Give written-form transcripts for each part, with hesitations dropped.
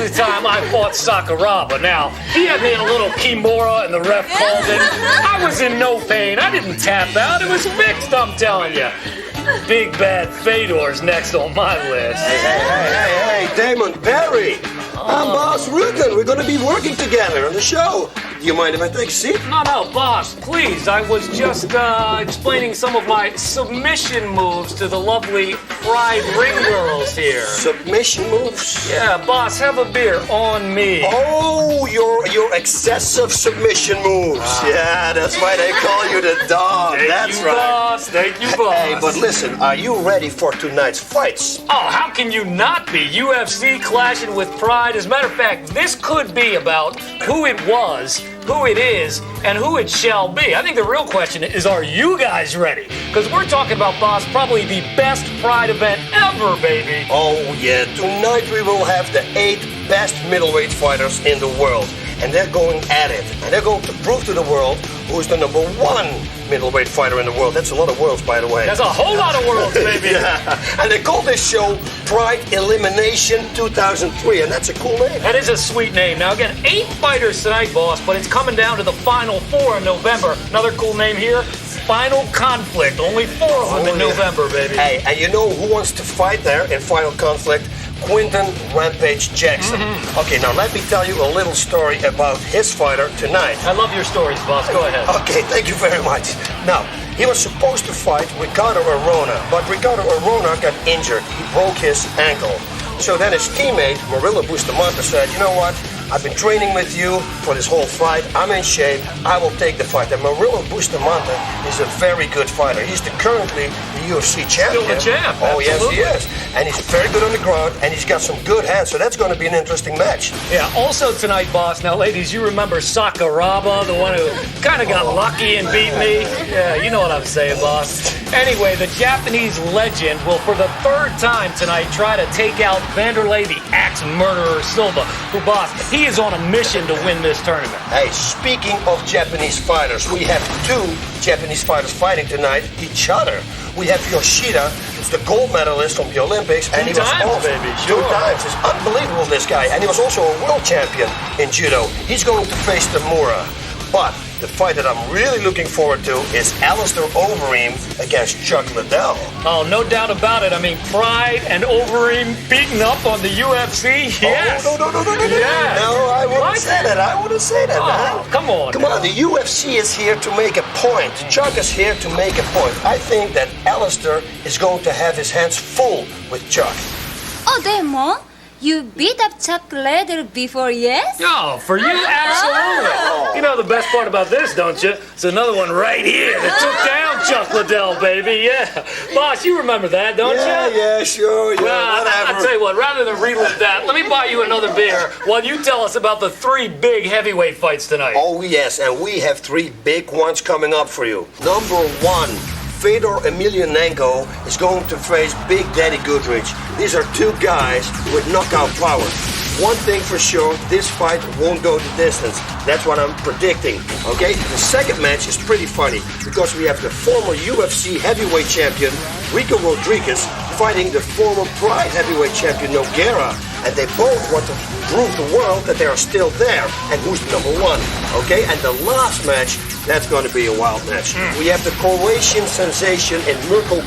the time I fought Sakuraba. Now, he had me in a little Kimura and the ref called it. I was in no pain. I didn't tap out. It was fixed, I'm telling you. Big Bad Fedor's next on my list. Hey, Damon Perry. I'm Boss Rutten. We're going to be working together on the show. Do you mind if I take a seat? No, boss, please. I was just explaining some of my submission moves to the lovely Pride ring girls here. Submission moves? Yeah, boss, have a beer on me. Oh, your excessive submission moves. Yeah, that's why they call you the dog. That's right. Boss. Thank you, boss. Hey, but listen, are you ready for tonight's fights? Oh, how can you not be? UFC clashing with Pride. As a matter of fact, this could be about who it was, who it is, and who it shall be. I think the real question is, are you guys ready? Because we're talking about, boss, probably the best Pride event ever, baby. Oh, yeah. Tonight we will have the 8 best middleweight fighters in the world. And they're going at it. And they're going to prove to the world who's the number 1 middleweight fighter in the world. That's a lot of worlds, by the way. That's a whole lot of worlds, baby. Yeah. And they call this show Pride Elimination 2003, and that's a cool name. That is a sweet name. Now, again, 8 fighters tonight, boss, but it's coming down to the final 4 in November. Another cool name here, Final Conflict. Only 4 of them in November, baby. Hey, and you know who wants to fight there in Final Conflict? Quinton Rampage Jackson. Okay, now let me tell you a little story about his fighter tonight. I love your stories, boss. Go ahead. Okay, thank you very much. Now, he was supposed to fight Ricardo Arona, but Ricardo Arona got injured. He broke his ankle. So then his teammate, Murilo Bustamante, said, you know what? I've been training with you for this whole fight. I'm in shape. I will take the fight. And Murilo Bustamante is a very good fighter. He's currently the UFC champion. Still the champ. Oh, absolutely. Yes, he is. And he's very good on the ground, and he's got some good hands. So that's going to be an interesting match. Yeah, also tonight, boss. Now, ladies, you remember Sakuraba, the one who kind of got lucky and beat me? Yeah, you know what I'm saying, boss. Anyway, the Japanese legend will, for the 3rd time tonight, try to take out Wanderlei, the axe murderer Silva, who, boss, he is on a mission to win this tournament. Hey, speaking of Japanese fighters, we have 2 Japanese fighters fighting tonight each other. We have Yoshida, who's the gold medalist from the Olympics, and he was also 2 times. It's unbelievable, this guy, and he was also a world champion in judo. He's going to face Tamura, but the fight that I'm really looking forward to is Alistair Overeem against Chuck Liddell. Oh, no doubt about it. I mean, Pride and Overeem beating up on the UFC? Yes. Oh, no. Yes. No, I wouldn't say that. I wouldn't say that, man. Come on. Come on, the UFC is here to make a point. Chuck is here to make a point. I think that Alistair is going to have his hands full with Chuck. Oh, Damon, you beat up Chuck Liddell before, yes? Oh, for you, absolutely. You know the best part about this, don't you? It's another one right here that took down Chuck Liddell, baby. Yeah. Boss, you remember that, don't you? Yeah, sure. Yeah, well, whatever. I'll tell you what, rather than relive that, let me buy you another beer while you tell us about the 3 big heavyweight fights tonight. Oh, yes, and we have 3 big ones coming up for you. Number 1. Fedor Emelianenko is going to face Big Daddy Goodrich. These are 2 guys with knockout power. One thing for sure, this fight won't go the distance. That's what I'm predicting, okay? The second match is pretty funny because we have the former UFC heavyweight champion, Ricco Rodriguez, fighting the former Pride heavyweight champion, Nogueira. And they both want to prove the world that they are still there and who's number 1, okay? And the last match, that's going to be a wild match. We have the Croatian sensation in Mirko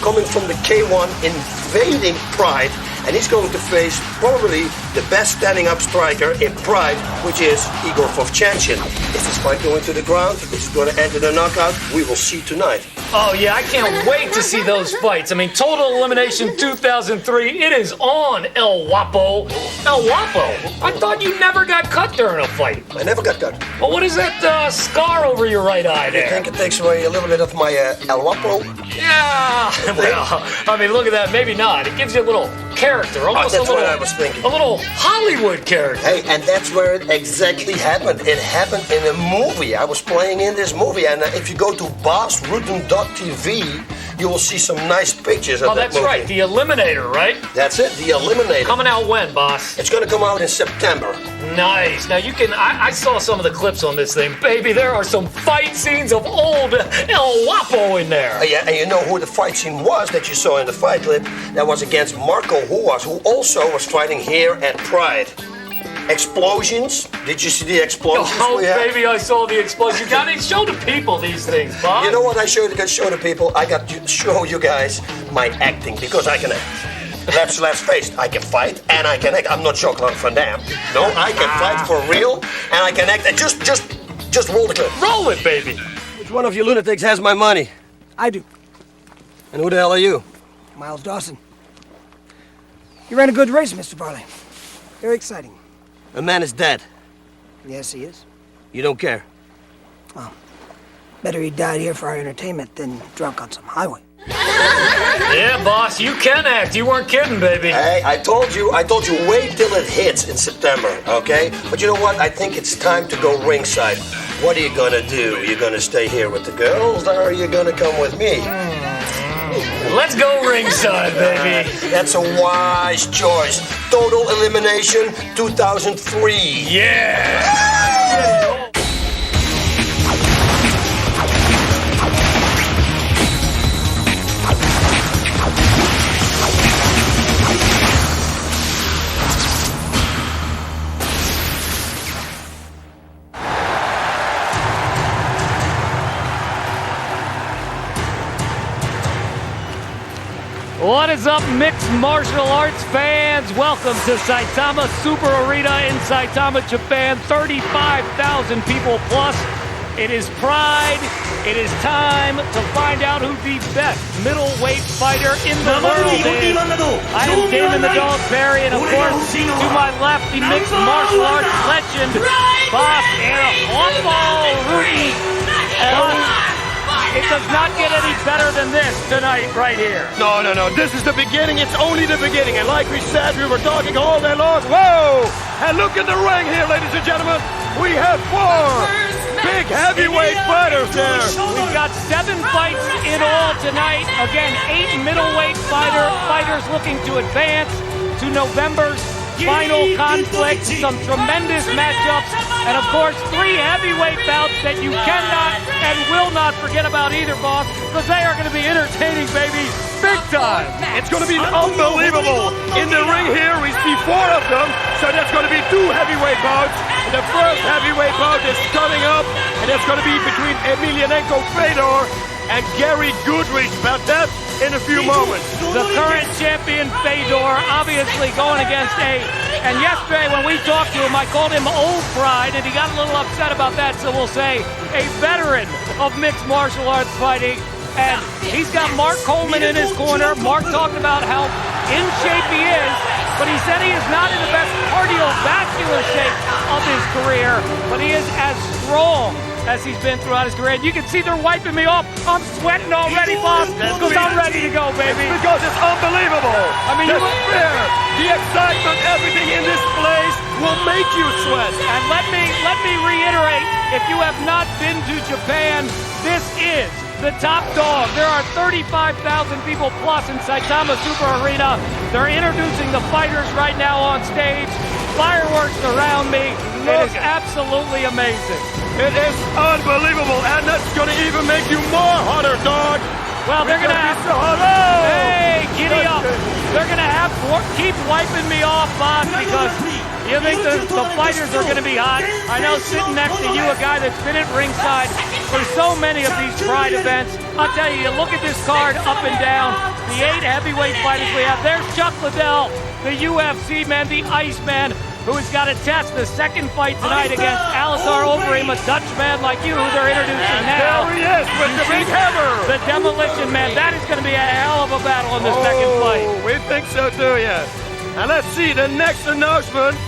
coming from the K1, invading Pride, and he's going to face probably the best standing up striker in Pride, which is Igor Vovchanchyn. Is this fight going to the ground? Is it going to enter the knockout? We will see tonight. Oh, yeah, I can't wait to see those fights. I mean, Total Elimination 2003, it is on, El Guapo. El Guapo? I thought you never got cut during a fight. I never got cut. Well, what is that scar over your right eye there? I think it takes away a little bit of my El Guapo. Yeah, well, I mean, look at that. Maybe not. It gives you a little character, almost that's what I was thinking. A little Hollywood character. Hey, and that's where it exactly happened. It happened in a movie. I was playing in this movie, and if you go to bossrutten.tv, you will see some nice pictures of Oh, that that's movie. right. The Eliminator, right? That's it, The Eliminator. Coming out when, boss? It's gonna come out in September. Nice. Now you can. I saw some of the clips on this thing, baby. There are some fight scenes of old El Guapo in there. Yeah, and you know who the fight scene was that you saw in the fight clip? That was against Mirko, who also was fighting here at Pride. Explosions. Did you see the explosions? Oh, we had? baby, I saw the explosion. You gotta show the people these things, boss. You know what I show the people? I got to show you guys my acting because I can act. Let's face it, I can fight and I can act. I'm not Jean-Claude Van Damme. No, I can fight for real and I can act. And just roll the clip. Roll it, baby. Which one of you lunatics has my money? I do. And who the hell are you? Miles Dawson. You ran a good race, Mr. Barley. Very exciting. A man is dead. Yes, he is. You don't care. Well, better he died here for our entertainment than drunk on some highway. Yeah, boss, you can act. You weren't kidding, baby. Hey, I told you, wait till it hits in September, okay? But you know what? I think it's time to go ringside. What are you gonna do? You gonna stay here with the girls, or are you gonna come with me? Let's go ringside, baby. That's a wise choice. Total Elimination 2003. Yeah. What is up, mixed martial arts fans? Welcome to Saitama Super Arena in Saitama, Japan. 35,000 people plus. It is Pride. It is time to find out who the best middleweight fighter in the world is. I am Damon the Dog Perry, and of course, to my left, the mixed martial arts legend, Boss Rudy. It does not get any better than this tonight right here. No. This is the beginning. It's only the beginning. And like we said, we were talking all day long. Whoa! And look at the ring here, ladies and gentlemen. We have 4 big heavyweight fighters there. We've got 7 fights in all tonight. Again, 8 middleweight fighters looking to advance to November's final conflict. Some tremendous matchups. And of course, 3 heavyweight bouts that you cannot and will not forget about either, boss, because they are going to be entertaining, baby, big time. It's going to be unbelievable. In the ring here, we see 4 of them. So that's going to be 2 heavyweight bouts. And the first heavyweight bout is coming up. And it's going to be between Emelianenko Fedor and Gary Goodrich. About that in a few moments. The current champion, Fedor, obviously going against and yesterday when we talked to him, I called him Old Pride, and he got a little upset about that, so we'll say a veteran of mixed martial arts fighting. And he's got Mark Coleman in his corner. Mark talked about how in shape he is, but he said he is not in the best cardiovascular shape of his career, but he is as strong as he's been throughout his career. And you can see they're wiping me off. I'm sweating already, boss, because I'm ready to go, baby. Because it's unbelievable. I mean, the fear, the excitement, everything in this place will make you sweat. And let me reiterate, if you have not been to Japan, this is the top dog. There are 35,000 people plus in Saitama Super Arena. They're introducing the fighters right now on stage. Fireworks around me. It is absolutely amazing. It is unbelievable, and that's going to even make you more hotter, dog. Well, they're going to have to... Hey, giddy up. They're going to have to keep wiping me off, boss, because you think the fighters are going to be hot. I know sitting next to you, a guy that's been at ringside for so many of these Pride events. I'll tell you, look at this card up and down. The 8 heavyweight fighters we have. There's Chuck Liddell, the UFC man, the Iceman, who has got to test the second fight tonight against Alisar Overeem, a Dutch man like you, who they're introducing now. There he is with the big hammer. The Demolition Man. That is going to be a hell of a battle in the second fight. We think so too, yes. And let's see, the next announcement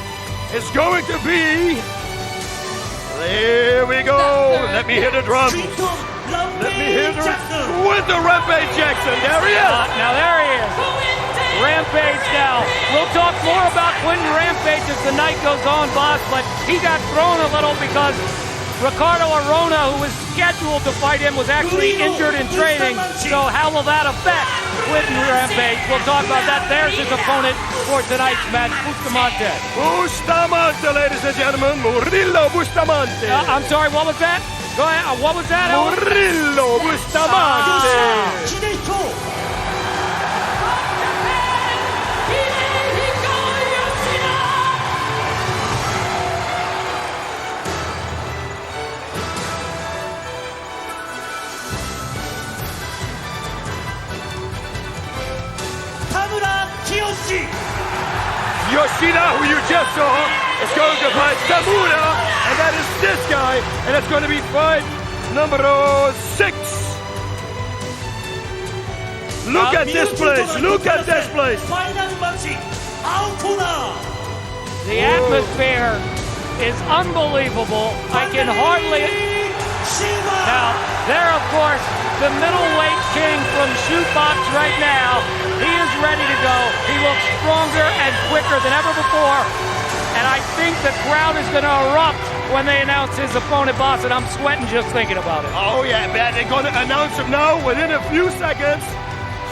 is going to be... Here we go. Let me hear the drums. Let me hear the Winter Rampage Jackson. There he is. Now there he is. Rampage now. We'll talk more about Quentin Rampage as the night goes on, boss, but he got thrown a little because Ricardo Arona, who was scheduled to fight him, was actually injured in training. So how will that affect Clinton Rampage? We'll talk about that. There's his opponent for tonight's match, Bustamante. Bustamante, ladies and gentlemen. Murillo Bustamante. I'm sorry, what was that? Go ahead. What was that? Murillo Bustamante. Hidehiko. Yoshida, who you just saw, is going to fight Tamura, and that is this guy, and it's going to be fight number 6. Look at this place, look at this place. The atmosphere is unbelievable. I can hardly... Now, there, of course, the middleweight king from Shootbox right now. He is ready to go. He looks stronger and quicker than ever before. And I think the crowd is going to erupt when they announce his opponent, boss, and I'm sweating just thinking about it. Oh yeah, man, they're going to announce him now within a few seconds.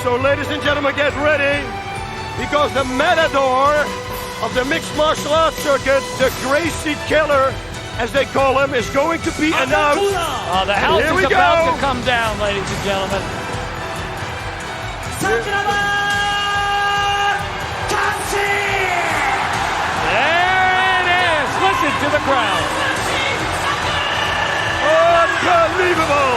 So ladies and gentlemen, get ready, because the matador of the mixed martial arts circuit, the Gracie Killer, as they call him, is going to be announced. Oh, the house is about to come down, ladies and gentlemen. Sakuraba! There it is. Listen to the crowd. Unbelievable!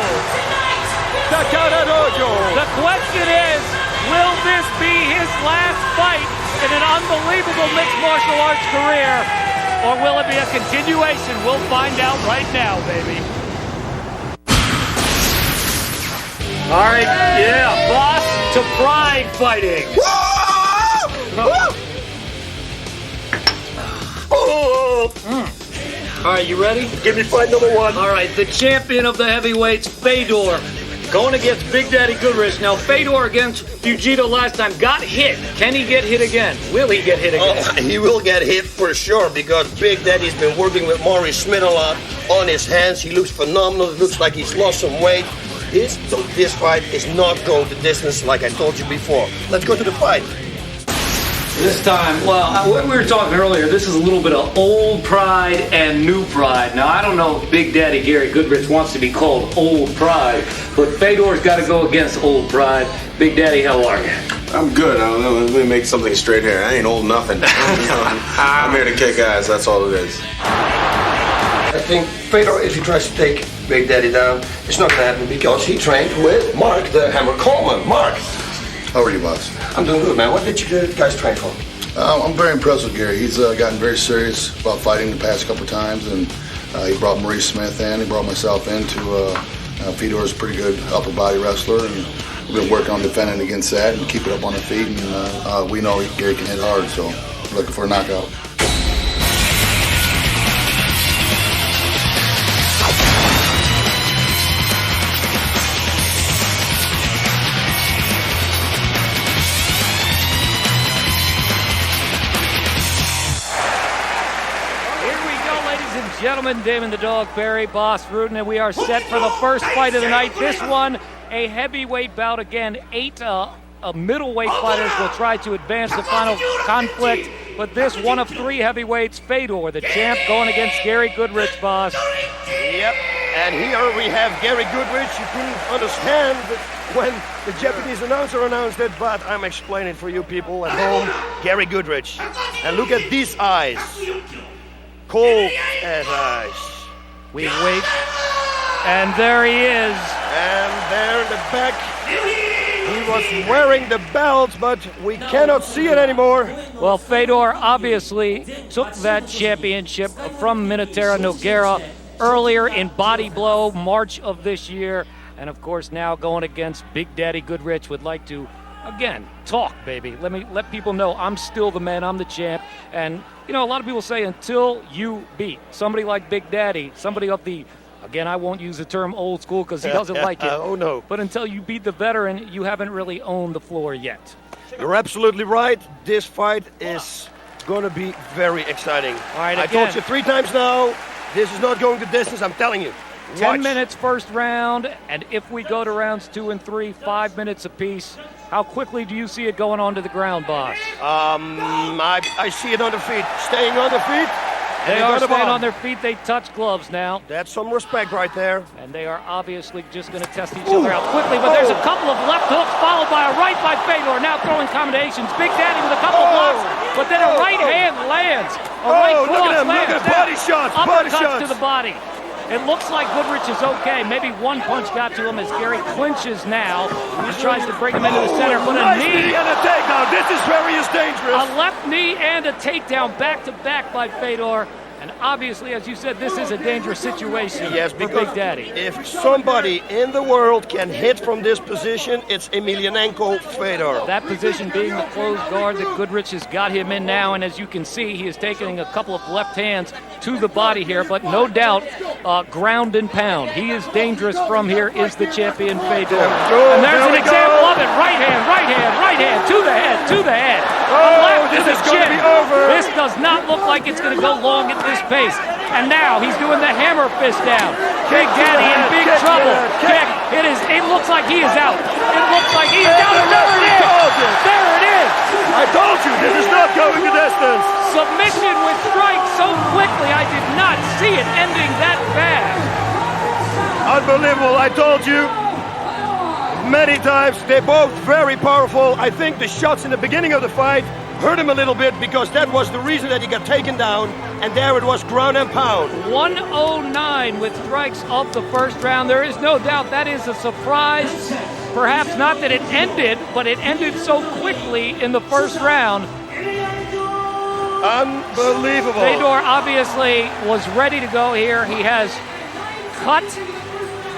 Takara Dojo. The question is, will this be his last fight in an unbelievable mixed martial arts career? Or will it be a continuation? We'll find out right now, baby. All right, yeah, boss to pride fighting. All right, you ready? Give me fight number 1. All right, the champion of the heavyweights, Fedor, going against Big Daddy Goodrich. Now, Fedor against Fujita last time got hit. Can he get hit again? Will he get hit again? Oh, he will get hit for sure, because Big Daddy's been working with Maurice Smith a lot on his hands. He looks phenomenal. It looks like he's lost some weight. This fight is not going the distance, like I told you before. Let's go to the fight. This time, well, what we were talking earlier, this is a little bit of old pride and new pride. Now, I don't know if Big Daddy Gary Goodrich wants to be called old pride, but Fedor's got to go against old pride. Big Daddy, how are you? I'm good. I don't know. Let me make something straight here. I ain't old nothing. I'm here to kick ass. That's all it is. I think Fedor, if he tries to take Big Daddy down, it's not going to happen, because he trained with Mark, the Hammer Coleman. Mark. How are you, boss? I'm doing good, man. What did you guys train for? I'm very impressed with Gary. He's gotten very serious about fighting the past couple times, and he brought Maurice Smith in. He brought myself in to Fedor's a pretty good upper body wrestler, and we've been working on defending against that and keep it up on the feet. And we know Gary can hit hard, so we're looking for a knockout. Gentlemen, Damon the Dog, Barry, Boss Rudin, and we are set for the first fight of the night. This one, a heavyweight bout. Again, 8 middleweight fighters will try to advance the final conflict. But this one of 3 heavyweights, Fedor, the champ, going against Gary Goodrich, Boss. Yep, and here we have Gary Goodrich. You couldn't understand when the Japanese announcer announced it, but I'm explaining for you people at home. Gary Goodrich. And look at these eyes. Cold as ice. We wait, and there he is. And there in the back, he was wearing the belt, but we cannot see it anymore. Well, Fedor obviously took that championship from Minotauro Nogueira earlier in Body Blow, March of this year. And of course, now going against Big Daddy Goodrich, would like to, again, talk, baby. Let people know I'm still the man, I'm the champ. And, you know, a lot of people say until you beat somebody like Big Daddy, somebody of the, again, I won't use the term old school because he doesn't like it. Oh, no. But until you beat the veteran, you haven't really owned the floor yet. You're absolutely right. This fight is going to be very exciting. All right, I told you 3 times now, This is not going the distance, I'm telling you. 10 minutes first round, and if we go to rounds 2 and 3, 5 minutes apiece. How quickly do you see it going onto the ground, boss? I see it on the feet. Staying on the feet. They are staying on their feet. They touch gloves now. That's some respect right there. And they are obviously just going to test each other out quickly, but there's a couple of left hooks followed by a right by Fedor. Now throwing combinations. Big Daddy with a couple of blocks, but then a right hand lands. A right cross look at him. lands. Look at body shots. Body shots. To the body. It looks like Goodrich is okay. Maybe one punch got to him as Gary clinches now. He tries to bring him into the center, but a knee and a takedown. This is very dangerous. A left knee and a takedown back-to-back by Fedor. And obviously, as you said, this is a dangerous situation for Big Daddy. If somebody in the world can hit from this position, it's Emelianenko Fedor. That position being the closed guard that Goodrich has got him in now. And as you can see, he is taking a couple of left hands to the body here. But no doubt, ground and pound. He is dangerous from here, is the champion Fedor. And there's an example of it. Right hand, to the head. This is going to be over. This does not look like it's going to go long at this pace. And now he's doing the hammer fist down. Big Daddy in big trouble. It looks like he is out. It looks like he is out. And there it is. There it is. I told you, this is not going the distance. Submission with strike so quickly. I did not see it ending that fast. Unbelievable. I told you many times. They're both very powerful. I think the shots in the beginning of the fight hurt him a little bit because that was the reason that he got taken down, and there it was ground and pound. 109 with strikes of the first round. There is no doubt that is a surprise. Perhaps not that it ended, but it ended so quickly in the first round. Unbelievable. Fedor obviously was ready to go here. He has cut.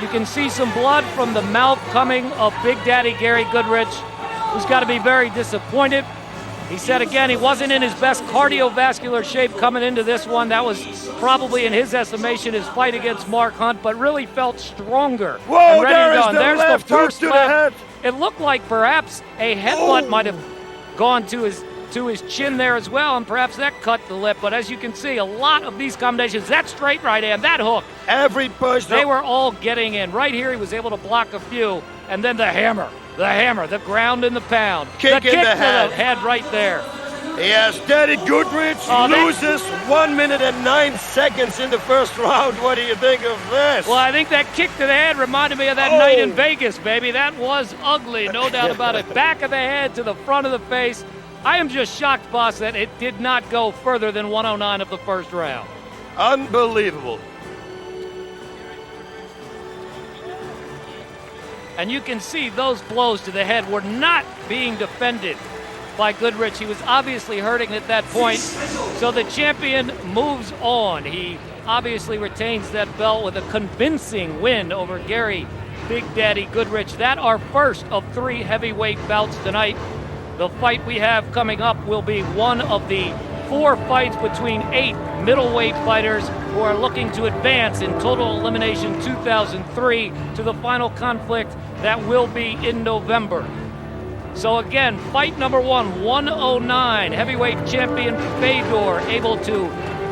You can see some blood from the mouth coming of Big Daddy Gary Goodrich, who's got to be very disappointed. He said again he wasn't in his best cardiovascular shape coming into this one. That was probably, in his estimation, his fight against Mark Hunt, but really felt stronger. Whoa, and ready there to go. is And the there's left the first hook to left. the head. It looked like perhaps a headbutt might have gone to his chin there as well, and perhaps that cut the lip. But as you can see, a lot of these combinations, that straight right hand, that hook, every push, they were all getting in. Right here, he was able to block a few, and then the hammer, the ground and the pound. Kick the kick in the to head. the head right there. Yes, Daddy Goodrich loses 1 minute and 9 seconds in the first round. What do you think of this? Well, I think that kick to the head reminded me of that night in Vegas, baby. That was ugly, no doubt about it. Back of the head to the front of the face. I am just shocked, boss, that it did not go further than 109 of the first round. Unbelievable. And you can see those blows to the head were not being defended by Goodrich. He was obviously hurting at that point. So the champion moves on. He obviously retains that belt with a convincing win over Gary Big Daddy Goodrich. That our first of 3 heavyweight bouts tonight. The fight we have coming up will be one of the 4 fights between 8 middleweight fighters who are looking to advance in Total Elimination 2003 to the final conflict that will be in November. So again, fight number 1, 109, heavyweight champion Fedor able to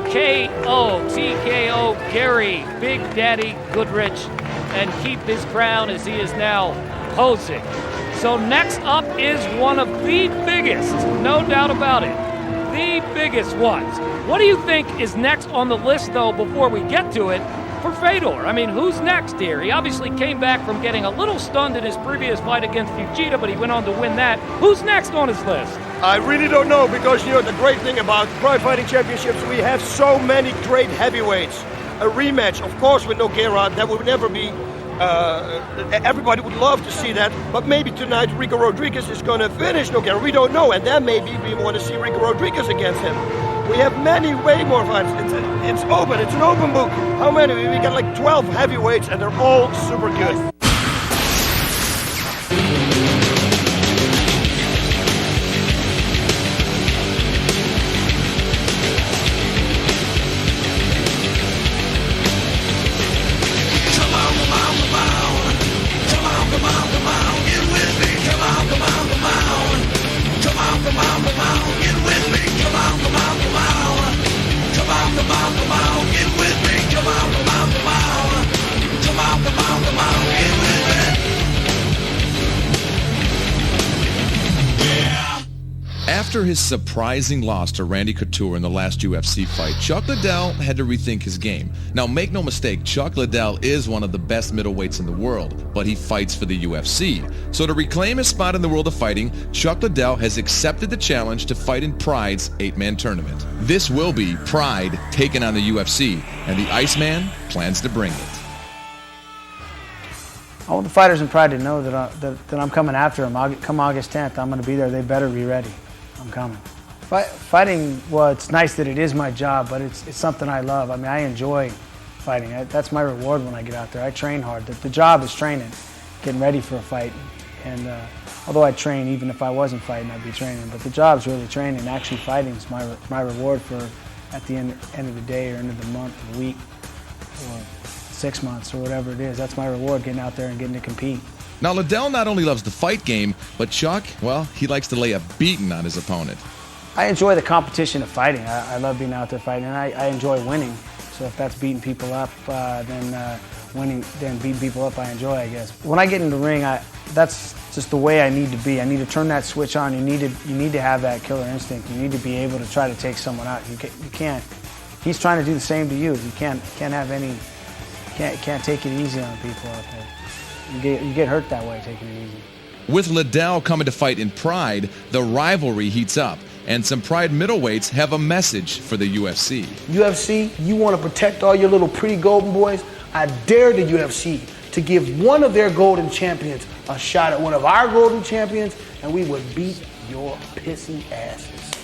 TKO Gary Big Daddy Goodrich and keep his crown as he is now posing. So next up is one of the biggest, no doubt about it, the biggest ones. What do you think is next on the list, though, before we get to it, for Fedor? I mean, who's next here? He obviously came back from getting a little stunned in his previous fight against Yoshida, but he went on to win that. Who's next on his list? I really don't know, because, you know, the great thing about Pride Fighting Championships, we have so many great heavyweights. A rematch, of course, with Nogueira, that would never be... everybody would love to see that, but maybe tonight Ricco Rodriguez is going to finish Nogueira. We don't know, and then maybe we want to see Ricco Rodriguez against him. We have way more fights. It's open. It's an open book. How many? We got like 12 heavyweights, and they're all super good. Get with me, After his surprising loss to Randy Couture in the last UFC fight, Chuck Liddell had to rethink his game. Now, make no mistake, Chuck Liddell is one of the best middleweights in the world, but he fights for the UFC. So to reclaim his spot in the world of fighting, Chuck Liddell has accepted the challenge to fight in Pride's 8-man tournament. This will be Pride taking on the UFC, and the Iceman plans to bring it. I want the fighters in Pride to know that I'm coming after them. Come August 10th, I'm going to be there. They better be ready. I'm coming. Fighting, well, it's nice that it is my job, but it's something I love. I mean, I enjoy fighting. That's my reward when I get out there. I train hard. The job is training, getting ready for a fight. And although I train, even if I wasn't fighting, I'd be training. But the job's really training. Actually, fighting is my reward for at the end of the day or end of the month or week or 6 months or whatever it is. That's my reward, getting out there and getting to compete. Now, Liddell not only loves the fight game, but Chuck, well, he likes to lay a beating on his opponent. I enjoy the competition of fighting. I love being out there fighting, and I enjoy winning. So if that's beating people up, then beating people up I enjoy, I guess. When I get in the ring, that's just the way I need to be. I need to turn that switch on. You need to have that killer instinct. You need to be able to try to take someone out. You can't. He's trying to do the same to you. You can't take it easy on people out there. You get hurt that way taking it easy. With Liddell coming to fight in Pride, the rivalry heats up, and some Pride middleweights have a message for the UFC. UFC, you want to protect all your little pretty golden boys? I dare the UFC to give one of their golden champions a shot at one of our golden champions, and we would beat your pissy asses.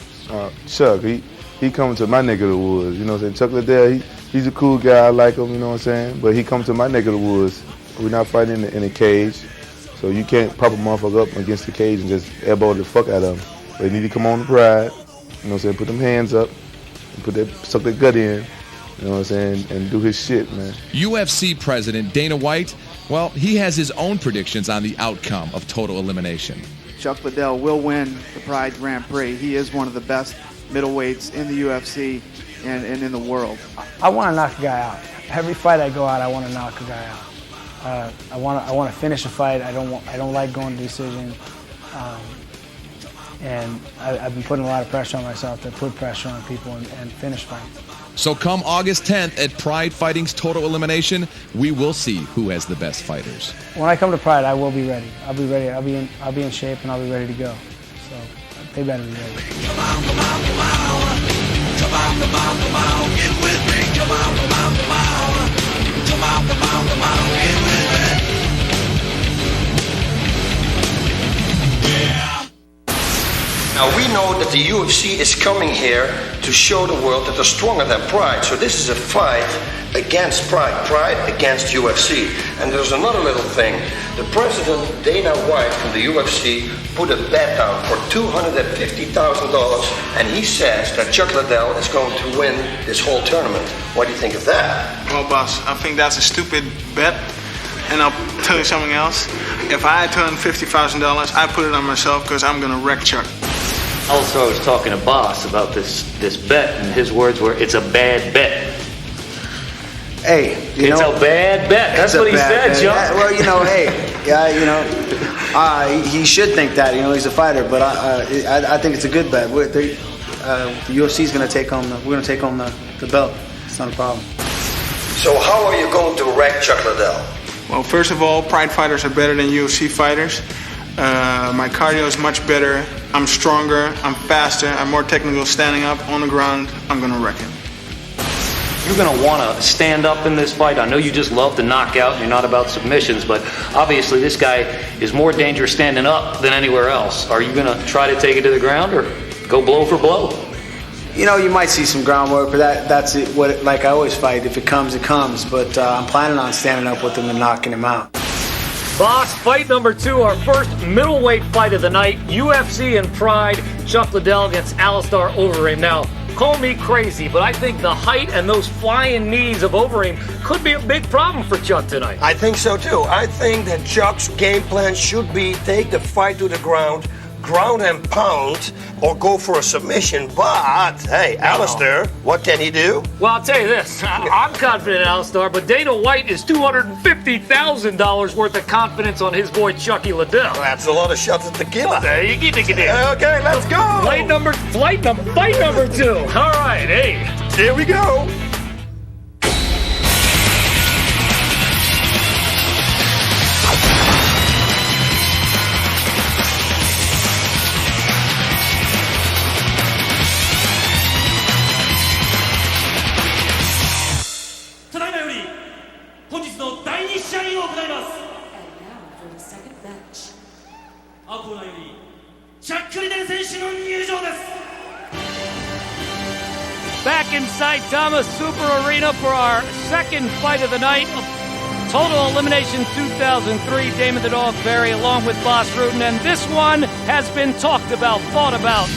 Chuck, he coming to my neck of the woods, you know what I'm saying? Chuck Liddell, he's a cool guy, I like him, you know what I'm saying? But he comes to my neck of the woods. We're not fighting in a cage, so you can't pop a motherfucker up against the cage and just elbow the fuck out of him. They need to come on the Pride, you know what I'm saying? Put them hands up, and suck their gut in, you know what I'm saying? And do his shit, man. UFC President Dana White, well, he has his own predictions on the outcome of Total Elimination. Chuck Liddell will win the Pride Grand Prix. He is one of the best middleweights in the UFC and in the world. I want to knock a guy out. Every fight I go out, I want to knock a guy out. I want to finish a fight. I don't like going to decision. And I've been putting a lot of pressure on myself to put pressure on people and finish fights. So come August 10th at Pride Fighting's Total Elimination, we will see who has the best fighters. When I come to Pride, I will be ready. I'll be ready. I'll be in shape and I'll be ready to go. So they better be ready. Come on, come on, come on. Come on, come on, come on. Get with me. Come on, come on, come on. Come on, come on, come on. Get with me. Yeah. Now we know that the UFC is coming here to show the world that they're stronger than Pride. So this is a fight against Pride, Pride against UFC. And there's another little thing. The president, Dana White from the UFC, put a bet down for $250,000, and he says that Chuck Liddell is going to win this whole tournament. What do you think of that? Well, boss, I think that's a stupid bet. And I'll tell you something else. If I turn $50,000, I put it on myself because I'm going to wreck Chuck. Also, I was talking to Boss about this bet, and his words were, "It's a bad bet." Hey, it's a bad bet. That's what he said, Joe. Well, he should think that. He's a fighter, but I think it's a good bet. The UFC is going to take home. We're going to take home the belt. It's not a problem. So how are you going to wreck Chuck Liddell? Well, first of all, Pride fighters are better than UFC fighters. My cardio is much better. I'm stronger. I'm faster. I'm more technical standing up on the ground. I'm going to wreck him. You're going to want to stand up in this fight. I know you just love to knock out. You're not about submissions, but obviously this guy is more dangerous standing up than anywhere else. Are you going to try to take it to the ground or go blow for blow? You might see some groundwork, but that's it. Like I always fight, if it comes, it comes. But I'm planning on standing up with him and knocking him out. Boss, fight number 2, our first middleweight fight of the night. UFC and Pride, Chuck Liddell against Alistair Overeem. Now, call me crazy, but I think the height and those flying knees of Overeem could be a big problem for Chuck tonight. I think so too. I think that Chuck's game plan should be take the fight to the ground, ground and pound or go for a submission, but hey, Alistair, what can he do? Well, I'll tell you this. I'm confident in Alistair, but Dana White is $250,000 worth of confidence on his boy Chucky Liddell. That's a lot of shots at tequila. There you get it. Okay, let's go. Fight number 2. All right, hey. Here we go. Back inside Thomas Super Arena for our second fight of the night. Total Elimination 2003, Damon the Dog Barry along with Boss Rutan. And this one has been talked about, thought about.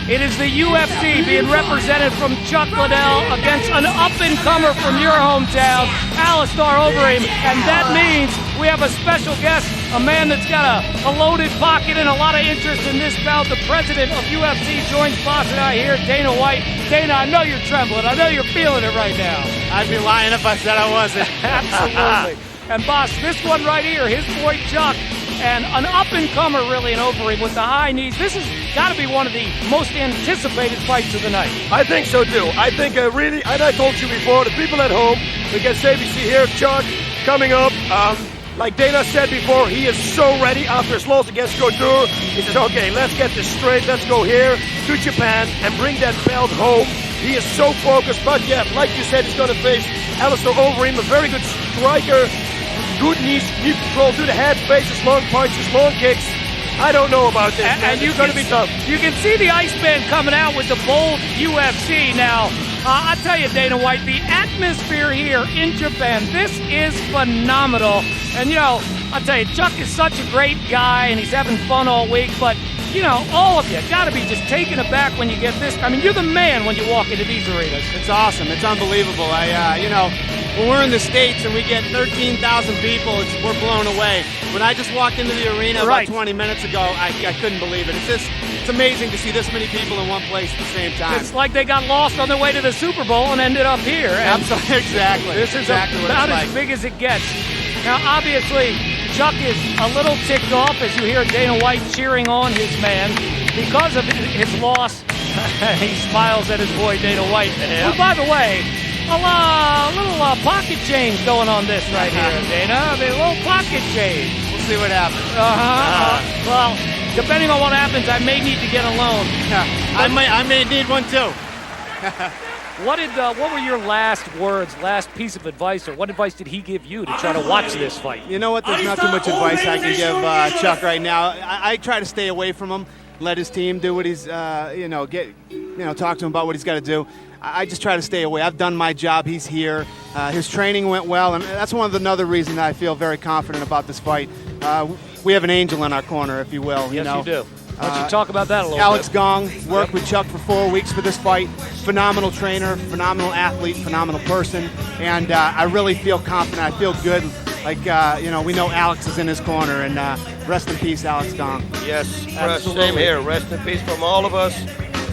It is the UFC being represented from Chuck Liddell against an up-and-comer from your hometown, Alistair Overeem. And that means we have a special guest, a man that's got a loaded pocket and a lot of interest in this bout. The president of UFC joins Boss and I here, Dana White. Dana, I know you're trembling. I know you're feeling it right now. I'd be lying if I said I wasn't. Absolutely. And Boss, this one right here, his boy Chuck, and an up-and-comer really in Overeem with the high knees. This has got to be one of the most anticipated fights of the night. I think so too. I think really, and I told you before, the people at home, we can say we see here Chuck coming up. Like Dana said before, he is so ready after his loss against Couture. He said, okay, let's get this straight. Let's go here to Japan and bring that belt home. He is so focused, but yeah, like you said, he's going to face Alistair Overeem, a very good striker. Good knee control to the head, faces, long punches, long kicks. I don't know about this, and it's going to be tough. You can see the Ice Band coming out with the bold UFC now. I tell you, Dana White, the atmosphere here in Japan, this is phenomenal. And, you know, I tell you, Chuck is such a great guy, and he's having fun all week, but, you know, all of you got to be just taken aback when you get this. I mean, you're the man when you walk into these arenas. It's awesome. It's unbelievable. You know, when we're in the States and we get 13,000 people, we're blown away. When I just walked into the arena about 20 minutes ago, I couldn't believe it. It's amazing to see this many people in one place at the same time. It's like they got lost on their way to the Super Bowl and ended up here. Absolutely, exactly. This is exactly about as big as it gets. Now, obviously, Chuck is a little ticked off as you hear Dana White cheering on his man. Because of his loss, he smiles at his boy Dana White. Yeah. Who, by the way, a little pocket change going on this right here, Dana. I mean, a little pocket change. We'll see what happens. Well, depending on what happens, I may need to get a loan. I may need one too. What were your last words, last piece of advice, or what advice did he give you to try to watch this fight? You know what? There's not too much advice I can give Chuck right now. I try to stay away from him, let his team do what he's, talk to him about what he's got to do. I just try to stay away. I've done my job. He's here. His training went well, and that's another reason that I feel very confident about this fight. We have an angel in our corner, if you will. Yes, you do. Why don't you talk about that a little Alex bit? Gong worked with Chuck for 4 weeks for this fight. Phenomenal trainer, phenomenal athlete, phenomenal person, and I really feel confident. I feel good. Like, we know Alex is in his corner, and rest in peace, Alex Gong. Yes, same here. Rest in peace from all of us.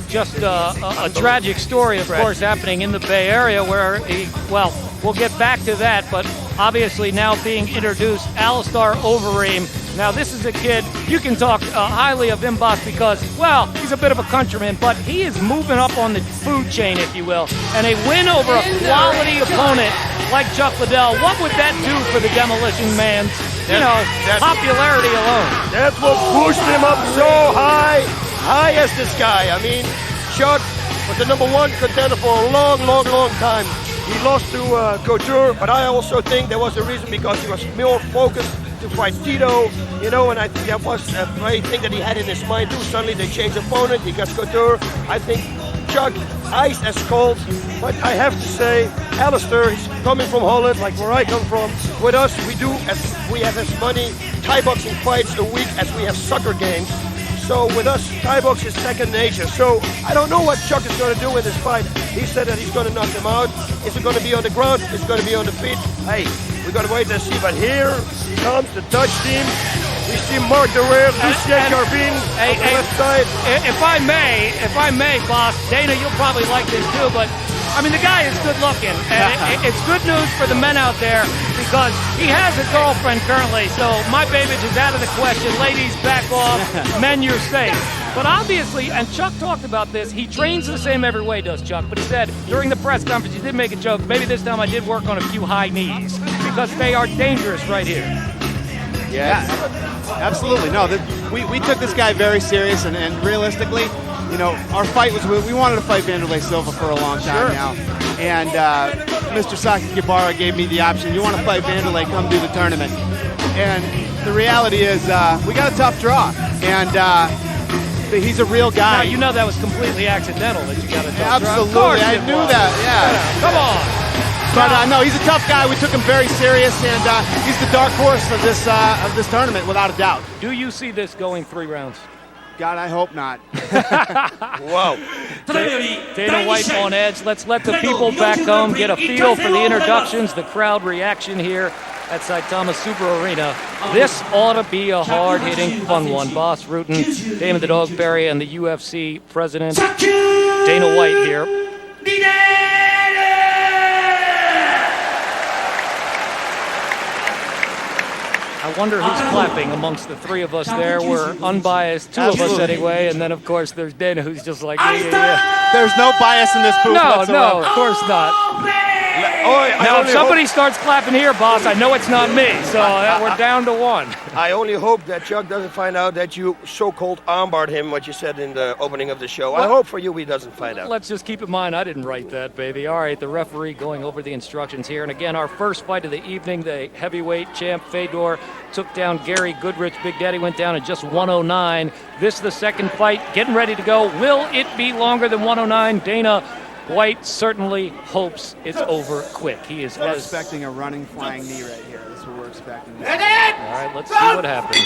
Just a tragic story, of course, happening in the Bay Area where we'll get back to that, but obviously now being introduced, Alistair Overeem. Now, this is a kid, you can talk highly of him, Boss, because, he's a bit of a countryman, but he is moving up on the food chain, if you will. And a win over a quality opponent like Chuck Liddell, what would that do for the Demolition Man's, popularity alone? That's what pushed him up so high as this guy. I mean, Chuck was the #1 contender for a long, long, long time. He lost to Couture, but I also think there was a reason because he was more focused to fight Tito, and I think that was a great thing that he had in his mind too. Suddenly they changed opponent, he got Couture. I think Chuck, ice as cold, but I have to say, Alistair, he's coming from Holland, like where I come from. With us, we have as many Thai boxing fights a week as we have soccer games. So with us, Thai box is second nature. So I don't know what Chuck is going to do in this fight. He said that he's going to knock him out. Is it going to be on the ground? Is it going to be on the feet? Hey, we're going to wait and see. But here comes the Dutch team. We see Morderer, Lucien Carbine on the left side. If I may, boss, Dana, you'll probably like this too, but I mean, the guy is good looking, and it's good news for the men out there because he has a girlfriend currently, so my baby is out of the question. Ladies, back off. Men, you're safe. But obviously, and Chuck talked about this, he trains the same every way, does Chuck, but he said during the press conference, he did make a joke, maybe this time I did work on a few high knees because they are dangerous right here. Yeah, absolutely. No, we took this guy very serious, and realistically, you know, our fight was, we wanted to fight Wanderlei Silva for a long time now. And Mr. Sakuraba gave me the option, you want to fight Wanderlei, come do the tournament. And the reality is, we got a tough draw. And he's a real guy. Now, you know that was completely accidental that you got a tough draw. Absolutely, I knew that, yeah. Come on. But no, he's a tough guy. We took him very serious, and he's the dark horse of this tournament, without a doubt. Do you see this going 3 rounds? God, I hope not. Whoa. Dana White on edge. Let's let the people back home get a feel for the introductions, the crowd reaction here at Saitama Super Arena. This ought to be a hard-hitting, fun one. Boss Rutan, Damon the Dog Perry, and the UFC president, Dana White here. I wonder who's clapping amongst the 3 of us there. We're unbiased, 2 of us anyway, and then of course there's Dana who's just like, yeah. There's no bias in this booth whatsoever. No, of course not. Now, if somebody starts clapping here, boss, I know it's not me, so we're down to 1. I only hope that Chuck doesn't find out that you so-called armbarred him, what you said in the opening of the show. I hope for you he doesn't find out. Let's just keep in mind, I didn't write that, baby. All right, the referee going over the instructions here. And again, our first fight of the evening, the heavyweight champ Fedor took down Gary Goodrich. Big Daddy went down at just 109. This is the second fight, getting ready to go. Will it be longer than 109? Dana White certainly hopes it's over quick. He is expecting a running flying knee right here. That's what we're expecting. All right, let's see what happens.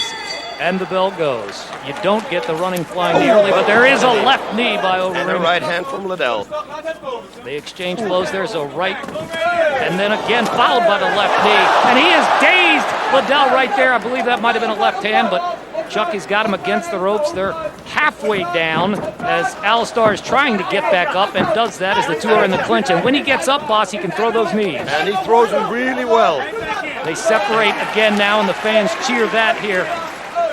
And the bell goes. You don't get the running flying knee early, but there is a left knee by Overeem. And a right hand from Liddell. They exchange blows. There's a right, and then again followed by the left knee. And he is dazed. Liddell right there. I believe that might have been a left hand, but Chuck has got him against the ropes. They're halfway down as Alistar is trying to get back up and does that as the 2 are in the clinch. And when he gets up, boss, he can throw those knees. And he throws them really well. They separate again now, and the fans cheer that here.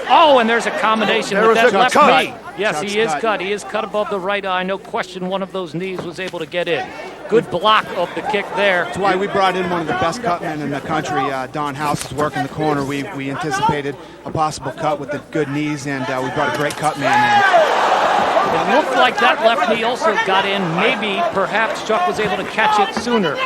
Oh, and there's a combination with that left knee. Yes, he is cut. He is cut above the right eye. No question one of those knees was able to get in. Good block of the kick there. That's why we brought in one of the best cutmen in the country. Don House is working the corner. We anticipated a possible cut with the good knees, and we brought a great cut man in. It looked like that left knee also got in. Maybe, perhaps, Chuck was able to catch it sooner.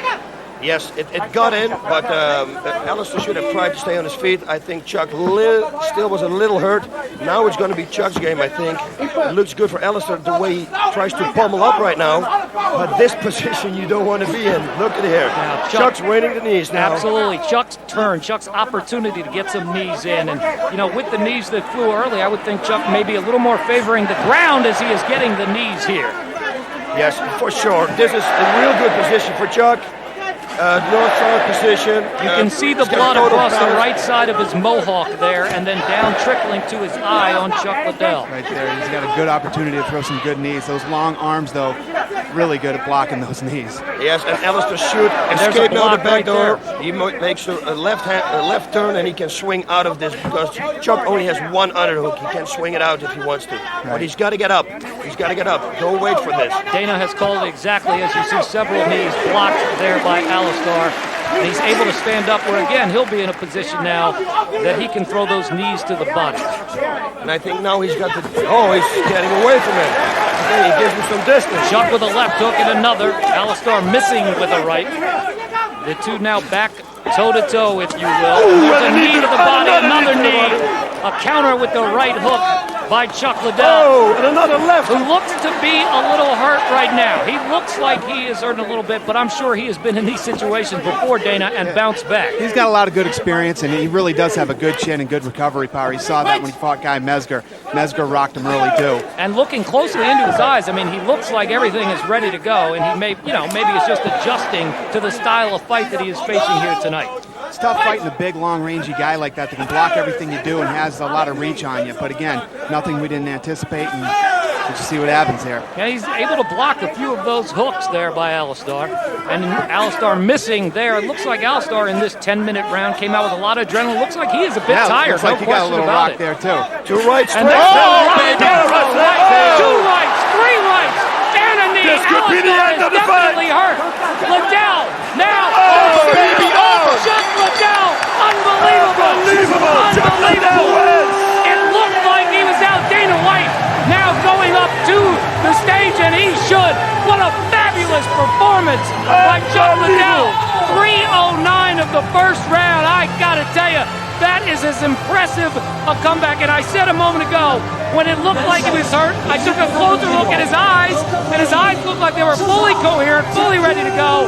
Yes, it got in, but Alistair should have tried to stay on his feet. I think Chuck still was a little hurt. Now it's going to be Chuck's game, I think. It looks good for Alistair the way he tries to pummel up right now. But this position you don't want to be in. Look at here. Now, Chuck's raining the knees now. Absolutely. Chuck's turn, Chuck's opportunity to get some knees in. And, you know, with the knees that flew early, I would think Chuck may be a little more favoring the ground as he is getting the knees here. Yes, for sure. This is a real good position for Chuck. North-south position. You can see the blood across the right side of his mohawk there, and then down trickling to his eye on Chuck Liddell. Right there, he's got a good opportunity to throw some good knees. Those long arms, though, really good at blocking those knees. Yes, and Alistair should escape now the back door. He makes a left turn, and he can swing out of this because Chuck only has one underhook. He can swing it out if he wants to. Right. But he's got to get up. He's got to get up. Don't wait for this. Dana has called it exactly as you see several knees blocked there by Alistar. And he's able to stand up where, again, he'll be in a position now that he can throw those knees to the body. And I think now he's got the... Oh, he's getting away from him. Okay, he gives him some distance. Chuck with a left hook and another. Alistar missing with a right. The 2 now back toe-to-toe, if you will. There's a knee to the body, another knee. A counter with the right hook by Chuck Liddell. Oh, and another left. Who looks to be a little hurt right now. He looks like he is hurting a little bit, but I'm sure he has been in these situations before, Dana, and bounced back. He's got a lot of good experience, and he really does have a good chin and good recovery power. He saw that when he fought Guy Mesger. Mesger rocked him early, too. And looking closely into his eyes, I mean, he looks like everything is ready to go, and he may, maybe he's just adjusting to the style of fight that he is facing here tonight. It's tough fighting a big, long, rangy guy like that can block everything you do and has a lot of reach on you. But again, nothing we didn't anticipate, and we'll just see what happens there. Yeah, he's able to block a few of those hooks there by Alistar. And Alistar missing there. It looks like Alistar in this 10-minute round came out with a lot of adrenaline. Looks like he is a bit tired. Looks like no he got a little rock it. there, too. 2 rights, and straight. Two rights, 3 rights, and a knee. This could be the end of the fight. Definitely hurt. Liddell now. Baby, Chuck Liddell. Unbelievable. It looked like he was out. Dana White now going up to the stage, and he should. What a fabulous performance by Chuck Liddell. 3:09 of the first round. I gotta tell you, that is as impressive a comeback. And I said a moment ago, when it looked like he was hurt, I took a closer look at his eyes, and his eyes looked like they were fully coherent, fully ready to go.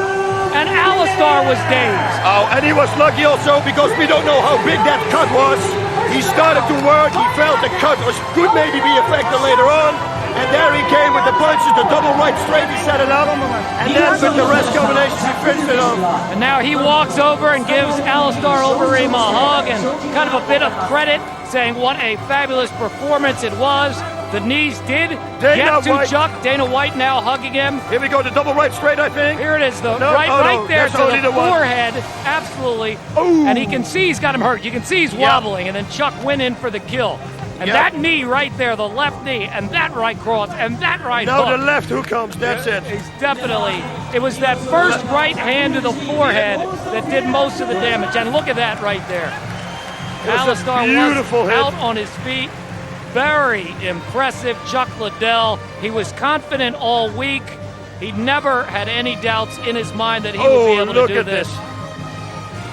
And Alistar was dazed. Oh, and he was lucky also because we don't know how big that cut was. He started to work, he felt the cut could maybe be affected later on. And there he came with the punches, the double right straight, he set it up. And then with the rest combinations, he finished it off. And now he walks over and gives Alistar Overeem a hug and kind of a bit of credit, saying what a fabulous performance it was. The knees did get to Chuck. Dana White now hugging him. Here we go, the double right straight, I think. Here it is, right there to the forehead. Absolutely. Ooh. And he can see he's got him hurt. You can see he's wobbling, and then Chuck went in for the kill. And that knee right there, the left knee, and that right cross, and that right hook. Now the left who comes, that's it. He's definitely, it was that first right hand to the forehead that did most of the damage. And look at that right there. Alistar was out on his feet. Very impressive, Chuck Liddell. He was confident all week. He never had any doubts in his mind that he would be able to do this.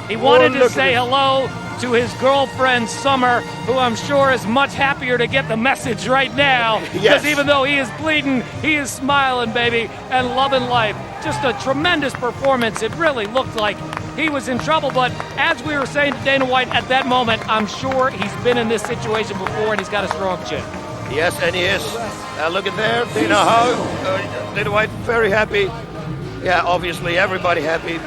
He wanted to say hello to his girlfriend, Summer, who I'm sure is much happier to get the message right now. Because even though he is bleeding, he is smiling, baby, and loving life. Just a tremendous performance. It really looked like he was in trouble, but as we were saying to Dana White at that moment, I'm sure he's been in this situation before and he's got a strong chin. Yes, and he is. Look at there, Dana White very happy. Yeah, obviously everybody happy.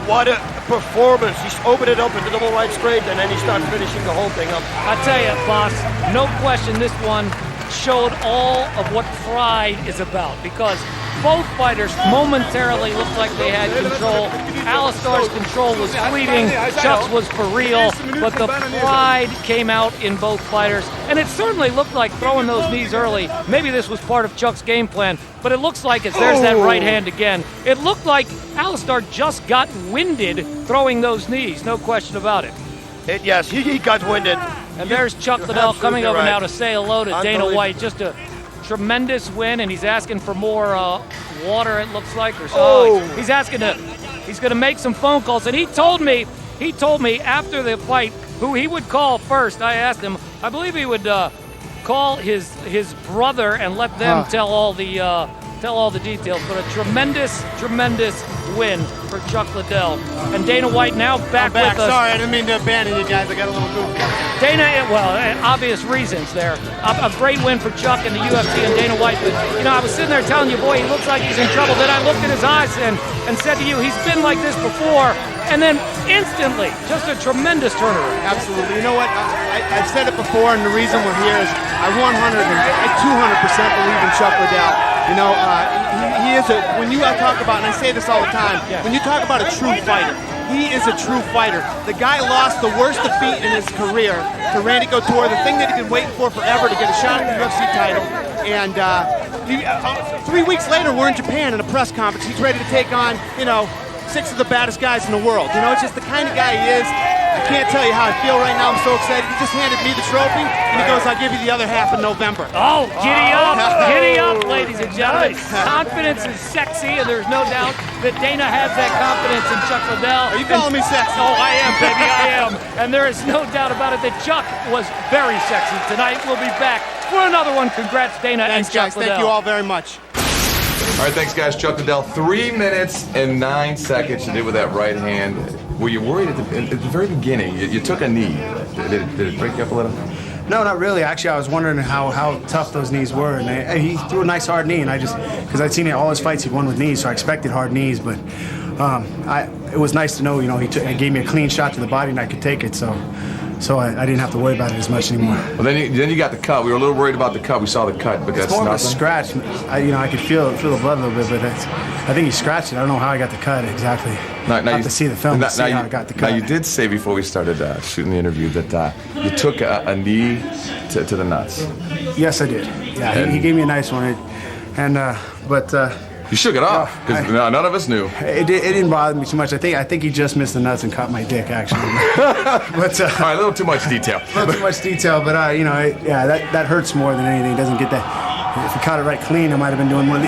What a performance. He's opened it up with the double right straight and then he starts finishing the whole thing up. I tell you, boss, no question this one showed all of what pride is about, because both fighters momentarily looked like they had control. Alistar's control was fleeting, Chuck's was for real, but the pride came out in both fighters, and it certainly looked like throwing those knees early. Maybe this was part of Chuck's game plan, but it looks like there's that right hand again. It looked like Alistar just got winded throwing those knees, no question about it. Yes, he got winded. And there's Chuck Liddell coming over now to say hello to Dana White. Just a tremendous win, and he's asking for more water, it looks like, or so. He's going to make some phone calls, and he told me after the fight who he would call first. I asked him, I believe he would call his brother and let them tell all the details. But a tremendous win for Chuck Liddell. And Dana White now back with us. Sorry, I didn't mean to abandon you guys. I got a little goofy. Dana, well, obvious reasons there. A great win for Chuck in the UFC and Dana White. But, I was sitting there telling you, boy, he looks like he's in trouble. Then I looked at his eyes and said to you, he's been like this before. And then instantly, just a tremendous turnaround. Absolutely. You know what? I've said it before, and the reason we're here is I 200% believe in Chuck Liddell. He is when you talk about, and I say this all the time, when you talk about a true fighter, he is a true fighter. The guy lost the worst defeat in his career to Randy Couture, the thing that he'd been waiting for forever to get a shot at the UFC title. And 3 weeks later, we're in Japan in a press conference. He's ready to take on, 6 of the baddest guys in the world. It's just the kind of guy he is. I can't tell you how I feel right now. I'm so excited. He just handed me the trophy, and he goes, I'll give you the other half in November. Oh, giddy up, ladies and gentlemen. Confidence is sexy, and there's no doubt that Dana has that confidence in Chuck Liddell. Are you calling me sexy? Oh, I am, baby, I am. And there is no doubt about it that Chuck was very sexy tonight. We'll be back for another one. Congrats, Dana and Chuck Liddell. Thank you all very much. All right, thanks, guys. Chuck Liddell, 3 minutes and 9 seconds to do with that right hand. Were you worried at the very beginning? You took a knee. Did it break you up a little? No, not really. Actually, I was wondering how tough those knees were. And he threw a nice hard knee, and because I'd seen it all his fights, he won with knees, so I expected hard knees. But it was nice to know, you know, he gave me a clean shot to the body and I could take it, so I didn't have to worry about it as much anymore. Well, then you got the cut. We were a little worried about the cut. We saw the cut, but that's more nothing. of a scratch. I could feel the blood a little bit, but I think he scratched it. I don't know how I got the cut exactly. I have to see the film to see how I got the cut. Now, you did say before we started shooting the interview that you took a knee to the nuts. Yes, I did. Yeah, he gave me a nice one, but. You shook it off, because none of us knew. It didn't bother me too much. I think he just missed the nuts and caught my dick, actually. But, all right, a little too much detail. A little too much detail, but, you know, that hurts more than anything. It doesn't get that. If he caught it right clean, I might have been doing one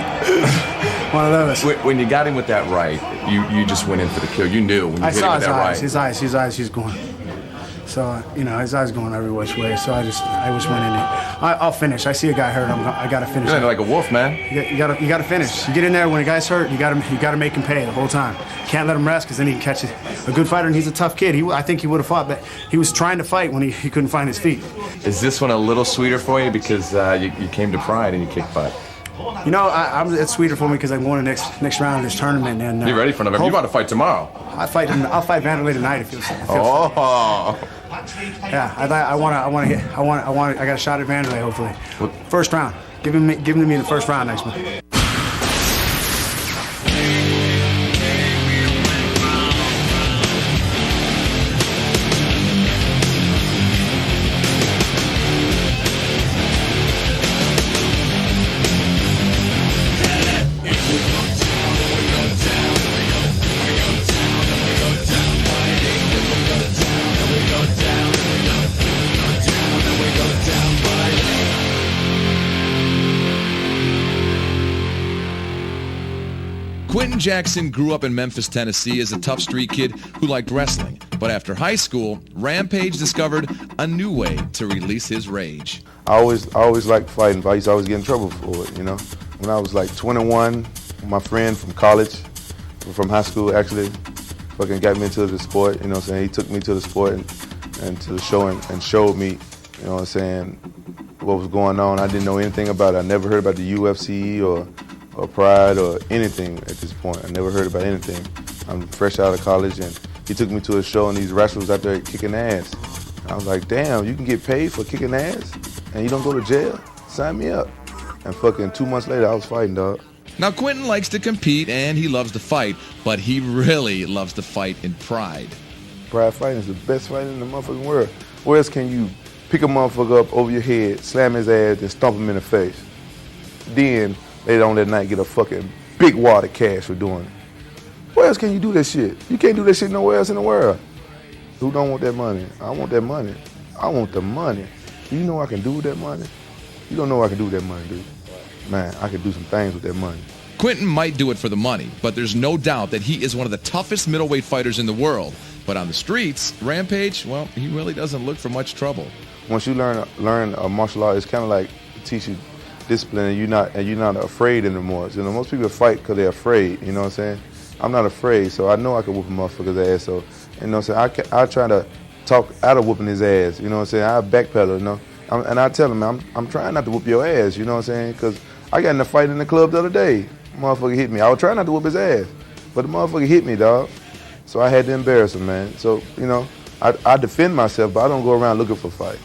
of those. When you got him with that right, you just went in for the kill. You knew when you hit him with that right. His eyes, he's going. So, you know, his eyes going every which way, so I just went in there. I'll finish. I see a guy hurt. I got to finish. You're like a wolf, man. You got to finish. You get in there when a guy's hurt. You got to make him pay the whole time. Can't let him rest, because then he can catch it. A good fighter, and he's a tough kid. I think he would have fought, but he was trying to fight when he couldn't find his feet. Is this one a little sweeter for you because you came to Pride and you kicked butt? You know, it's sweeter for me because I'm going to next round of this tournament. And you're ready for November. You want to fight tomorrow? I'll fight Wanderlei tonight if it feels. Oh. Yeah, I got a shot at Wanderlei, hopefully. First round. Give him to me the first round next month. Quentin Jackson grew up in Memphis, Tennessee as a tough street kid who liked wrestling. But after high school, Rampage discovered a new way to release his rage. I always liked fighting, but I used to always get in trouble for it, you know. When I was like 21, my friend from college, from high school actually, fucking got me into the sport, you know what I'm saying? He took me to the sport and to the show and showed me, you know what I'm saying, what was going on. I didn't know anything about it. I never heard about the UFC or Pride or anything at this point. I never heard about anything. I'm fresh out of college, and he took me to a show, and these wrestlers out there kicking ass. I was like, damn, you can get paid for kicking ass, and you don't go to jail? Sign me up. And fucking 2 months later, I was fighting, dog. Now, Quentin likes to compete, and he loves to fight, but he really loves to fight in Pride. Pride fighting is the best fighting in the motherfucking world. Where else can you pick a motherfucker up over your head, slam his ass, and stomp him in the face? Then later on that night, get a fucking big wad of cash for doing it. Where else can you do that shit? You can't do that shit nowhere else in the world. Who don't want that money? I want that money. I want the money. Do you know what I can do with that money? You don't know what I can do with that money, dude. Man, I can do some things with that money. Quentin might do it for the money, but there's no doubt that he is one of the toughest middleweight fighters in the world. But on the streets, Rampage, well, he really doesn't look for much trouble. Once you learn a martial art, it's kind of like teach you discipline, and you're not afraid anymore. You know, most people fight because they're afraid. You know what I'm saying? I'm not afraid, so I know I can whoop a motherfucker's ass. So, you know what I'm saying? I try to talk out of whooping his ass. You know what I'm saying? I backpedal, you know. And I tell him, I'm trying not to whoop your ass. You know what I'm saying? Because I got in a fight in the club the other day. Motherfucker hit me. I was trying not to whoop his ass, but the motherfucker hit me, dog. So I had to embarrass him, man. So, you know, I defend myself, but I don't go around looking for fights.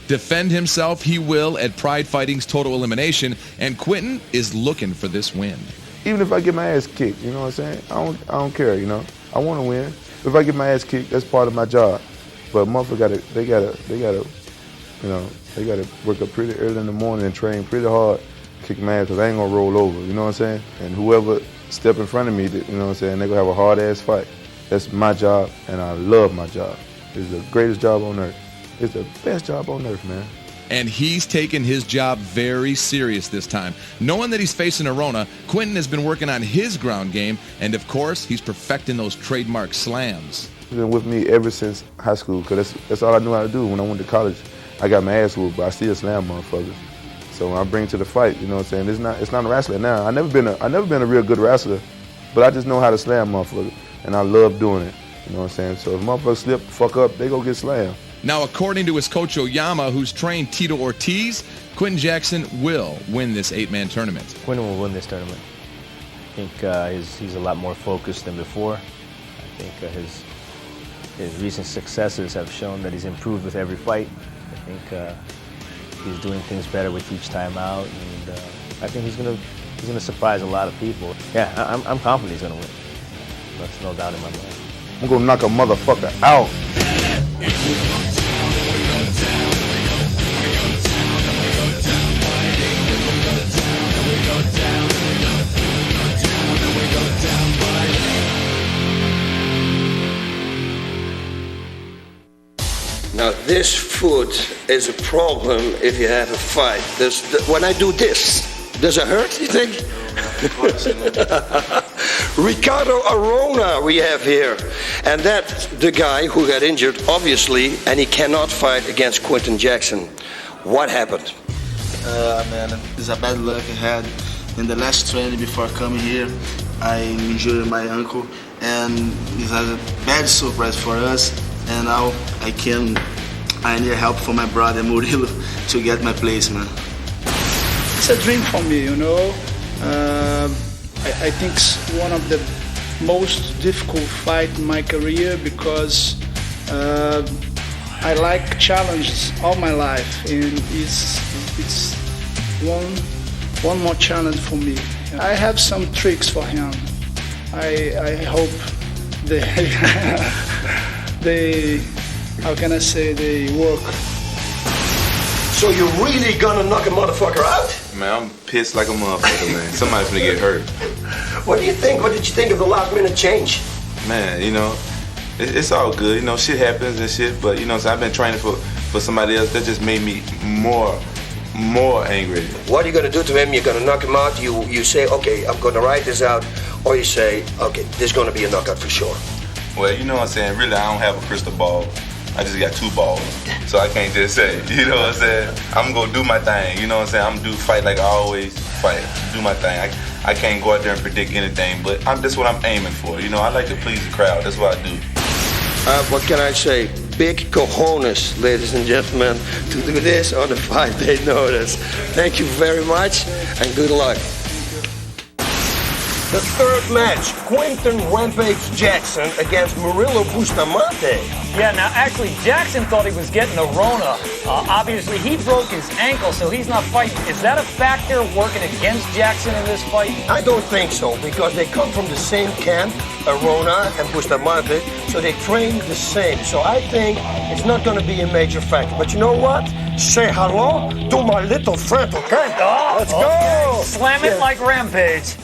Defend himself he will at Pride Fighting's Total Elimination, and Quentin is looking for this win. Even if I get my ass kicked, you know what I'm saying? I don't care, you know. I want to win. If I get my ass kicked, that's part of my job. But motherfucker they gotta work up pretty early in the morning and train pretty hard, kick my ass, because I ain't gonna roll over, you know what I'm saying? And whoever step in front of me, you know what I'm saying, they're gonna have a hard ass fight. That's my job, and I love my job. It's the greatest job on earth. It's the best job on earth, man. And he's taken his job very serious this time. Knowing that he's facing a Rona, Quentin has been working on his ground game, and of course, he's perfecting those trademark slams. He's been with me ever since high school, because that's all I knew how to do. When I went to college, I got my ass whooped, but I still slam motherfuckers. So when I bring it to the fight, you know what I'm saying, it's not a wrestler now. I never been a real good wrestler, but I just know how to slam motherfuckers, and I love doing it. You know what I'm saying? So if motherfuckers slip, fuck up, they go get slammed. Now, according to his coach Oyama, who's trained Tito Ortiz, Quentin Jackson will win this 8-man tournament. Quentin will win this tournament. think he's a lot more focused than before. I think his recent successes have shown that he's improved with every fight. I think he's doing things better with each time out, and I think he's gonna surprise a lot of people. Yeah, I'm confident he's gonna win. There's no doubt in my mind. I'm gonna knock a motherfucker out. Now this foot is a problem if you have a fight. When I do this, does it hurt, you think? Ricardo Arona we have here. And that's the guy who got injured, obviously, and he cannot fight against Quinton Jackson. What happened? Man, it's a bad luck I had. In the last training before coming here, I injured my ankle, and it was a bad surprise for us. And now I need help from my brother Murilo to get my place, man. It's a dream for me, you know. I think it's one of the most difficult fights in my career because I like challenges all my life, and it's one more challenge for me. I have some tricks for him. I hope they how can I say, they work. So you're really gonna knock a motherfucker out? Man, I'm pissed like a motherfucker, man. Somebody's gonna get hurt. What do you think? What did you think of the last minute change? Man, you know, it's all good. You know, shit happens and shit, but you know, so I've been training for somebody else. That just made me more angry. What are you gonna do to him? You're gonna knock him out? You say, okay, I'm gonna ride this out, or you say, okay, there's gonna be a knockout for sure. Well, you know what I'm saying? Really, I don't have a crystal ball. I just got 2 balls. So I can't just say, you know what I'm saying? I'm gonna do my thing, you know what I'm saying? I'm gonna fight like I always fight, do my thing. I can't go out there and predict anything, but that's what I'm aiming for. You know, I like to please the crowd, that's what I do. What can I say? Big cojones, ladies and gentlemen, to do this on a 5-day notice. Thank you very much, and good luck. The third match, Quinton Rampage Jackson against Murilo Bustamante. Yeah, now actually Jackson thought he was getting a Rona. Obviously he broke his ankle, so he's not fighting. Is that a factor working against Jackson in this fight? I don't think so, because they come from the same camp, Arona and Bustamante, so they train the same. So I think it's not going to be a major factor. But you know what? Say hello to my little friend, okay? Oh, let's go! Slam it like Rampage.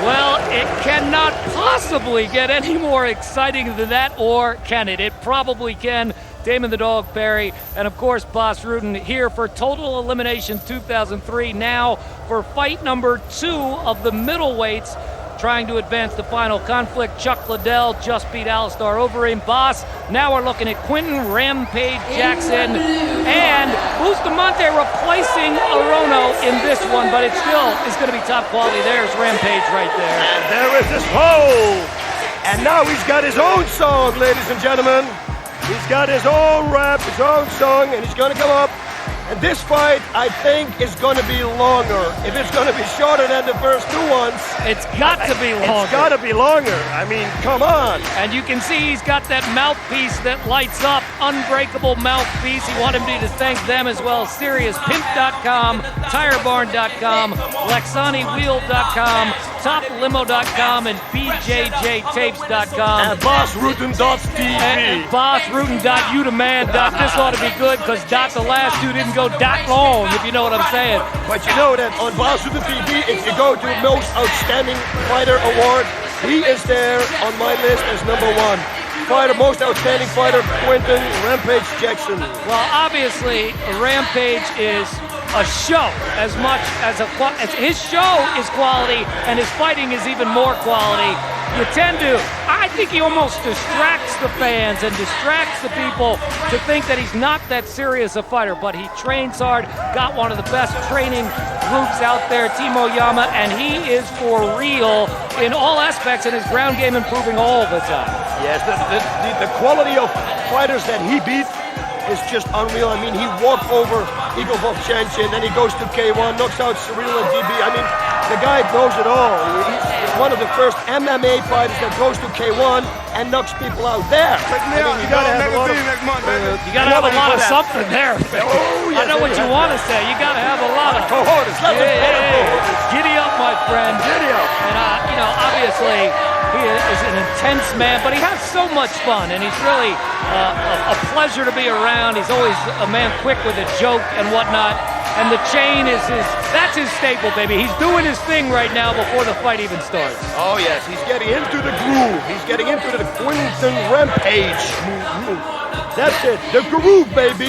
Well, it cannot possibly get any more exciting than that, or can it? It probably can. Damon the Dog Perry, and of course Bas Rutten here for Total Elimination 2003, now for fight number 2 of the middleweights, trying to advance the final conflict. Chuck Liddell just beat Alistair Overeem. Bas, now we're looking at Quinton Rampage Jackson and Bustamante replacing Arono in this one, but it still is going to be top quality. There's Rampage right there. And there is his hold. And now he's got his own song, ladies and gentlemen. He's got his own rap, his own song, and he's going to come up. And this fight, I think, is going to be longer. If it's going to be shorter than the first 2 ones, it's got to be longer. It's got to be longer. I mean, come on. And you can see he's got that mouthpiece that lights up, unbreakable mouthpiece. He wanted me to thank them as well. SiriusPimp.com, TireBarn.com, LexaniWheel.com, TopLimo.com, and BJJTapes.com. And BasRutten.tv. And BasRutten.YouToman. This ought to be good, because the last 2 didn't go that long, if you know what I'm saying. But you know that on Bas Rutten TV, if you go to Most Outstanding Fighter Award, he is there on my list as number 1. Fighter, Most Outstanding Fighter, Quinton Rampage Jackson. Well, obviously, Rampage is a show as much as his show is quality and his fighting is even more quality. You tend to, I think he almost distracts the fans and distracts the people to think that he's not that serious a fighter, but he trains hard, got one of the best training groups out there, Team Oyama, and he is for real in all aspects, and his ground game improving all the time. Yes, the quality of fighters that he beat is just unreal. I mean, he walked over Igor Vovchanchyn, then he goes to K1, knocks out Cyril and DB. I mean, the guy knows it all. He's one of the first MMA fighters that goes to K1 and knocks people out there. You gotta have a lot of something there. I know what you want to say. You gotta have a lot of cojones. Giddy up, my friend. Giddy up. And obviously he is an intense man, but he has so much fun, and he's really a pleasure to be around. He's always a man quick with a joke and whatnot. And the chain that's his staple, baby. He's doing his thing right now before the fight even starts. Oh, yes, he's getting into the groove. He's getting into the Quinton Rampage. That's it, the groove, baby.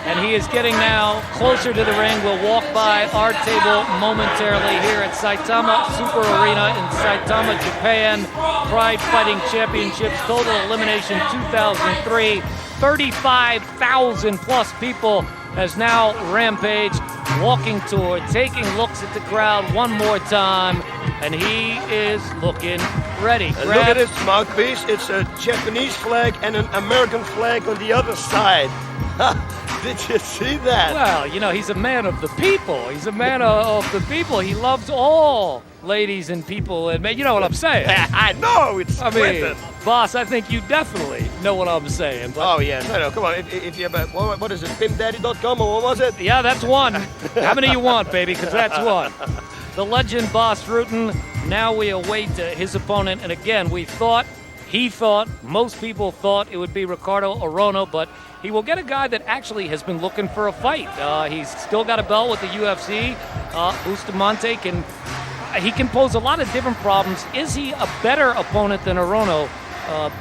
And he is getting now closer to the ring. We'll walk by our table momentarily here at Saitama Super Arena in Saitama, Japan. Pride Fighting Championships, Total Elimination 2003. 35,000 plus people as now Rampage walking toward, taking looks at the crowd one more time, and he is looking ready. Look at his mouthpiece. It's a Japanese flag and an American flag on the other side. Did you see that? Well, he's a man of the people. He's a man of the people. He loves all ladies and people, and you know what I'm saying. I know. Boss, I think you definitely know what I'm saying. But oh, yes. I know. Come on. If you have what is it, pimpdaddy.com or what was it? Yeah, that's one. How many you want, baby? Because that's one. The legend, Boss Rutten. Now we await his opponent. And again, most people thought it would be Ricardo Orono, but he will get a guy that actually has been looking for a fight. He's still got a belt with the UFC. Bustamante can pose a lot of different problems. Is he a better opponent than Orono?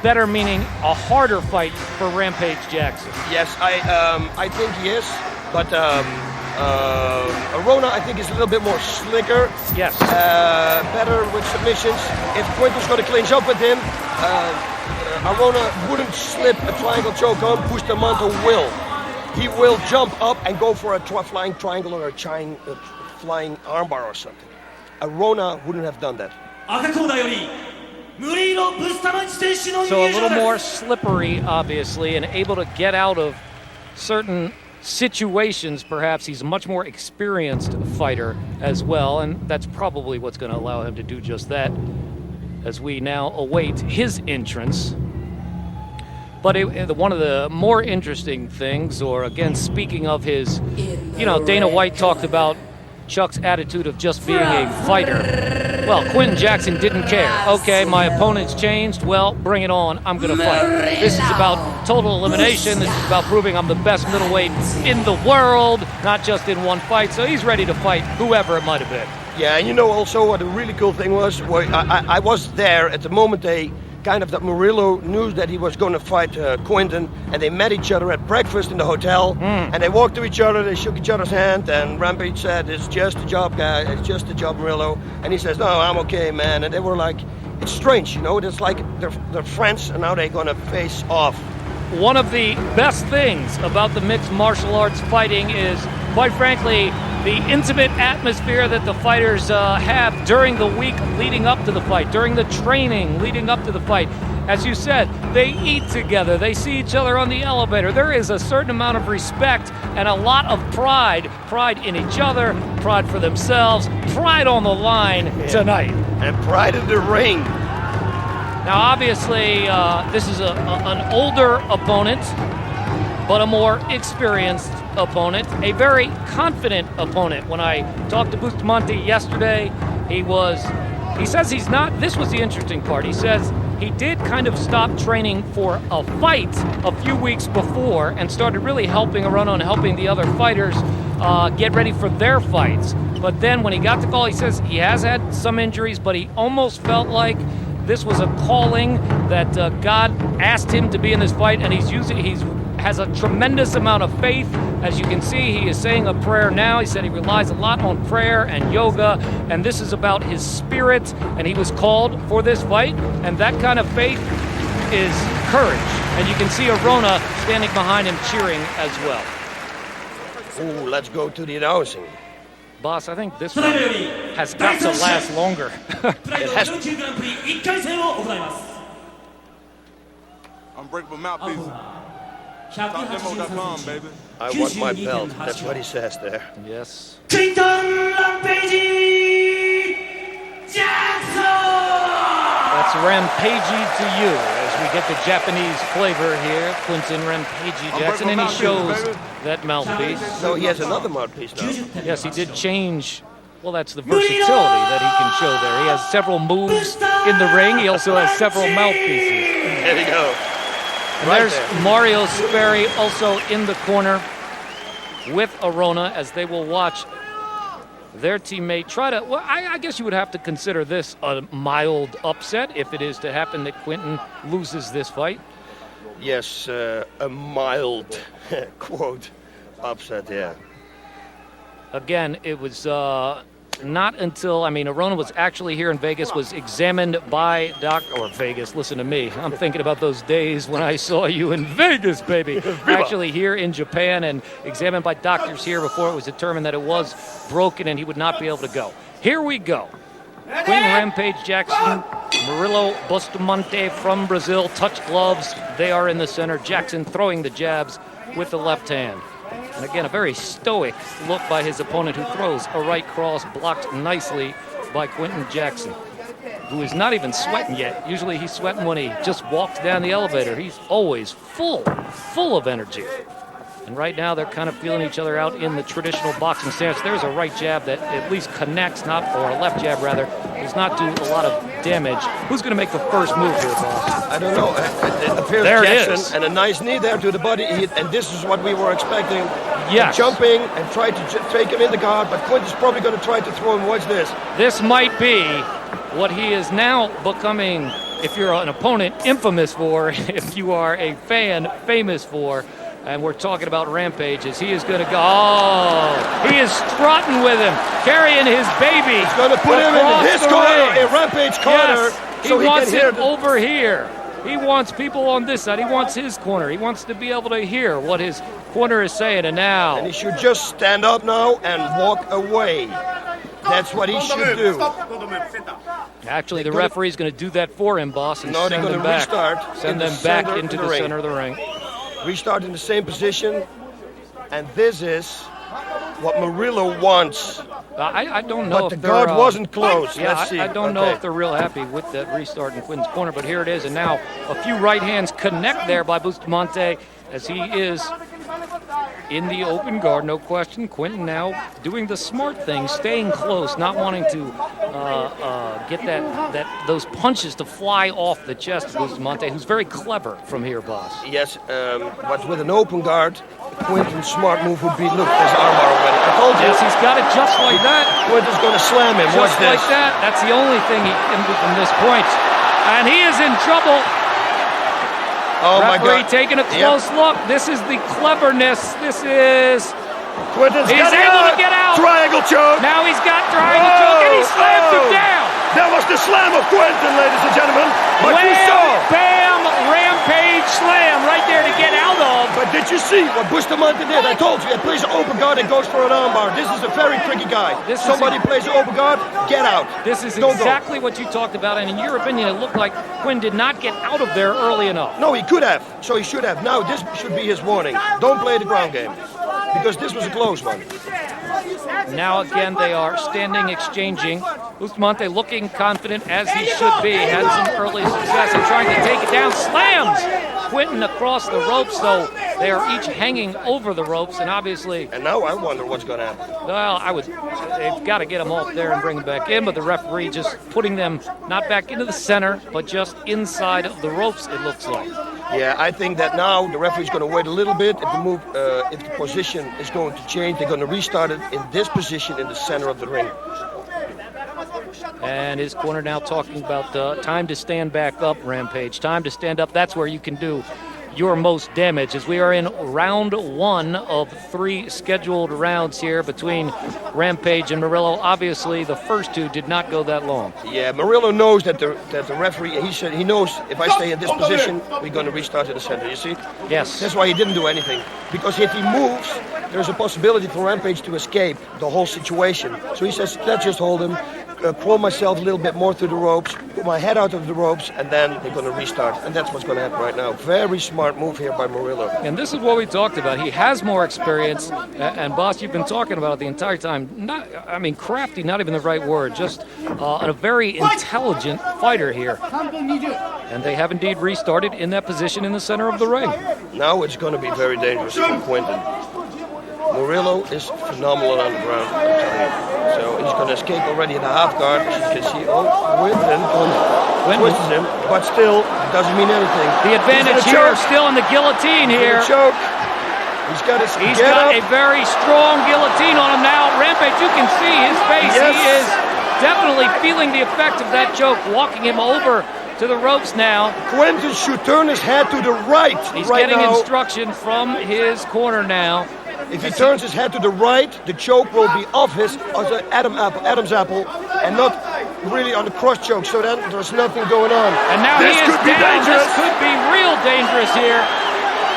Better meaning a harder fight for Rampage Jackson. Yes, I think he is, but Orono, I think, is a little bit more slicker. Yes. Better with submissions. If Quinton's going to clinch up with him, Orono wouldn't slip a triangle choke on. Bustamante will. He will jump up and go for a flying triangle or a flying armbar or something. Orono wouldn't have done that. So a little more slippery, obviously, and able to get out of certain situations. Perhaps he's a much more experienced fighter as well, and that's probably what's going to allow him to do just that as we now await his entrance. But one of the more interesting things, or again, speaking of his, Dana White talked about Chuck's attitude of just being a fighter. Well, Quinton Jackson didn't care. Okay, my opponent's changed. Well, bring it on. I'm going to fight. This is about total elimination. This is about proving I'm the best middleweight in the world, not just in one fight. So he's ready to fight whoever it might have been. Yeah, and also what a really cool thing was, I was there at the moment that Murillo knew that he was going to fight Quinton, and they met each other at breakfast in the hotel, and they walked to each other, they shook each other's hand, and Rampage said, "It's just a job, guy, it's just a job, Murillo." And he says, "No, I'm okay, man." And they were like, it's strange, it's like they're friends, and now they're going to face off. One of the best things about the mixed martial arts fighting is, quite frankly, the intimate atmosphere that the fighters have during the week leading up to the fight, during the training leading up to the fight. As you said, they eat together, they see each other on the elevator. There is a certain amount of respect and a lot of pride in each other, pride for themselves, pride on the line tonight. And pride in the ring. Now, obviously, this is an older opponent, but a more experienced opponent, a very confident opponent. When I talked to Bustamante yesterday, he says he's not, this was the interesting part, he says he did kind of stop training for a fight a few weeks before and started really helping Orono and helping the other fighters get ready for their fights. But then when he got the call, he says he has had some injuries, but he almost felt like this was a calling that God asked him to be in this fight, and he's has a tremendous amount of faith. As you can see, he is saying a prayer now. He said he relies a lot on prayer and yoga, and this is about his spirit, and he was called for this fight, and that kind of faith is courage. And you can see Arona standing behind him cheering as well. Ooh, let's go to the announcing. Boss, I think this one has got to last longer. It has to. Unbreakable mouthpiece. TopDemo.com, baby. I want my belt. That's what he says there. Yes. That's Rampagey to you as we get the Japanese flavor here. Quinton Rampagey Jackson, and he shows that mouthpiece. So he has another mouthpiece now. Yes, he did change. Well, that's the versatility that he can show there. He has several moves in the ring. He also has several mouthpieces. There we go. And there's Mario Sperry also in the corner with Arona as they will watch their teammate try to, well, I guess you would have to consider this a mild upset if it is to happen that Quinton loses this fight. Yes, a mild, quote, upset, yeah. Again, it was not until, Arona was actually here in Vegas, was examined by Vegas, listen to me. I'm thinking about those days when I saw you in Vegas, baby. Actually here in Japan and examined by doctors here before it was determined that it was broken and he would not be able to go. Here we go. Quinton Rampage Jackson, Murilo Bustamante from Brazil, touch gloves. They are in the center. Jackson throwing the jabs with the left hand. And again, a very stoic look by his opponent who throws a right cross blocked nicely by Quinton Jackson, who is not even sweating yet. Usually he's sweating when he just walks down the elevator. He's always full of energy. And right now they're kind of feeling each other out in the traditional boxing stance. There's a right jab that at least connects, or a left jab rather, does not do a lot of damage. Who's going to make the first move here, boss? I don't know. It appears there Jackson, it is. And a nice knee there to the body. And this is what we were expecting. Yes. Jumping and try to take him in the guard, but Quinton's probably going to try to throw him. Watch this. This might be what he is now becoming, if you're an opponent, infamous for, if you are a fan, famous for. And we're talking about Rampage as he is going to go. Oh, he is strutting with him, carrying his baby. He's going to put him in his corner, in Rampage corner. Yes, so he wants can hear it over here. He wants people on this side. He wants his corner. He wants to be able to hear what his corner is saying. And now. And he should just stand up now and walk away. That's what he should do. Actually, the referee's going to do that for him, boss, and no, send them back. Send them back into the center of the ring. Restart in the same position, and this is what Murillo wants. I don't know but if the guard wasn't close. Yeah, Let's see. I don't know if they're real happy with that restart in Quinton's corner, but here it is, and now a few right hands connect there by Bustamante as he is in the open guard, no question. Quinton now doing the smart thing, staying close, not wanting to get those punches to fly off the chest of Bustamante, who's very clever from here, boss. Yes, but with an open guard, Quinton's smart move would be, look, there's armbar already. I told you. Yes, he's got it just like that. Quinton's going to slam him. Just Watch like this. that. That's the only thing he can do from this point. And he is in trouble. Oh, my Referee God. taking a close look. This is the cleverness. This is... Quinton's he's able to get out. Triangle choke. Now he's got triangle choke, and he slams him down. That was the slam of Quinton, ladies and gentlemen. But Wham, we saw. Bam, Rampage slam right there to get out of. But did you see what Bustamante did? I told you, he plays an open guard and goes for an armbar. This is a very tricky guy. Somebody plays an open guard, get out. This is Don't exactly what you talked about, and in your opinion, it looked like Quinn did not get out of there early enough. No, he could have, so he should have. Now, this should be his warning. Don't play the ground game, because this was a close one. Now again, they are standing, exchanging. Bustamante looking confident, as he should be. Had some early success in trying to take it down. Slams Quinton across the ropes, though. They are each hanging over the ropes, and obviously... And now I wonder what's going to happen. Well, they've got to get them off there and bring them back in, but the referee just putting them not back into the center, but just inside of the ropes, it looks like. Yeah, I think that now the referee's going to wait a little bit. If the position is going to change, they're going to restart it in this position in the center of the ring. And his corner now talking about time to stand back up, Rampage. Time to stand up. That's where you can do your most damage, as we are in round 1 of 3 scheduled rounds here between Rampage and Murillo. Obviously, the first 2 did not go that long. Yeah, Murillo knows that the referee, he knows if I stay in this position, we're going to restart in the center, you see? Yes. That's why he didn't do anything. Because if he moves, there's a possibility for Rampage to escape the whole situation. So he says, let's just hold him, crawl myself a little bit more through the ropes, put my head out of the ropes, and then they're going to restart. And that's what's going to happen right now. Very smart move here by Murillo. And this is what we talked about. He has more experience. And Boss, you've been talking about it the entire time. Crafty, not even the right word. Just a very intelligent fighter here. And they have indeed restarted in that position in the center of the ring. Now it's going to be very dangerous for Quinten. Murillo is phenomenal on the ground, I'm telling you. So he's going to escape already in the half guard, as you can see. Oh, Quinten twists him, but still doesn't mean anything. The advantage here, still in the guillotine here. Choke. He's got a very strong guillotine on him now. Rampage, you can see his face. Yes. He is definitely feeling the effect of that choke, walking him over to the ropes now. Quinten should turn his head to the right. He's getting instruction from his corner now. If he turns his head to the right, the choke will be off his Adam's apple, and not really on the cross choke. So then there's nothing going on. And now this he is could be down. dangerous. This could be real dangerous here.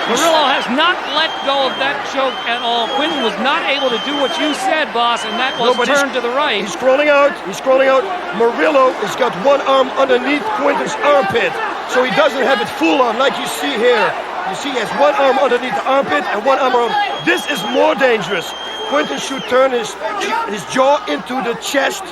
Murillo has not let go of that choke at all. Quinten was not able to do what you said, Boss, and that was turn to the right. He's crawling out. He's crawling out. Murillo has got one arm underneath Quinten's armpit, so he doesn't have it full on like you see here. You see he has one arm underneath the armpit and one arm around. This is more dangerous. Quinten should turn his jaw into the chest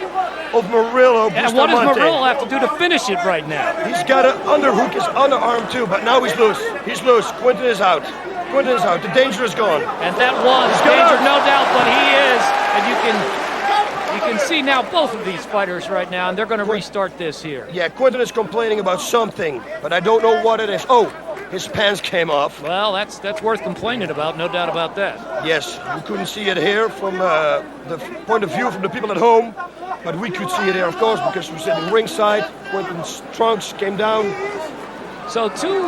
of Murillo. And what does Murillo have to do to finish it right now? He's got to underhook his underarm too, but now he's loose. He's loose. Quinten is out. Quinten is out. The danger is gone. And that was danger, no doubt, but he is. And you can see now both of these fighters right now, and they're going to restart this here. Yeah, Quinten is complaining about something, but I don't know what it is. Oh, his pants came off. Well, that's worth complaining about, no doubt about that. Yes, you couldn't see it here from the point of view from the people at home, but we could see it here, of course, because we're sitting ringside. Quinten's trunks came down. So two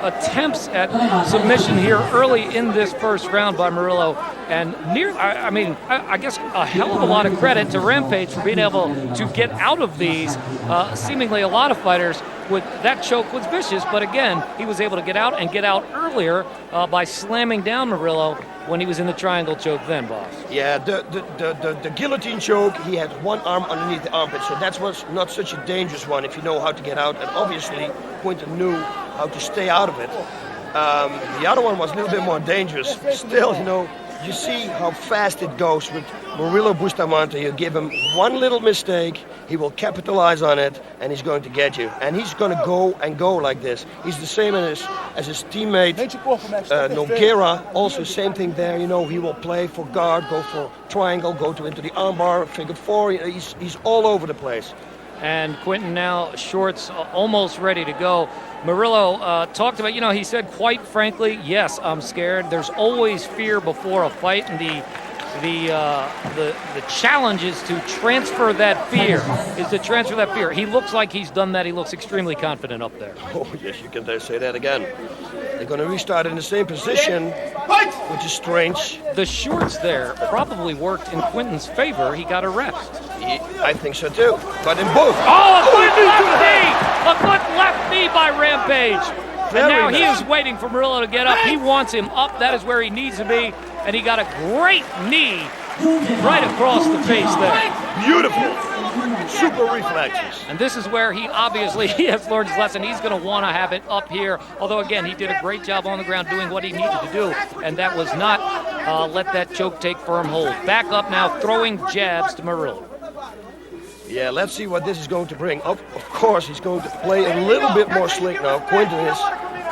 attempts at submission here early in this first round by Murillo, and I guess a hell of a lot of credit to Rampage for being able to get out of these. Seemingly a lot of fighters with that choke was vicious, but again, he was able to get out and get out earlier by slamming down Murillo when he was in the triangle choke then, Boss. Yeah, the guillotine choke, he had one arm underneath the armpit, so that was not such a dangerous one if you know how to get out, and obviously Quinten knew how to stay out of it. The other one was a little bit more dangerous. Still, you see how fast it goes with Murillo Bustamante. You give him one little mistake, he will capitalize on it, and he's going to get you. And he's going to go like this. He's the same as his teammate Nogueira. Also, same thing there. He will play for guard, go for triangle, go into the armbar, figure four. He's all over the place. And Quinten now shorts almost ready to go. Murillo talked about, he said, quite frankly, yes, I'm scared. There's always fear before a fight, and the challenge is to transfer that fear. He looks like he's done that. He looks extremely confident up there. Oh, yes, you can say that again. They're going to restart in the same position, which is strange. The shorts there probably worked in Quinten's favor. He got a rest. I think so too, but in both. Oh, a good left knee by Rampage. And now he is waiting for Murillo to get up. He wants him up. That is where he needs to be. And he got a great knee right across the face there. Beautiful. Super reflexes. And this is where he has learned his lesson. He's going to want to have it up here. Although, again, he did a great job on the ground doing what he needed to do. And that was not let that choke take firm hold. Back up now, throwing jabs to Murillo. Yeah, let's see what this is going to bring. Of course, he's going to play a little bit more slick now. Quinten is.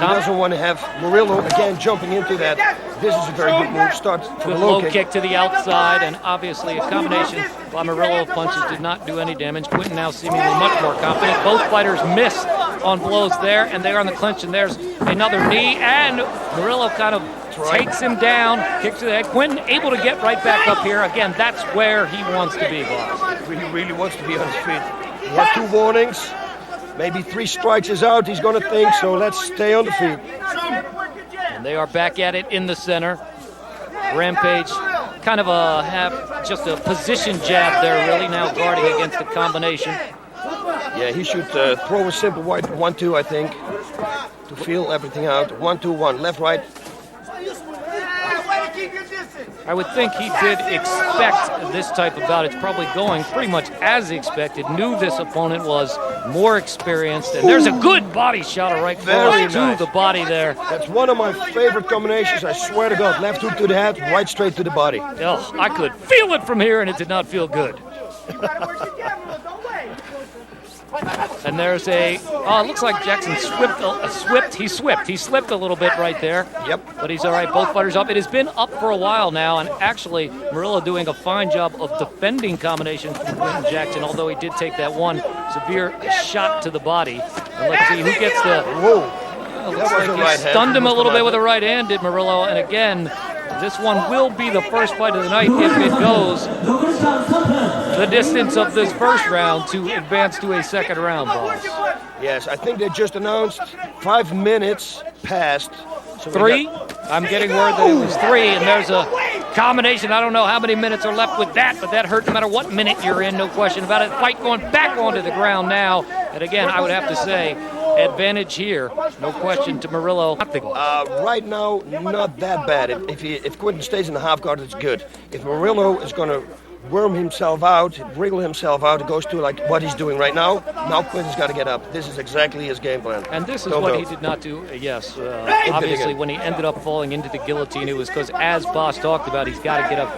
He doesn't want to have Murillo again jumping into that. This is a very good move. Start from the low kick to the outside, and obviously a combination by Murillo punches did not do any damage. Quinten now seemingly much more confident. Both fighters miss on blows there, and they are on the clinch, and there's another knee, and Murillo kind of takes him down, kicks to the head. Quinten able to get right back up here. Again, that's where he wants to be, Boss. He really wants to be on his feet. He had 2 warnings. Maybe 3 strikes is out, he's going to think, so let's stay on the feet. And they are back at it in the center. Rampage kind of just a position jab there, really, now guarding against the combination. Yeah, he should throw a simple white 1-2, I think, to feel everything out. 1-2-1, left, right. I would think he did expect this type of bout. It's probably going pretty much as expected. Knew this opponent was more experienced. And there's a good body shot right to the body there. That's one of my favorite combinations, I swear to God. Left hook to the head, right straight to the body. Oh, I could feel it from here, and it did not feel good. And there's looks like Jackson he slipped a little bit right there. Yep. But he's all right, both fighters up. It has been up for a while now, and actually Murillo doing a fine job of defending combinations from Quinton Jackson, although he did take that one severe shot to the body. And let's see who gets the... Whoa. Looks like he stunned him a little bit with a right hand, did Murillo, and again, this one will be the first fight of the night if it goes the distance of this first round to advance to a second round, boss. Yes, I think they just announced 5 minutes past. So 3? I'm getting word that it was 3, and there's a combination. I don't know how many minutes are left with that, but that hurt no matter what minute you're in, no question about it. Fight going back onto the ground now. And again, I would have to say, advantage here, no question to Murillo. Right now, not that bad. If Quinton stays in the half guard, it's good. If Murillo is going to worm himself out, wriggle himself out, it goes to like what he's doing right now. Now Quinton's got to get up. This is exactly his game plan. And this is what he did not do. Yes, obviously when he ended up falling into the guillotine, it was because, as Boss talked about, he's got to get up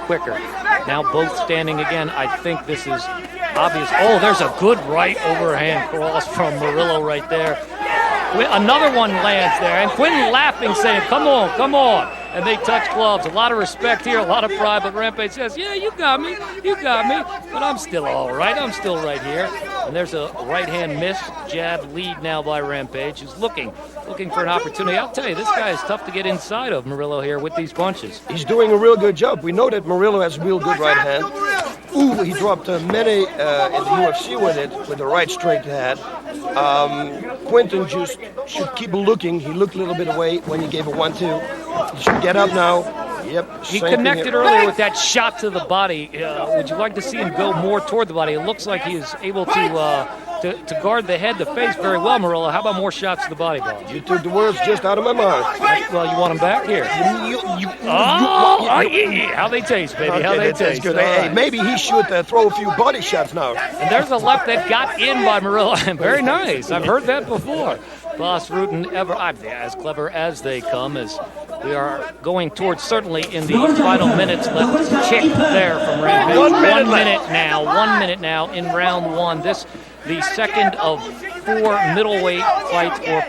quicker, Now both standing again. I think this is obvious. Oh, there's a good right overhand cross from Murillo right there. Another one lands there, and Quinton laughing, saying, come on. And they touch gloves. A lot of respect here, a lot of pride, but Rampage says, yeah, you got me, but I'm still all right. I'm still right here. And there's a right-hand miss, jab lead now by Rampage, who's looking for an opportunity. I'll tell you, this guy is tough to get inside of Murillo here with these punches. He's doing a real good job. We know that Murillo has a real good right hand. Ooh, he dropped many in the UFC with the right straight to head. Quinton just should keep looking. He looked a little bit away when he gave a 1-2. He should get up now. Yep. He connected earlier with that shot to the body. Would you like to see him go more toward the body? It looks like he is able to guard the head, the face very well, Murillo. How about more shots to the body, boss? You took the words just out of my mouth. Well, you want them back here. How they taste, baby. Okay, how they taste. Good. Hey, maybe he should throw a few body shots now. And there's a left that got in by Murillo. Very nice. I've heard that before. Boss Rutan as clever as they come, as we are going towards certainly in the final minutes left. Kick there from Rampage. 1 minute now in round 1. This the second of 4 middleweight fights for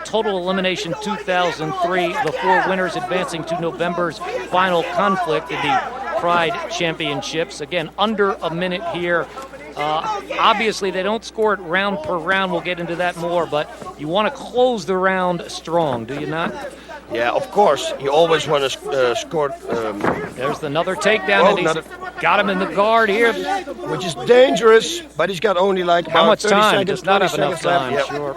Total Elimination 2003. The 4 winners advancing to November's final conflict in the Pride Championships. Again, under a minute here. Obviously, they don't score it round per round. We'll get into that more, but you want to close the round strong, do you not? Yeah, of course. You always want to score. There's another takedown, and he's got him in the guard here. Which is dangerous, but he's got only like how much 30 time? seconds, Does not have enough time, left. Sure.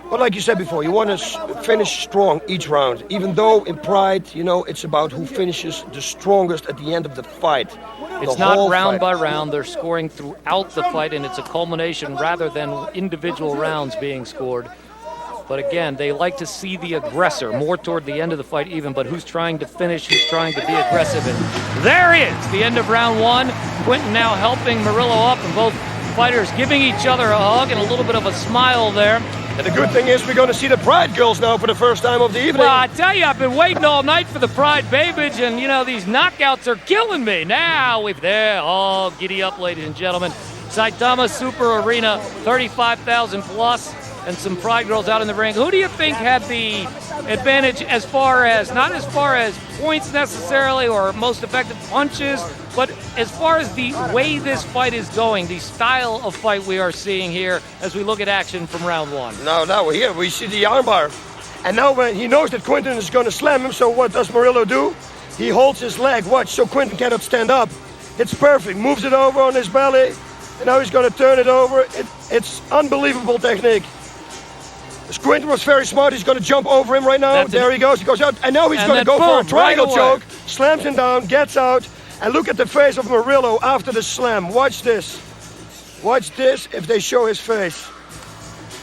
But like you said before, you want to finish strong each round. Even though in Pride, it's about who finishes the strongest at the end of the fight. It's not round by round. They're scoring throughout the fight, and it's a culmination rather than individual rounds being scored. But again, they like to see the aggressor more toward the end of the fight even, but who's trying to finish, who's trying to be aggressive. And there is the end of round 1. Quinton now helping Murillo up, and both fighters giving each other a hug and a little bit of a smile there. And the good thing is we're going to see the Pride girls now for the first time of the evening. Well, I tell you, I've been waiting all night for the Pride Babage, and, these knockouts are killing me. Now, all giddy up, ladies and gentlemen. Saitama Super Arena, 35,000 plus, and some Pride girls out in the ring. Who do you think had the advantage not as far as points necessarily or most effective punches, but as far as the way this fight is going, the style of fight we are seeing here as we look at action from round 1? Now we're here. We see the armbar. And now when he knows that Quinton is going to slam him, so what does Murillo do? He holds his leg, so Quinton cannot stand up. It's perfect. Moves it over on his belly. And now he's going to turn it over. It's unbelievable technique. Quinton was very smart. He's going to jump over him right now. There he goes. He goes out. And now he's going to go for a triangle choke. Slams him down, gets out. And look at the face of Murillo after the slam. Watch this. Watch this if they show his face.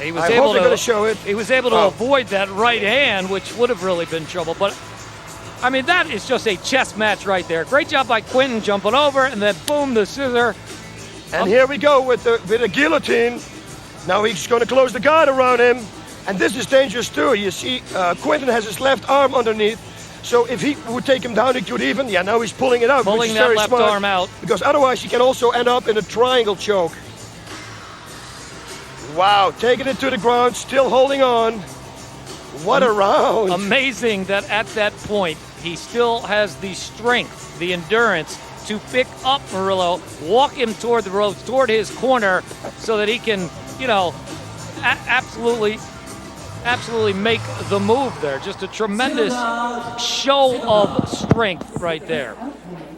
He was able to show it. He was able to avoid that right hand, which would have really been trouble. But, I mean, that is just a chess match right there. Great job by Quinton jumping over, and then boom, the scissor. And here we go with the guillotine. Now he's going to close the guard around him. And this is dangerous too. You see, Quinton has his left arm underneath. So if he would take him down, he could even. Yeah, now he's pulling it out. Pulling that left arm out. Because otherwise he can also end up in a triangle choke. Wow, taking it to the ground, still holding on. What a round. Amazing that at that point he still has the strength, the endurance to pick up Murillo, walk him toward the ropes, toward his corner, so that he can, you know, absolutely make the move there. Just a tremendous show of strength right there.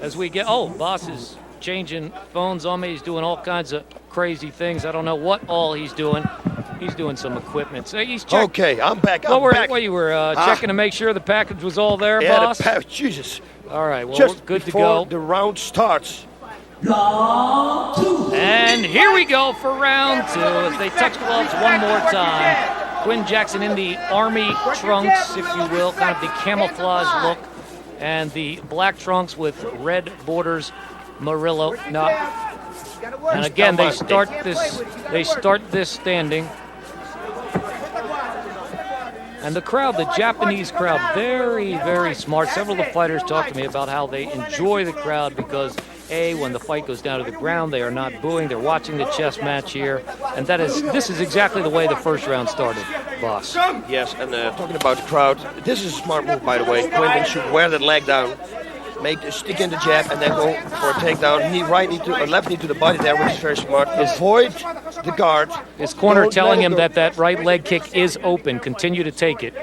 As we get, Boss is changing phones on me. He's doing all kinds of crazy things. I don't know what all he's doing. He's doing some equipment. So he's checking. Okay, I'm back. What you were checking to make sure the package was all there, Boss? Jesus. All right, well, just we're good to before go. The round starts. And here we go for round 2 as they touch gloves one more time. Quinn Jackson in the army trunks, if you will, kind of the camouflage look, and the black trunks with red borders. Murillo, and again they start this standing. And the crowd, the Japanese crowd, very, very smart. Several of the fighters talked to me about how they enjoy the crowd because, A, when the fight goes down to the ground, they are not booing. They're watching the chess match here. And this is exactly the way the first round started, Boss. Yes, and talking about the crowd, this is a smart move, by the way. Quinton should wear that leg down, stick in the jab, and then go for a takedown. Left knee to the body there, which is very smart. Avoid the guard. His corner telling him that right leg kick is open. Continue to take it.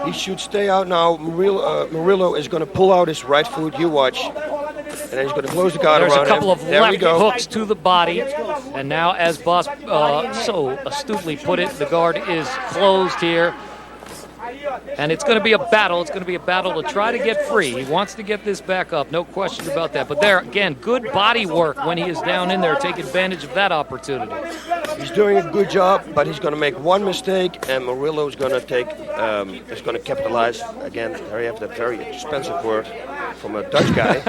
He should stay out now. Murillo is going to pull out his right foot. You watch. And then he's going to close the guard around him. There's a couple of left hooks to the body. And now, as Boss so astutely put it, the guard is closed here. And it's going to be a battle. It's going to be a battle to try to get free. He wants to get this back up, no question about that. But there, again, good body work when he is down in there. Take advantage of that opportunity. He's doing a good job, but he's going to make one mistake, and Murillo is going to capitalize. Again, there you have that very expensive word from a Dutch guy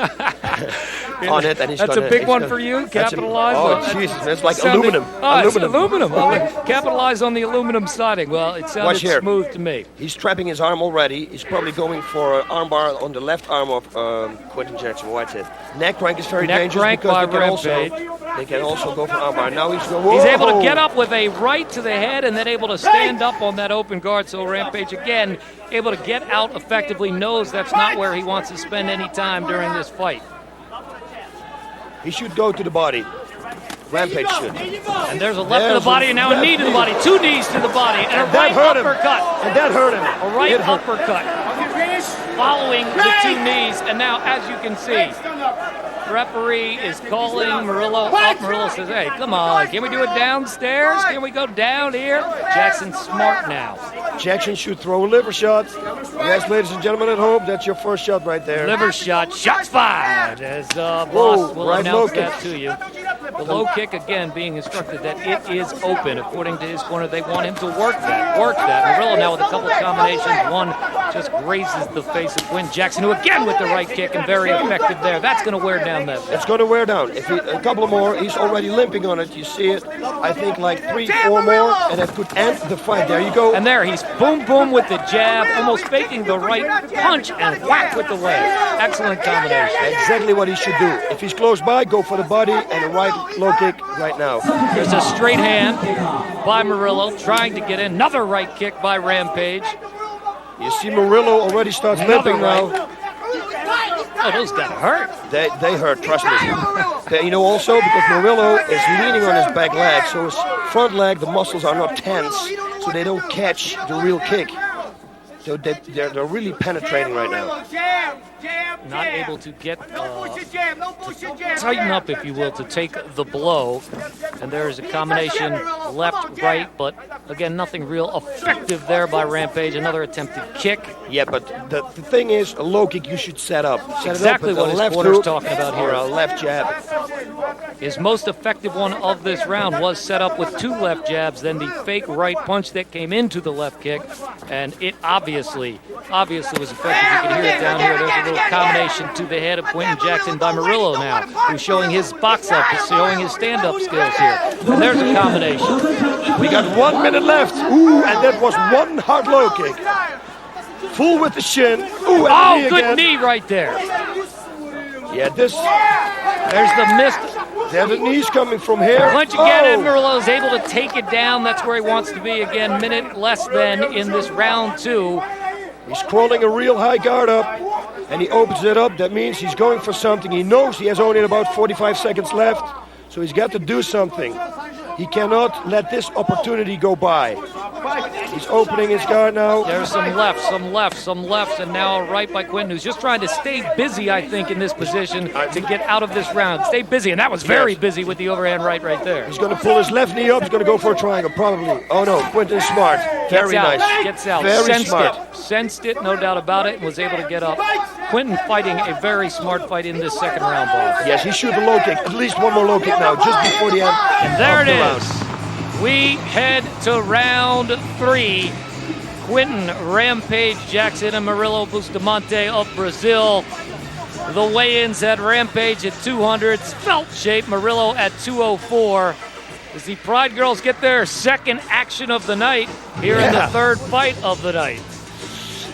on it. And that's a big one for you, capitalize? Jesus, that's like aluminum. It's aluminum. Capitalize on the aluminum siding. Well, it sounded smooth to me. He's trapping his arm already. He's probably going for an armbar on the left arm of Quinton Jackson. Watch it. Neck crank is very dangerous because they can also go for armbar. Now he's able to get up with a right to the head and then able to stand up on that open guard. So Rampage, again, able to get out effectively, knows that's not where he wants to spend any time during this fight. He should go to the body. Rampage should. And there's a left to the body and now a knee to the body. 2 knees to the body and a right uppercut. And that hurt him. A right uppercut following the 2 knees. And now, as you can see, the referee is calling Murillo up. Murillo says, hey, come on. Can we do it downstairs? Can we go down here? Jackson's smart now. Jackson should throw a liver shot. Yes, ladies and gentlemen at home, that's your first shot right there. Liver shot. Shots fired. As Boss will announce that to you. The low kick, again, being instructed that it is open. According to his corner, they want him to work that. Murillo now with a couple of combinations. One just grazes the face of Quinn Jackson, who again with the right kick and very effective there. That's going to wear down that. It's going to wear down. If a couple more, he's already limping on it. You see it. I think like 3, 4 more, and that could end the fight. There you go. And there, he's boom, boom with the jab, almost faking the right punch and whack with the leg. Excellent combination. Exactly what he should do. If he's close by, go for the body and a right low kick right now. There's a straight hand by Murillo trying to get in. Another right kick by Rampage. You see Murillo already starts limping now. Oh, those got hurt. They hurt, trust me. You know, also because Murillo is leaning on his back leg, so his front leg, the muscles are not tense, so they don't catch the real kick. So they're really penetrating right now. Not able to get to tighten up, if you will, to take the blow. And there's a combination left, right, but again, nothing real effective there by Rampage. Another attempted kick. Yeah, but the thing is, a low kick you should set up. Exactly what his corner's talking about here. Or a left jab. His most effective one of this round was set up with 2 left jabs, then the fake right punch that came into the left kick, and it obviously was effective. You can hear it down here. There's a little combination to the head of Quinton Jackson by Murillo now, who's showing his box up, showing his stand-up skills here. And there's a combination. We got 1 minute left. Ooh, and that was one hard low kick. Full with the shin. Ooh, and knee good again. knee right there. Yeah, there's the missed. There the knees coming from here. Punch again, and Murillo is able to take it down. That's where he wants to be again. Minute less than in this round 2. He's crawling a real high guard up, and he opens it up. That means he's going for something. He knows he has only about 45 seconds left, so he's got to do something. He cannot let this opportunity go by. He's opening his guard now. There's some lefts, and now a right by Quinton, who's just trying to stay busy, I think, in this position to get out of this round. Stay busy, and that was very busy with the overhand right there. He's going to pull his left knee up. He's going to go for a triangle, probably. Oh, no, Quinton's smart. Very nice. Gets out, Very smart. Sensed it, no doubt about it, and was able to get up. Quinton fighting a very smart fight in this second round, boss. Yes, he shoot a low kick. At least one more low kick now, just before the end. And there it round. is. We head to round 3. Quinton Rampage Jackson and Murillo Bustamante of Brazil. The weigh-ins at Rampage at 200. Felt shape, Murillo at 204. As the Pride girls get their second action of the night here in the third fight of the night.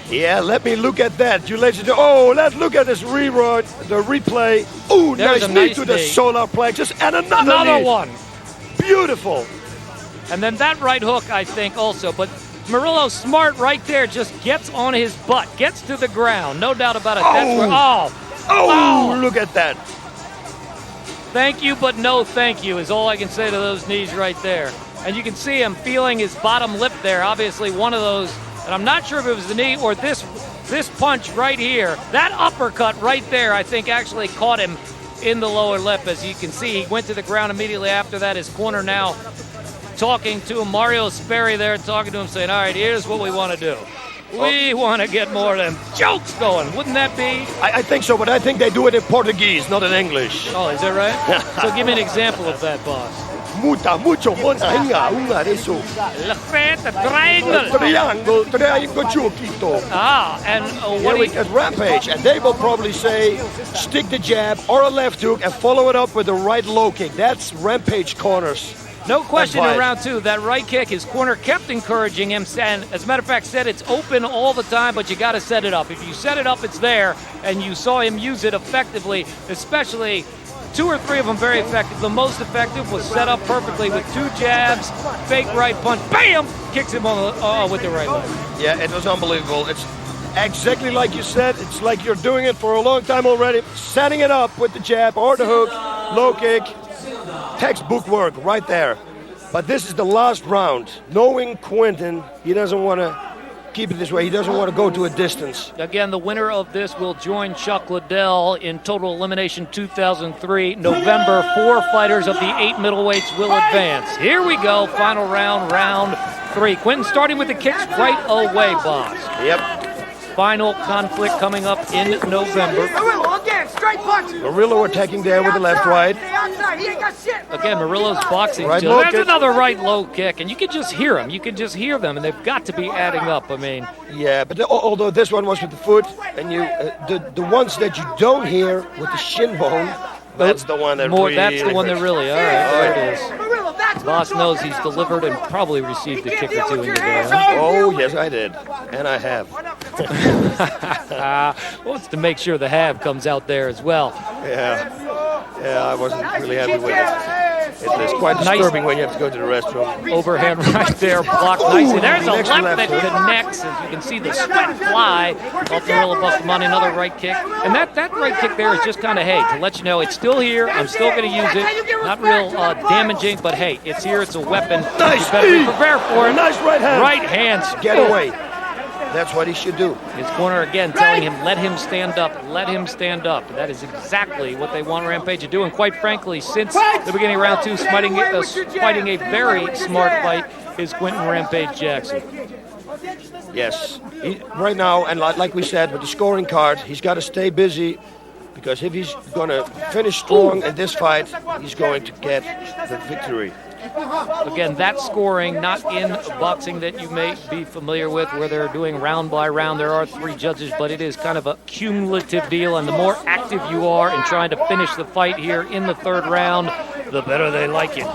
Yeah, let me look at that. You ladies, let's look at this rerun, the replay. Ooh, There's nice a knee nice to the knee. solar plexus, and another knee. one. Beautiful. And then that right hook, I think, also. But Murillo, smart right there, just gets on his butt, gets to the ground. No doubt about it. That's where, look at that. Thank you, but no thank you is all I can say to those knees right there. And you can see him feeling his bottom lip there. Obviously one of those, and I'm not sure if it was the knee or this punch right here. That uppercut right there, I think, actually caught him in the lower lip. As you can see, he went to the ground immediately after that. His corner now talking to him, Mario Sperry there, talking to him, saying, all right, here's what we want to do. We want to get more of them jokes going. Wouldn't that be? I think so, but I think they do it in Portuguese, not in English. Oh, is that right? So give me an example of that, boss. Mucho, una de eso. Triangle, chuquito. And what we at Rampage, and they will probably say, stick the jab or a left hook and follow it up with a right low kick. That's Rampage corners. No question Advice. in round 2, that right kick, his corner kept encouraging him, and as a matter of fact said it's open all the time, but you got to set it up. If you set it up, it's there, and you saw him use it effectively, especially 2 or 3 of them very effective. The most effective was set up perfectly with 2 jabs, fake right punch, bam, kicks him on with the right leg. Yeah, it was unbelievable. It's exactly like you said. It's like you're doing it for a long time already. Setting it up with the jab or the hook, low kick. Textbook work right there. But this is the last round. Knowing Quinton, he doesn't want to keep it this way. He doesn't want to go to a distance. Again, the winner of this will join Chuck Liddell in Total Elimination 2003. November, 4 fighters of the 8 middleweights will advance. Here we go, final round, round 3. Quinton starting with the kicks right away, boss. Yep. Final conflict coming up in November. Murillo attacking there with the left right. Again, Murillo's boxing right skill. There's kick. another right low kick, and you can just hear them. You can just hear them, and they've got to be adding up. I mean, yeah, but although this one was with the foot, and you the ones that you don't hear with the shin bone, that's the one that really. That's the one that really. All right, there it is. That's Boss knows he's delivered and probably received a kick or two in the day. Oh, yes, I did. And I have. Well, it's to make sure the have comes out there as well. Yeah, I wasn't really happy with it. It's quite disturbing when you have to go to the restroom. Overhand right there, blocked nicely. There's a left that connects, as you can see the sweat fly off the Murillo Bustamante. Another right kick. And that right kick there is just kind of, hey, to let you know it's still here. I'm still going to use it. Not real damaging, but hey, it's here. It's a weapon. Nice you better be prepared for it. Nice right hand. Right hands. Get away. That's what he should do. His corner again telling him, let him stand up, let him stand up. That is exactly what they want Rampage to do. And quite frankly, since the beginning of round 2, fighting a very smart fight is Quinton Rampage Jackson. Yes. Right now, and like we said, with the scoring card, he's got to stay busy, because if he's going to finish strong in this fight, he's going to get the victory. Again, that scoring, not in boxing that you may be familiar with, where they're doing round by round. There are 3 judges, but it is kind of a cumulative deal, and the more active you are in trying to finish the fight here in the 3rd round, the better they like it.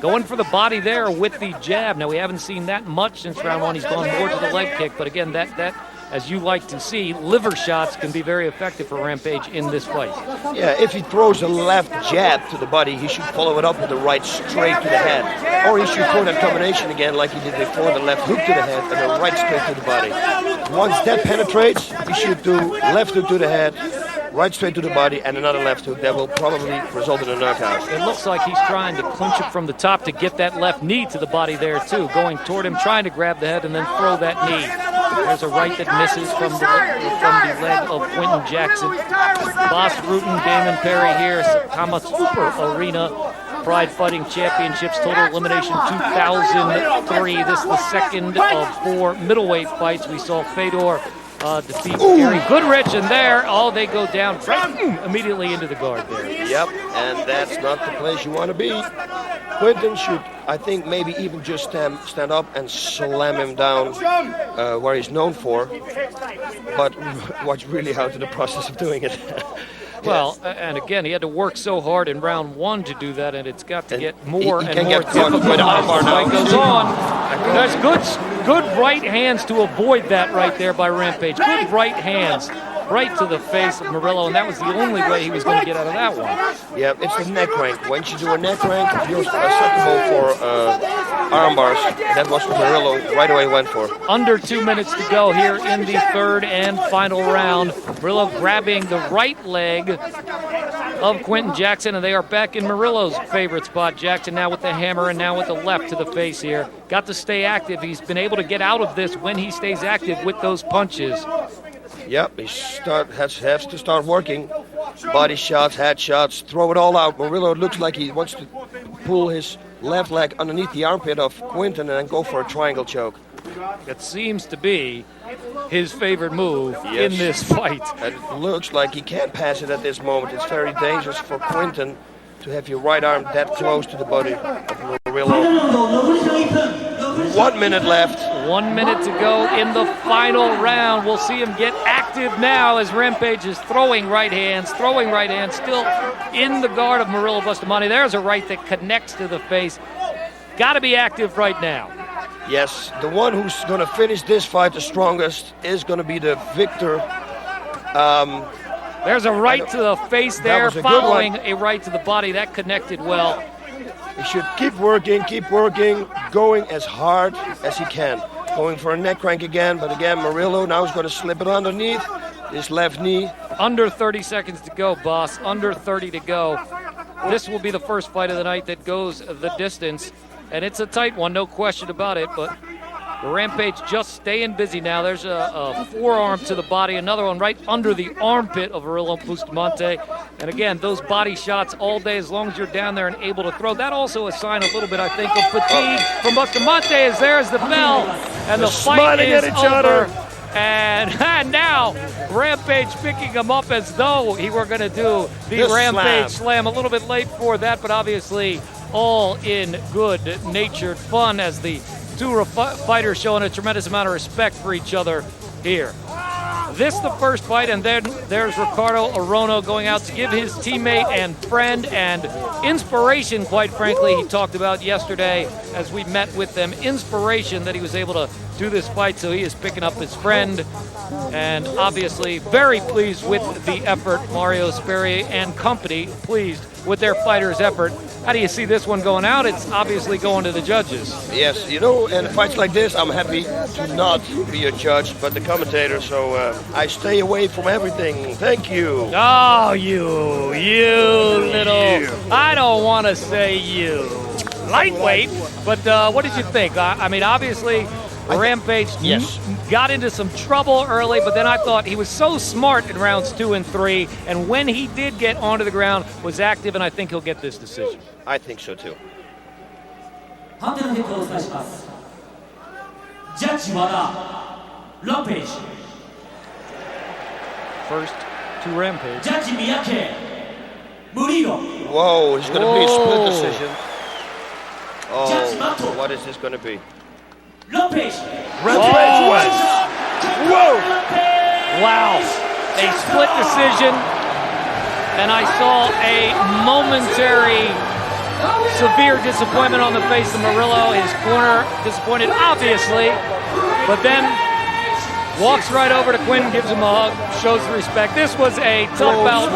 Going for the body there with the jab. Now, we haven't seen that much since round 1. He's gone more to the leg kick, but again, that as you like to see, liver shots can be very effective for Rampage in this fight. Yeah, if he throws a left jab to the body, he should follow it up with the right straight to the head. Or he should throw that combination again like he did before, the left hook to the head and the right straight to the body. Once that penetrates, he should do left hook to the head, right straight to the body, and another left hook that will probably result in a knockout. It looks like he's trying to clinch it from the top to get that left knee to the body there too, going toward him, trying to grab the head and then throw that knee. There's a right that misses from the leg of Quinton Jackson. Boss Rutan, Damon Perry here, Sakama Super Arena Pride Fighting Championships, Total Elimination 2003. This is the 2nd of 4 middleweight fights. We saw Fedor defeat Gary Goodrich, and there, they go down immediately into the guard there. Yep, and that's not the place you want to be. Quinton should, I think, maybe even just stand up and slam him down where he's known for, but watch really out to the process of doing it. Well, and again, he had to work so hard in round 1 to do that, and it's got to get more and more difficult as the fight goes on. There's good right hands to avoid that right there by Rampage. Good right hands right to the face of Murillo, and that was the only way he was going to get out of that one. Yeah, it's the neck rank. Once you do a neck rank, you're susceptible for arm bars. That was what Murillo right away went for. Under 2 minutes to go here in the 3rd and final round. Murillo grabbing the right leg of Quinton Jackson, and they are back in Murillo's favorite spot. Jackson now with the hammer and now with the left to the face here. Got to stay active. He's been able to get out of this when he stays active with those punches. Yep, he has to start working. Body shots, head shots, throw it all out. Murillo looks like he wants to pull his left leg underneath the armpit of Quinton and then go for a triangle choke. It seems to be his favorite move in this fight. It looks like he can't pass it at this moment. It's very dangerous for Quinton to have your right arm that close to the body of Murillo. 1 minute left. 1 minute to go in the final round. We'll see him get active now as Rampage is throwing right hands, still in the guard of Murillo Bustamante. There's a right that connects to the face. Got to be active right now. Yes, the one who's going to finish this fight the strongest is going to be the victor. There's a right to the face there, following a right to the body. That connected well. He should keep working, going as hard as he can. Going for a neck crank again, but again, Murillo now is going to slip it underneath his left knee. Under 30 seconds to go, boss. Under 30 to go. This will be the first fight of the night that goes the distance, and it's a tight one, no question about it, but Rampage just staying busy now. There's a forearm to the body, another one right under the armpit of Murillo Bustamante. And again, those body shots all day, as long as you're down there and able to throw. That also a sign a little bit, I think, of fatigue from Bustamante, as there's the bell, and the fight is over. And now Rampage picking him up as though he were going to do the Rampage slam. A little bit late for that, but obviously all in good-natured fun as the two fighters showing a tremendous amount of respect for each other here. This the first fight, and then there's Ricardo Arono going out to give his teammate and friend and inspiration, quite frankly, he talked about yesterday as we met with them, inspiration that he was able to do this fight, so he is picking up his friend, and obviously very pleased with the effort. Mario Sperry and company pleased with their fighter's effort. How do you see this one going out? It's obviously going to the judges. Yes, you know, in fights like this, I'm happy to not be a judge, but the commentator, so I stay away from everything. Thank you. Oh, you little, I don't want to say you lightweight, but what did you think? I mean, obviously, Rampage got into some trouble early, but then I thought he was so smart in rounds 2 and 3, and when he did get onto the ground, was active, and I think he'll get this decision. I think so too. Rampage. First to Rampage. Whoa, it's going to be a split decision. Oh, what is this going to be? Rampage wins. Whoa! Wow, a split decision, and I saw a momentary severe disappointment on the face of Murillo. His corner disappointed, obviously, but then walks right over to Quinn, gives him a hug, shows the respect. This was a tough bout.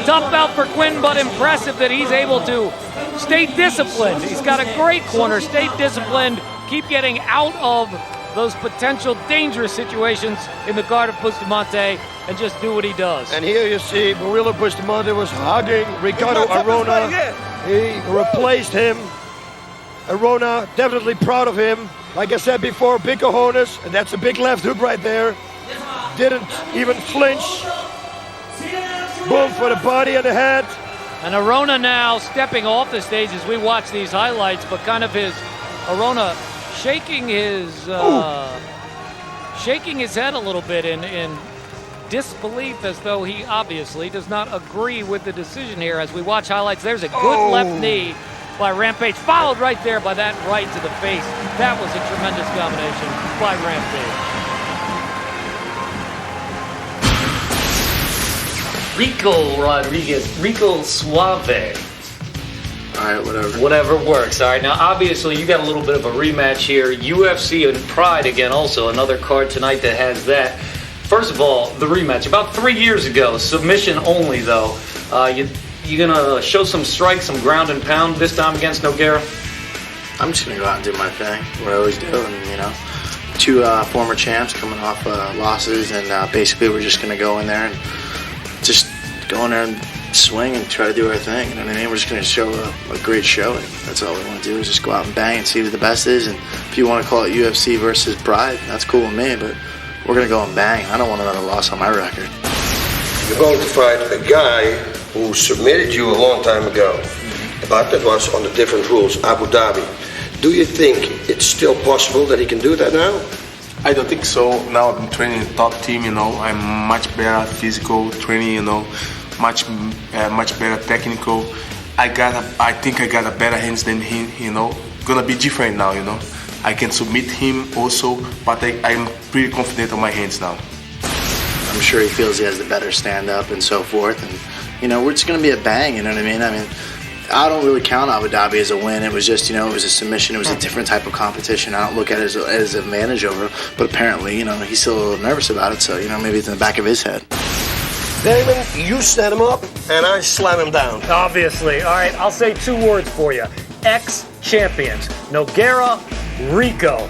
Tough bout for Quinn, but impressive that he's able to stay disciplined. He's got a great corner, stay disciplined, keep getting out of those potential dangerous situations in the guard of Bustamante, and just do what he does. And here you see Murillo Bustamante was hugging Ricardo Arona. He replaced him. Arona, definitely proud of him. Like I said before, big cojones, and that's a big left hook right there. Didn't even flinch. Boom for the body and the head. And Arona now stepping off the stage as we watch these highlights, but kind of Arona shaking his head a little bit in disbelief, as though he obviously does not agree with the decision here. As we watch highlights, there's a good left knee by Rampage, followed right there by that right to the face. That was a tremendous combination by Rampage. Ricco Rodriguez, Ricco Suave. All right, whatever. Whatever works. All right, now obviously you got a little bit of a rematch here. UFC and Pride again, also another card tonight that has that. First of all, the rematch about 3 years ago, submission only though. You gonna show some strikes, some ground and pound this time against Nogueira? I'm just gonna go out and do my thing, what I always do, and two former champs coming off losses, and basically we're just gonna go in there and just go in there and swing and try to do our thing. You know what I mean? We're just going to show a great showing. That's all we want to do, is just go out and bang and see who the best is. And if you want to call it UFC versus Pride, that's cool with me, but we're going to go and bang. I don't want another loss on my record. You're going to fight a guy who submitted you a long time ago, but that was on the different rules, Abu Dhabi. Do you think it's still possible that he can do that now? I don't think so. Now I'm training top team, I'm much better physical training, much better technical. I think I got a better hands than him, Gonna be different now, I can submit him also, but I'm pretty confident on my hands now. I'm sure he feels he has the better stand-up and so forth, and we're just gonna be a bang, you know what I mean? I don't really count Abu Dhabi as a win. It was just, it was a submission. It was a different type of competition. I don't look at it as an advantage over, but apparently, he's still a little nervous about it, so, maybe it's in the back of his head. Damon, you set him up, and I slam him down. Obviously. All right, I'll say 2 words for you. Ex-champions. Nogueira, Ricco.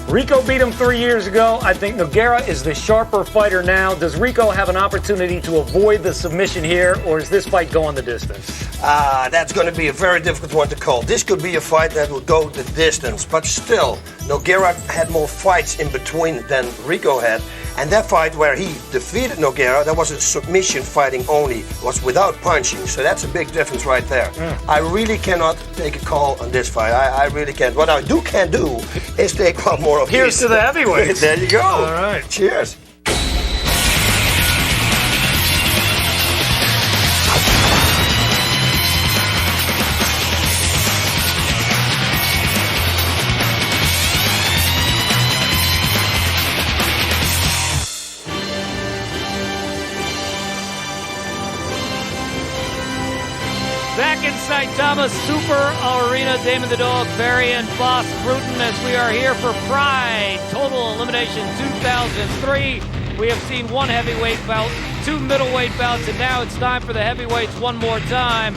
Ricco beat him 3 years ago. I think Nogueira is the sharper fighter now. Does Ricco have an opportunity to avoid the submission here, or is this fight going the distance? That's going to be a very difficult one to call. This could be a fight that will go the distance, but still, Nogueira had more fights in between than Ricco had. And that fight where he defeated Nogueira, that was a submission fighting only, was without punching. So that's a big difference right there. I really cannot take a call on this fight. I really can't. What I can do is take one more of Here's these. to the heavyweights. There you go. All right. Cheers. Back in Saitama Super Arena, Damon the Dog, Barry, and Boss Bruton, as we are here for Pride Total Elimination 2003. We have seen 1 heavyweight bout, 2 middleweight bouts, and now it's time for the heavyweights one more time.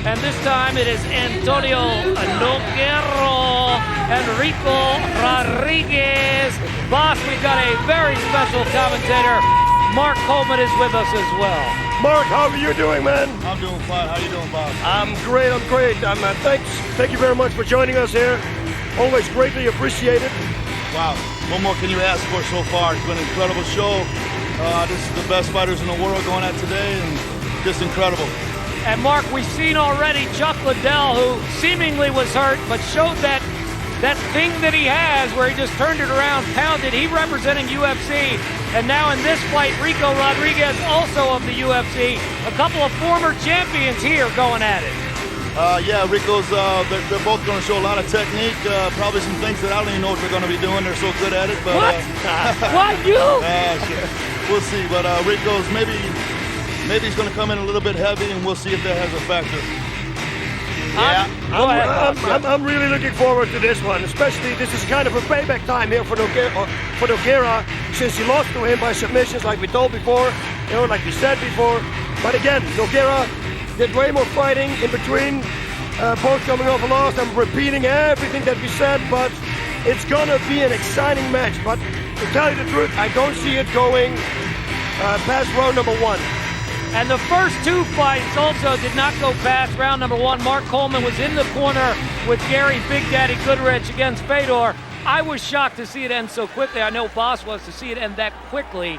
And this time it is Antônio Nogueira and Ricco Rodriguez. Boss, we've got a very special commentator. Mark Coleman is with us as well. Mark, how are you doing, man? I'm doing fine. How you doing, Bob? I'm great. Thank you very much for joining us here. Always greatly appreciated. Wow, what more can you ask for so far? It's been an incredible show. This is the best fighters in the world going at today, and just incredible. And Mark, we've seen already Chuck Liddell, who seemingly was hurt, but showed that thing that he has where he just turned it around, pounded. He representing UFC. And now in this fight, Ricco Rodriguez, also of the UFC. A couple of former champions here going at it. Yeah, Ricco's, they're both going to show a lot of technique, probably some things that I don't even know what they're going to be doing. They're so good at it. But, what? What, you? Sure. We'll see. But Ricco's, maybe he's going to come in a little bit heavy, and we'll see if that has a factor. Yeah, I'm really looking forward to this one, especially this is kind of a payback time here for Nogueira, since he lost to him by submissions like we told before, like we said before. But again, Nogueira did way more fighting in between, both coming off a loss. I'm repeating everything that we said, but it's gonna be an exciting match. But to tell you the truth, I don't see it going past round number 1. And the first two fights also did not go past round number 1. Mark Coleman was in the corner with Gary Big Daddy Goodrich against Fedor. I was shocked to see it end so quickly. I know Boss was to see it end that quickly.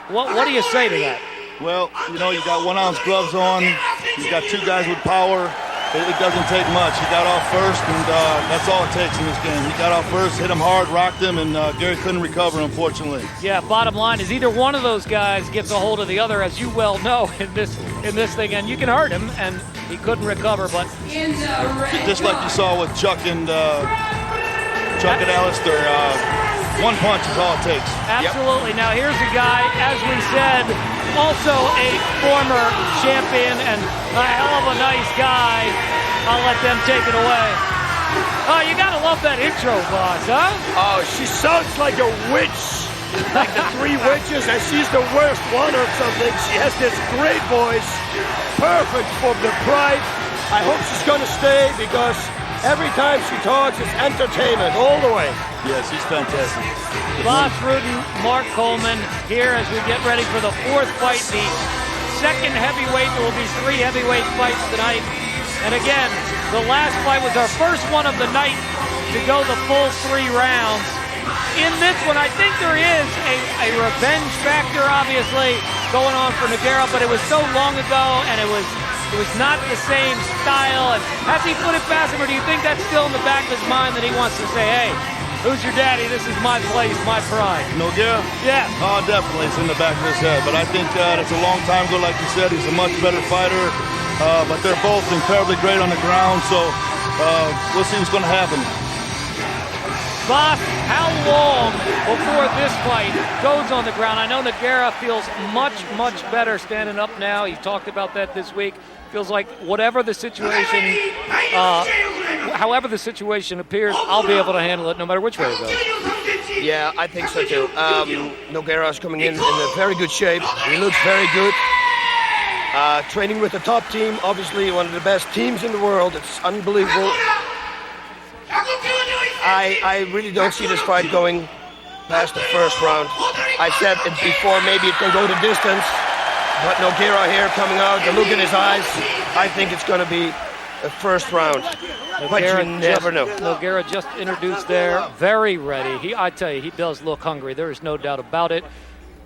What do you say to that? Well, you got 1 ounce gloves on. You got 2 guys with power. It doesn't take much. He got off first, and that's all it takes in this game. He got off first, hit him hard, rocked him, and Gary couldn't recover, unfortunately. Yeah, bottom line is either one of those guys gets a hold of the other, as you well know in this thing, and you can hurt him, and he couldn't recover. But just like you saw with Chuck and Alistair, 1 punch is all it takes. Absolutely. Yep. Now here's a guy, as we said, also a former champion and a hell of a nice guy. I'll let them take it away. Oh, you gotta love that intro, Boss, huh? Oh, she sounds like a witch. Like the 3 witches, and she's the worst one or something. She has this great voice, perfect for the Pride. I hope she's gonna stay because every time she talks, it's entertainment all the way. Yeah, she's fantastic. Boss Rudin, Mark Coleman here as we get ready for the 4th fight, the 2nd heavyweight. There will be 3 heavyweight fights tonight. And again, the last fight was our first one of the night to go the full 3 rounds. In this one, I think there is a revenge factor, obviously, going on for Nogueira, but it was so long ago, and it was not the same style. And has he put it past him, or do you think that's still in the back of his mind that he wants to say, hey, who's your daddy? This is my place, my pride. Nogueira? Yeah. Oh, definitely. It's in the back of his head. But I think it's a long time ago, like you said. He's a much better fighter. But they're both incredibly great on the ground. So we'll see what's going to happen. Boss, how long before this fight goes on the ground? I know Nogueira feels much, much better standing up now. He talked about that this week. Feels like whatever the situation, however the situation appears, I'll be able to handle it no matter which way it goes. Yeah, I think so too. Nogueira is coming in a very good shape. He looks very good. Training with the top team, obviously one of the best teams in the world. It's unbelievable. I really don't see this fight going past the first round. I said it before, maybe it can go the distance. But Nogueira here coming out, the look in his eyes, I think it's going to be a first round. But you never know. Nogueira just introduced there, very ready. I tell you, he does look hungry. There is no doubt about it.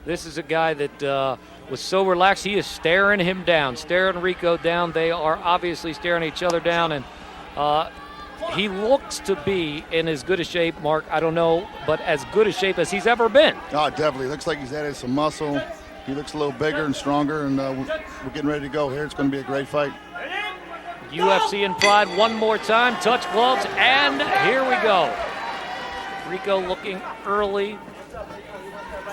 This is a guy that was so relaxed. He is staring him down, staring Ricco down. They are obviously staring each other down, and he looks to be in as good a shape, Mark, I don't know, but as good a shape as he's ever been. Oh, definitely. Looks like he's added some muscle. He looks a little bigger and stronger, and we're getting ready to go here. It's going to be a great fight. UFC and Pride one more time. Touch gloves, and here we go. Ricco looking early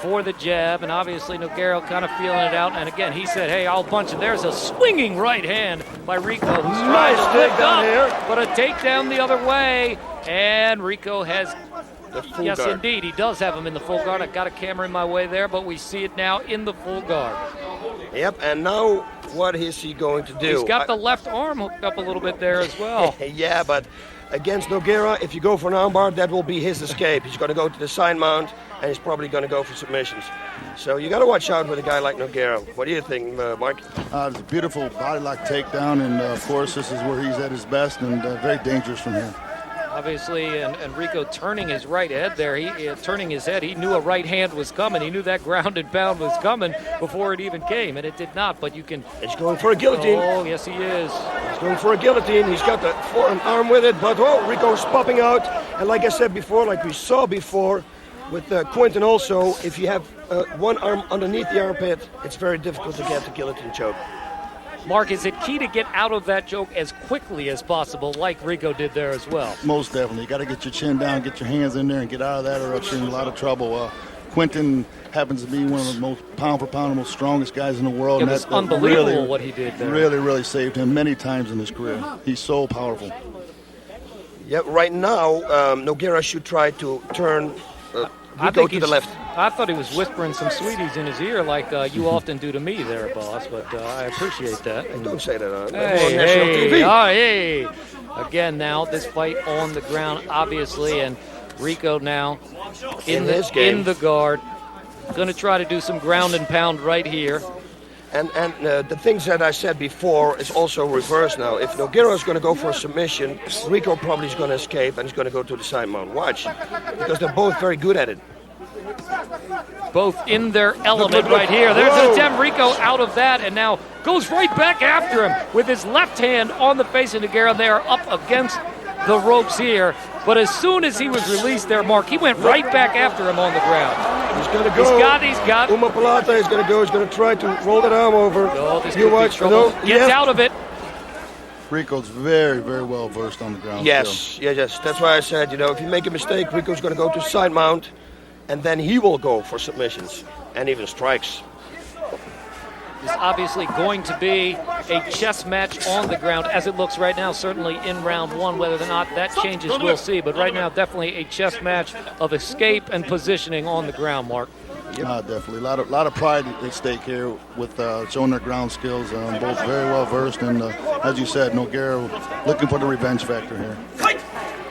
for the jab, and obviously Nogueira kind of feeling it out. And again, he said, hey, I'll punch it. There's a swinging right hand by Ricco, who's trying to lift up, but a takedown the other way. And Ricco has, yes, guard. Indeed, he does have him in the full guard. I got a camera in my way there, but we see it now in the full guard. Yep, and now what is he going to do? He's got the left arm hooked up a little bit there as well. Yeah, but against Nogueira, if you go for an armbar, that will be his escape. He's going to go to the side mount, and he's probably going to go for submissions. So you got to watch out with a guy like Nogueira. What do you think, Mark? It's a beautiful body lock takedown, and of course, this is where he's at his best, and very dangerous from here. Obviously, and Ricco turning his right head there, turning his head, he knew a right hand was coming. He knew that ground and pound was coming before it even came, and it did not, but you can... He's going for a guillotine. Oh, yes, he is. He's going for a guillotine. He's got the forearm with it, but Ricco's popping out. And like I said before, like we saw before with Quentin also, if you have one arm underneath the armpit, it's very difficult to get the guillotine choke. Mark, is it key to get out of that choke as quickly as possible, like Ricco did there as well? Most definitely. You got to get your chin down, get your hands in there, and get out of that, or else you're in a lot of trouble. Quentin happens to be one of the most pound-for-pound, most strongest guys in the world. It was unbelievable what he did there. Really saved him many times in his career. He's so powerful. Yeah, right now, Nogueira should try to turn Ricco to the left. I thought he was whispering some sweeties in his ear like you often do to me there, boss, but I appreciate that. Hey, don't say that on national TV. Oh, hey. Again, now this fight on the ground, obviously, and Ricco now in the guard. Going to try to do some ground and pound right here. And the things that I said before is also reversed now. If Nogueira is going to go for a submission, Ricco probably is going to escape and he's going to go to the side mount. Watch, because they're both very good at it. Both in their element right here. There's an attempt. Ricco out of that and now goes right back after him with his left hand on the face of Nogueira. They are up against the ropes here. But as soon as he was released there, Mark, he went right back after him on the ground. He's going to go. He's got. Umapalata is going to go. He's going to try to roll that arm over. Oh, this could be trouble. Gets out of it. Ricco's very well versed on the ground. Yes. That's why I said, if you make a mistake, Ricco's going to go to side mount, and then he will go for submissions and even strikes. Is obviously going to be a chess match on the ground as it looks right now, certainly in round one. Whether or not that changes, we'll see. But right now, definitely a chess match of escape and positioning on the ground, Mark. Definitely. A lot of pride at stake here with showing their ground skills. Both very well versed. And as you said, Nogueira looking for the revenge factor here.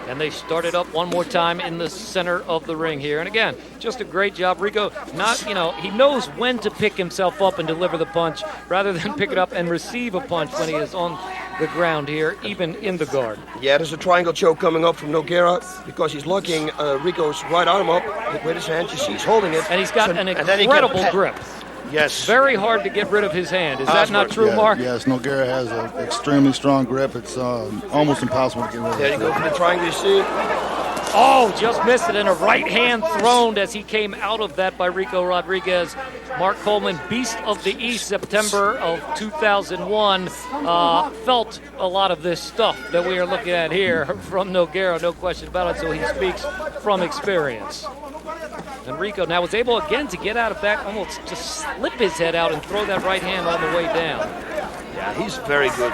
And they started up one more time in the center of the ring here. And again, just a great job. Ricco, he knows when to pick himself up and deliver the punch rather than pick it up and receive a punch when he is on the ground here, even in the guard. Yeah, there's a triangle choke coming up from Nogueira because he's locking Ricco's right arm up with his hand. You see he's holding it. And he's got an incredible grip. Yes. Very hard to get rid of his hand. Is that not true, Mark? Yes, Nogueira has an extremely strong grip. It's almost impossible to get rid of. There you go for the triangle, you see. Oh, just missed it, and a right hand thrown as he came out of that by Ricco Rodriguez. Mark Coleman, Beast of the East, September of 2001, felt a lot of this stuff that we are looking at here from Nogueira, no question about it, so he speaks from experience. And Ricco now was able again to get out of that, almost just slip his head out and throw that right hand on the way down. Yeah, he's very good.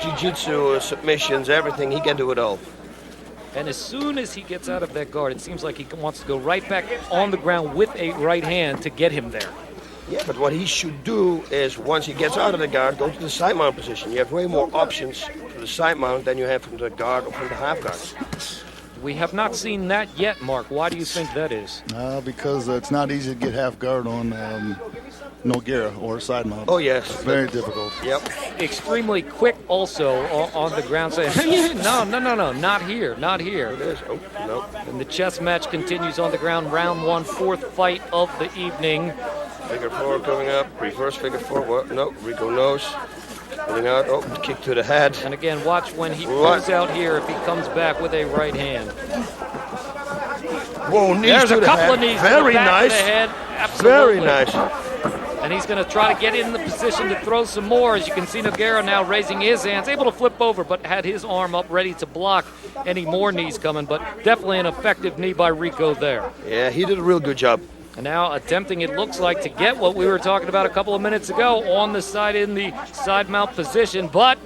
Jiu-jitsu, submissions, everything, he can do it all. And as soon as he gets out of that guard, it seems like he wants to go right back on the ground with a right hand to get him there. Yeah, but what he should do is once he gets out of the guard, go to the side mount position. You have way more options for the side mount than you have from the guard or from the half guard. We have not seen that yet, Mark. Why do you think that is? Because it's not easy to get half guard on Nogueira or side mount. Oh, yes. It's very difficult. Yep. Extremely quick also on the ground saying, no, not here. It is. Oh, no. And the chess match continues on the ground. Round one, fourth fight of the evening. Figure four coming up. Reverse figure four. What? No, Ricco knows. Pulling out. Oh, kick to the head. And again, watch when he pulls out here if he comes back with a right hand. Whoa, knees There's to a the couple head. of knees Very to the back nice. of the head. Absolutely. Very nice. And he's going to try to get in the position to throw some more. As you can see, Nogueira now raising his hands, able to flip over, but had his arm up ready to block any more knees coming. But definitely an effective knee by Ricco there. Yeah, he did a real good job. And now attempting, it looks like, to get what we were talking about a couple of minutes ago on the side in the side mount position. But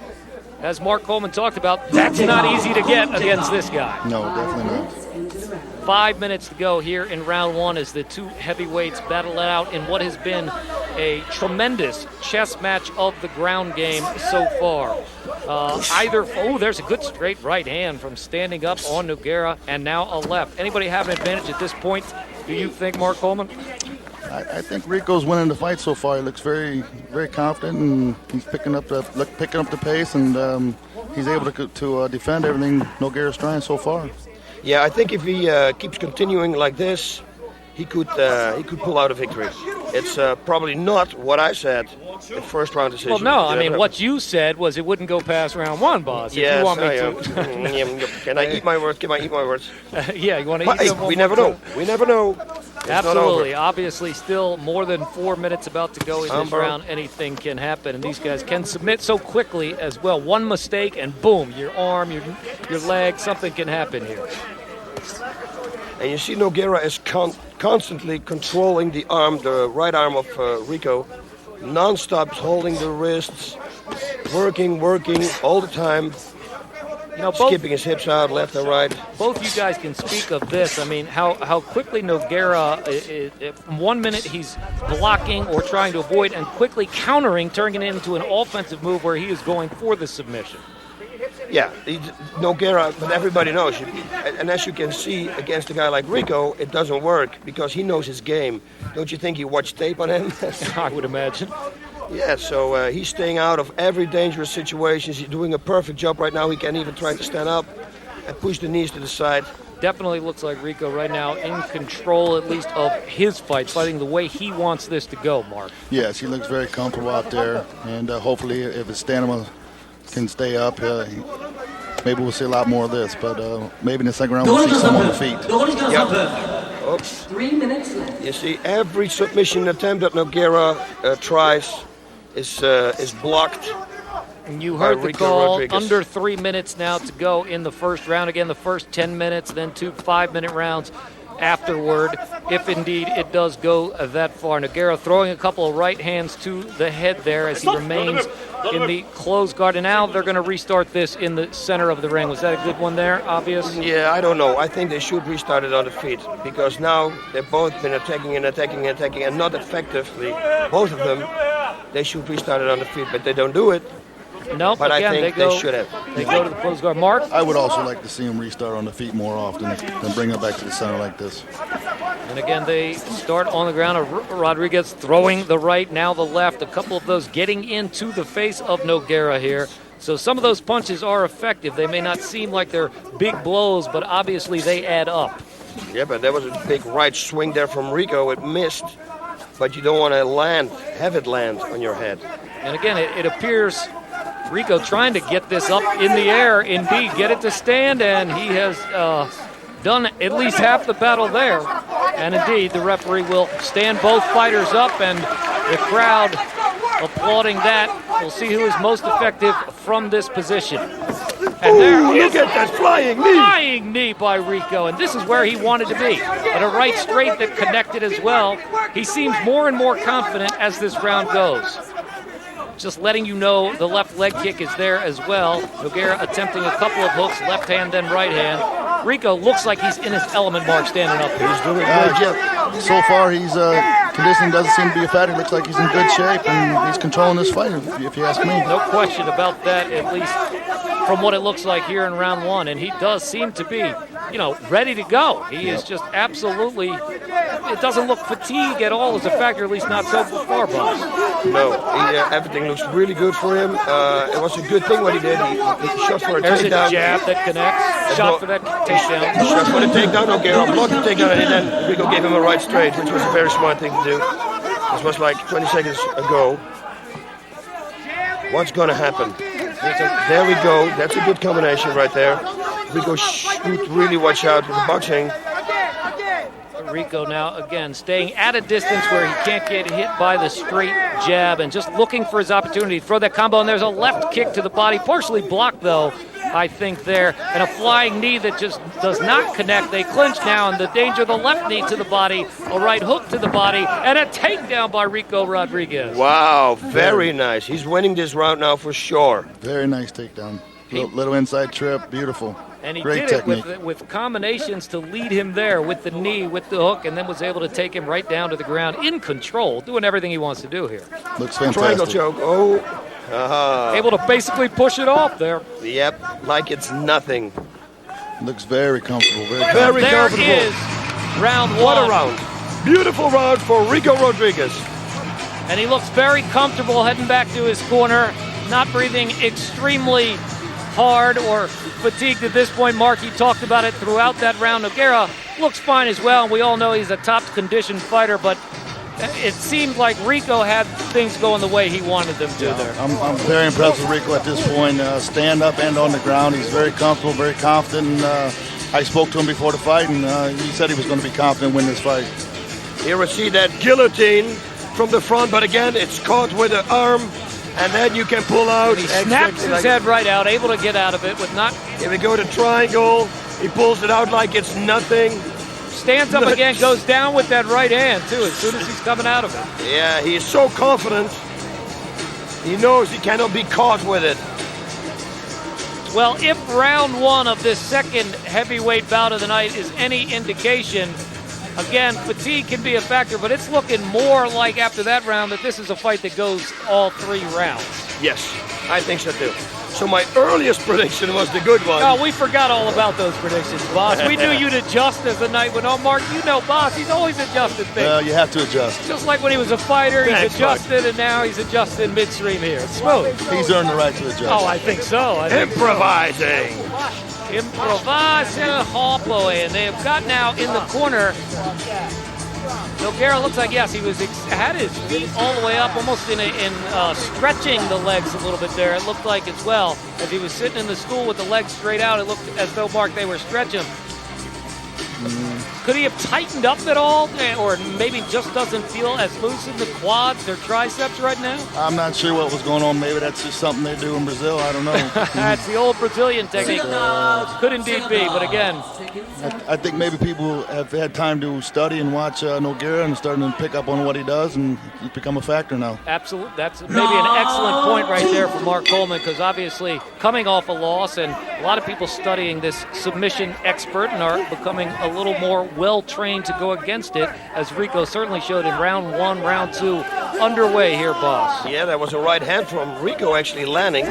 as Mark Coleman talked about, that's not easy to get against this guy. No, definitely not. 5 minutes to go here in round one as the two heavyweights battle it out in what has been a tremendous chess match of the ground game so far. There's a good straight right hand from standing up on Nogueira, and now a left. Anybody have an advantage at this point, do you think, Mark Coleman? I think Ricco's winning the fight so far. He looks very confident, and he's picking up the pace, and he's able to defend everything Nogueira's trying so far. Yeah, I think if he keeps continuing like this, he could pull out a victory. It's probably not what I said in first round decision. Well, no, I mean, what you said was it wouldn't go past round 1, boss. Yes, if you want me to. Can I eat my words? Can I eat my words? Yeah, you want to eat them? We never know. We never know. It's Absolutely. Obviously, still more than 4 minutes about to go in this round. Anything can happen, and these guys can submit so quickly as well. One mistake, and boom, your arm, your leg, something can happen here. And you see Nogueira is constantly controlling the right arm of Ricco, non-stop holding the wrists, working all the time, skipping his hips out left and right. Both you guys can speak of this. I mean, how quickly Nogueira, from 1 minute he's blocking or trying to avoid and quickly countering, turning it into an offensive move where he is going for the submission. Yeah, Nogueira, but everybody knows. And as you can see, against a guy like Ricco, it doesn't work because he knows his game. Don't you think you watch tape on him? I would imagine. Yeah, so he's staying out of every dangerous situation. He's doing a perfect job right now. He can even try to stand up and push the knees to the side. Definitely looks like Ricco right now in control, at least, of his fight, fighting the way he wants this to go, Mark. Yes, he looks very comfortable out there, and hopefully if his stamina can stay up, maybe we'll see a lot more of this, but maybe in the second round we'll see some on the feet. Yep. Oops. 3 minutes left. You see, every submission attempt that Nogueira tries is blocked. And you heard the Ricco call. Rodriguez. Under 3 minutes now to go in the first round. Again, the first 10 minutes, then 2 5-minute rounds afterward, if indeed it does go that far. Nogueira throwing a couple of right hands to the head there as he remains in the closed guard. And now they're going to restart this in the center of the ring. Was that a good one there, obvious? Yeah, I don't know. I think they should restart it on the feet because now they've both been attacking and not effectively. Both of them, they should restart it on the feet, but they don't do it. No, but again, I think they should have. They go to the closed guard. Mark? I would also like to see him restart on the feet more often than bring him back to the center like this. And again, they start on the ground. Rodriguez throwing the right, now the left. A couple of those getting into the face of Nogueira here. So some of those punches are effective. They may not seem like they're big blows, but obviously they add up. Yeah, but there was a big right swing there from Ricco. It missed, but you don't want to have it land on your head. And again, it appears Ricco trying to get this up in the air, indeed, get it to stand, and he has done at least half the battle there. And indeed, the referee will stand both fighters up, and the crowd applauding that. We'll see who is most effective from this position. And there look at that flying knee! Flying knee by Ricco, and this is where he wanted to be. And a right straight that connected as well. He seems more and more confident as this round goes. Just letting you know the left leg kick is there as well. Nogueira attempting a couple of hooks, left hand then right hand. Ricco looks like he's in his element, Mark, standing up here. He's doing a great job. So far, he's conditioning doesn't seem to be a factor. Looks like he's in good shape, and he's controlling this fight, if you ask me. No question about that, at least from what it looks like here in round 1. And he does seem to be, ready to go. He is just absolutely, it doesn't look fatigue at all as a factor, at least not so far, boss. No, everything looks really good for him. It was a good thing what he did. He shot for a There's takedown. A jab that connects. Shot for that takedown. Shot for the takedown. Nogueira blocked the takedown, and then Ricco gave him a right straight, which was a very smart thing to do. This was like 20 seconds ago. What's going to happen? There we go. That's a good combination right there. Ricco should really watch out with the boxing. Ricco now, again, staying at a distance where he can't get hit by the straight jab and just looking for his opportunity to throw that combo. And there's a left kick to the body, partially blocked, though, I think there. And a flying knee that just does not connect. They clinch now, and the danger, the left knee to the body, a right hook to the body, and a takedown by Ricco Rodriguez. Wow, very nice. He's winning this round now for sure. Very nice takedown. Little inside trip, beautiful. And he Great did technique. it with combinations to lead him there with the knee, with the hook, and then was able to take him right down to the ground in control, doing everything he wants to do here. Looks fantastic. Triangle choke. Oh. Able to basically push it off there. Yep, like it's nothing. Looks very comfortable. Very comfortable. There is round 1. What a round. Beautiful round for Ricco Rodriguez. And he looks very comfortable heading back to his corner, not breathing extremely hard or fatigued at this point. Mark, you talked about it throughout that round. Nogueira looks fine as well, and we all know he's a top-conditioned fighter, but it seemed like Ricco had things going the way he wanted them to there. I'm very impressed with Ricco at this point. Stand up and on the ground. He's very comfortable, very confident. And, I spoke to him before the fight, and he said he was going to be confident in win this fight. Here we see that guillotine from the front, but again, it's caught with the arm, and then you can pull out. He snaps his head right out, able to get out of it with not... Here we go to triangle. He pulls it out like it's nothing. Stands up again, goes down with that right hand, too, as soon as he's coming out of it. Yeah, he is so confident. He knows he cannot be caught with it. Well, if round one of this second heavyweight bout of the night is any indication, again, fatigue can be a factor, but it's looking more like after that round that this is a fight that goes all 3 rounds. Yes, I think so too. So my earliest prediction was the good one. Oh, we forgot all about those predictions, boss. We knew you'd adjust as the night went on. Mark, you know, boss, he's always adjusted things. Well, you have to adjust. Just like when he was a fighter, he's adjusted, and now he's adjusted midstream here. It's smooth. He's earned the right to adjust. Oh, I think so. Improvising. Improvising Hopo, and they have got now in the corner. Nogueira looks like, yes, he had his feet all the way up, almost in stretching the legs a little bit there. It looked like as well, as he was sitting in the stool with the legs straight out, it looked as though, Mark, they were stretching. Could he have tightened up at all, or maybe just doesn't feel as loose in the quads or triceps right now? I'm not sure what was going on. Maybe that's just something they do in Brazil. I don't know. That's the old Brazilian technique. Could indeed be, but again. I think maybe people have had time to study and watch Nogueira and starting to pick up on what he does, and he's become a factor now. Absolutely. That's maybe an excellent point right there for Mark Coleman, because obviously coming off a loss, and a lot of people studying this submission expert and are becoming a little more well-trained to go against it, as Ricco certainly showed in round 1, round 2, underway here, boss. Yeah, that was a right hand from Ricco actually landing,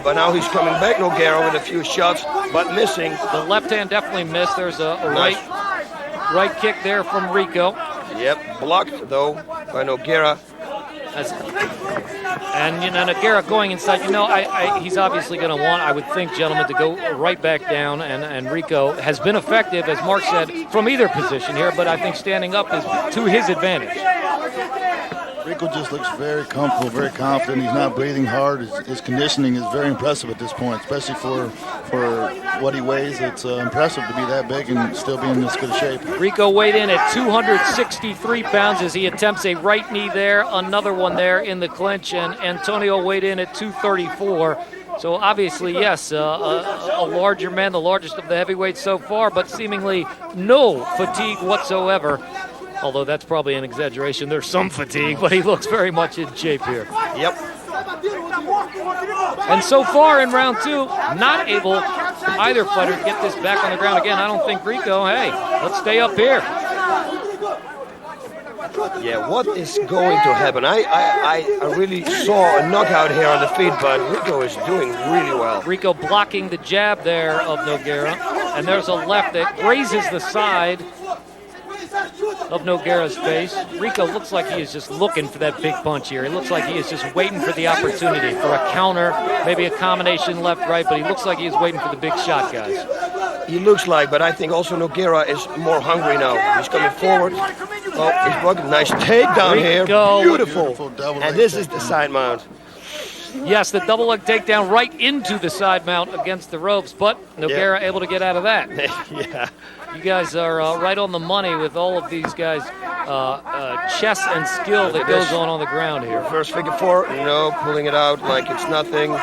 but now he's coming back, Nogueira, with a few shots, but missing. The left hand definitely missed. There's a right kick there from Ricco. Yep, blocked, though, by Nogueira. And Nogueira going inside, he's obviously going to want, I would think, gentlemen, to go right back down, and Ricco has been effective, as Mark said, from either position here, but I think standing up is to his advantage. Ricco just looks very comfortable, very confident. He's not breathing hard. His conditioning is very impressive at this point, especially for what he weighs. It's impressive to be that big and still be in this good shape. Ricco weighed in at 263 pounds as he attempts a right knee there, another one there in the clinch, and Antônio weighed in at 234. So obviously, yes, a larger man, the largest of the heavyweights so far, but seemingly no fatigue whatsoever. Although that's probably an exaggeration. There's some fatigue, but he looks very much in shape here. Yep. And so far in round 2, not able either fighter to get this back on the ground again. I don't think Ricco, hey, let's stay up here. Yeah, what is going to happen? I really saw a knockout here on the feet, but Ricco is doing really well. Ricco blocking the jab there of Nogueira, and there's a left that grazes the side of Nogueira's face. Ricco looks like he is just looking for that big punch here. He looks like he is just waiting for the opportunity for a counter, maybe a combination left-right, but he looks like he is waiting for the big shot, guys. He looks like, but I think also Nogueira is more hungry now. He's coming forward. Oh, he's blocking. Nice takedown here. Beautiful. And this is the side mount. Yes, the double leg takedown right into the side mount against the ropes, but Nogueira able to get out of that. Yeah. You guys are right on the money with all of these guys' chess and skill that goes on the ground here. First figure 4, pulling it out like it's nothing.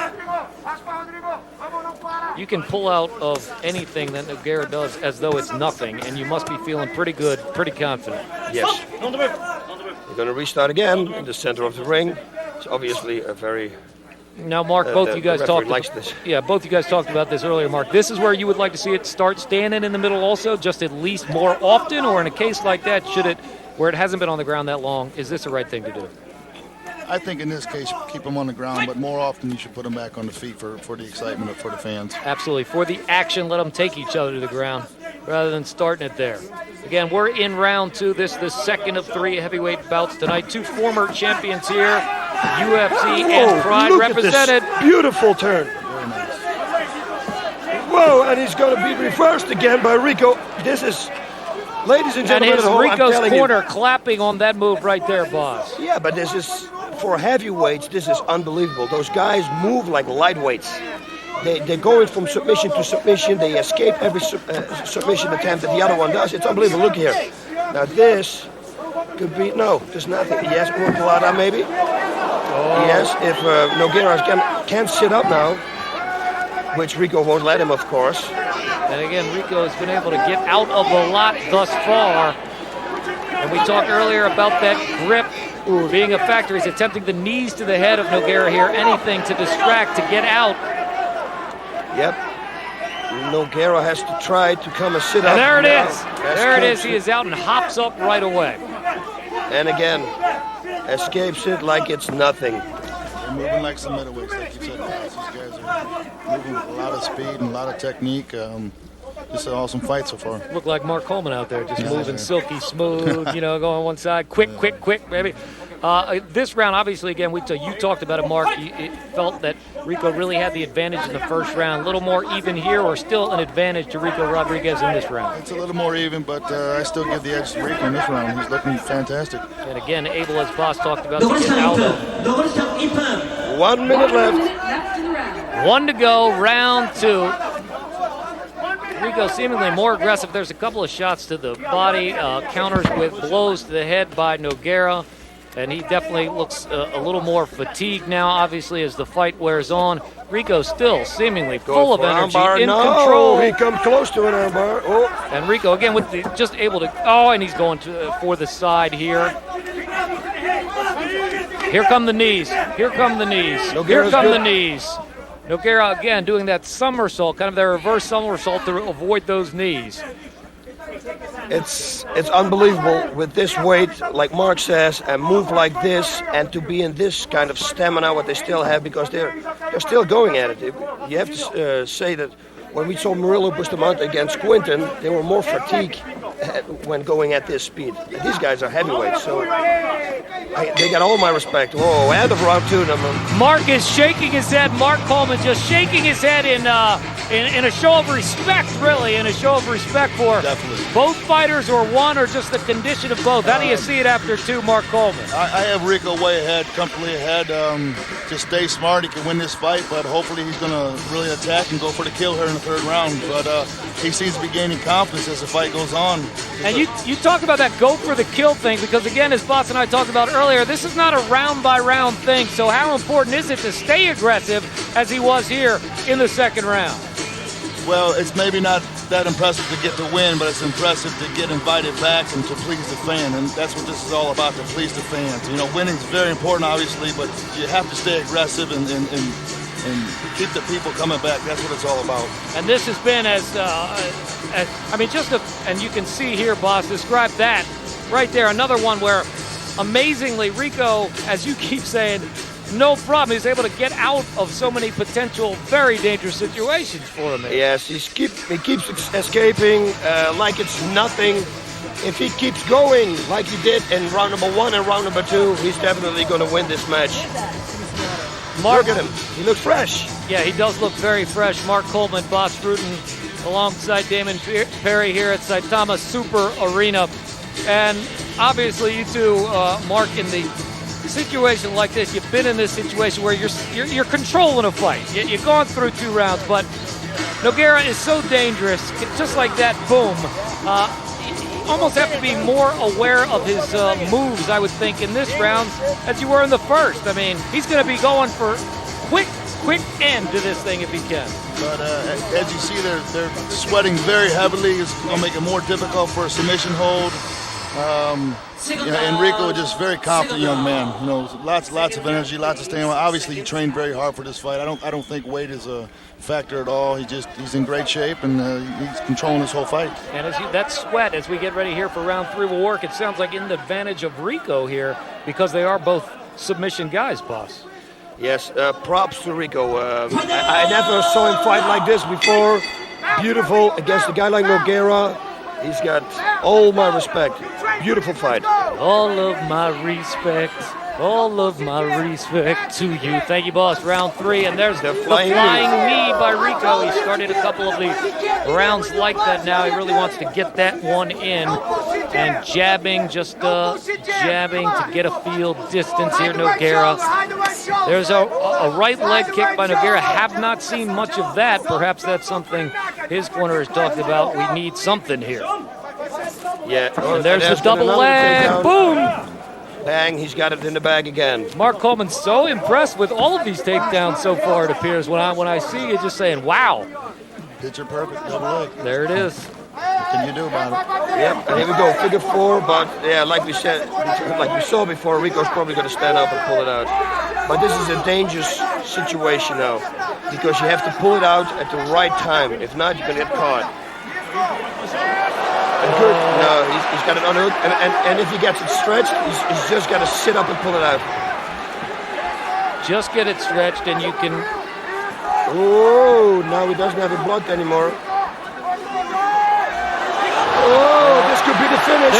You can pull out of anything that Nogueira does as though it's nothing, and you must be feeling pretty good, pretty confident. Yes. We're going to restart again in the center of the ring. It's obviously a very... Now, Mark, both you guys talked. This. Yeah, both you guys talked about this earlier, Mark. This is where you would like to see it start standing in the middle, also, just at least more often, or in a case like that, where it hasn't been on the ground that long, is this the right thing to do? I think in this case, keep them on the ground, but more often you should put them back on the feet for the excitement of for the fans. Absolutely, for the action, let them take each other to the ground rather than starting it there. Again, we're in round 2. This is the second of 3 heavyweight bouts tonight. 2 former champions here, UFC and Pride represented. Beautiful turn. Very nice. Whoa, and he's going to be reversed again by Ricco. This is, ladies and gentlemen, and his Ricco's corner clapping on that move right there, boss. Yeah, but this is, for heavyweights, this is unbelievable. Those guys move like lightweights. They're going from submission to submission. They escape every submission attempt that the other one does. It's unbelievable. Look here. Now this could be, no, there's nothing. Yes, Urquilada maybe. Oh. Yes, if Nogueira can't sit up now, which Ricco won't let him, of course. And again, Ricco has been able to get out of the lot thus far. And we talked earlier about that grip being a factor. He's attempting the knees to the head of Nogueira here. Anything to distract, to get out. Yep. Nogueira has to try to come and sit up. And there it now. is. There it is. He is out and hops up right away. And again, escapes it like it's nothing. They're moving like some middleweights, like you said, guys. These guys are moving with a lot of speed and a lot of technique. This is an awesome fight so far. Look like Mark Coleman out there, just moving silky smooth, going one side, quick, baby. This round, obviously, again, you talked about it, Mark. It felt that Ricco really had the advantage in the first round. A little more even here, or still an advantage to Ricco Rodriguez in this round? It's a little more even, but I still give the edge to Ricco in this round. He's looking fantastic. And again, able, as Boss talked about, to get out. 1 minute left. 1 to go, round 2. Ricco seemingly more aggressive. There's a couple of shots to the body, counters with blows to the head by Nogueira. And he definitely looks a little more fatigued now, obviously, as the fight wears on. Ricco still seemingly full of energy, in control. He comes close to an armbar. Oh. And Ricco, again, with just able to, and he's going for the side here. Here come the knees. Here come the knees. Here come the knees. Nogueira, again, doing that somersault, kind of their reverse somersault to avoid those knees. It's unbelievable with this weight, like Mark says, and move like this, and to be in this kind of stamina, what they still have, because they're still going at it. You have to say that when we saw Murillo Bustamante against Quinton, they were more fatigued when going at this speed. These guys are heavyweights, so they got all my respect. Whoa, end of round 2, Mark is shaking his head. Mark Coleman just shaking his head in a show of respect, really, in a show of respect for both fighters, or one, or just the condition of both. How do you see it after 2, Mark Coleman? I have Ricco way ahead, comfortably ahead. Just stay smart. He can win this fight, but hopefully he's going to really attack and go for the kill here in the 3rd round. But he seems to be gaining confidence as the fight goes on. And you talk about that go for the kill thing, because again, as Boss and I talked about earlier, this is not a round by round thing. So how important is it to stay aggressive as he was here in the 2nd round? Well, it's maybe not that impressive to get the win, but it's impressive to get invited back and to please the fan, and that's what this is all about, to please the fans. Winning is very important, obviously, but you have to stay aggressive and keep the people coming back. That's what it's all about. And this has been and you can see here, Boss, describe that right there. Another one where, amazingly, Ricco, as you keep saying, no problem. He's able to get out of so many potential very dangerous situations for him. Yes, he keeps escaping like it's nothing. If he keeps going like he did in round number 1 and round number 2, he's definitely going to win this match. Look at him. He looks fresh. Yeah, he does look very fresh. Mark Coleman, Boss Rutten, alongside Damon Perry here at Saitama Super Arena. And obviously you two, Mark, in the situation like this, you've been in this situation where you're controlling a fight. You've gone through 2 rounds, but Nogueira is so dangerous. Just like that, boom. You almost have to be more aware of his moves, I would think, in this round as you were in the first. I mean, he's going to be going for quick end to this thing if he can. But as you see, they're sweating very heavily. It's going to make it more difficult for a submission hold. And Ricco is just very confident young man. Lots of energy, lots of stamina. Obviously, he trained very hard for this fight. I don't think weight is a factor at all. He's in great shape, and he's controlling this whole fight. And that sweat, as we get ready here for round 3, will work. It sounds like in the advantage of Ricco here, because they are both submission guys, Boss. Yes, props to Ricco. I never saw him fight like this before. Beautiful against a guy like Nogueira. He's got all my respect. Beautiful fight. All of my respect. All of my respect to you. Thank you, boss. Round 3, and there's the flying knee by Ricco. He started a couple of the rounds like that now. He really wants to get that one in. And jabbing, just jabbing to get a field distance here, Nogueira. There's a right leg kick by Nogueira. Have not seen much of that. Perhaps that's something his corner has talked about. We need something here. Yeah. And there's the double leg. Boom! Bang, he's got it in the bag again. Mark Coleman's so impressed with all of these takedowns so far, it appears. When I see you, just saying, wow. Picture perfect double leg. There it is. What can you do about it? Yep, and here we go, figure 4, but yeah, like we said, like we saw before, Rico's probably going to stand up and pull it out. But this is a dangerous situation now, because you have to pull it out at the right time. If not, you're going to get caught. Good. No, he's got it unhooked, and if he gets it stretched, he's just got to sit up and pull it out. Just get it stretched, and you can... Oh, now he doesn't have the blood anymore. Oh, this could be the finish.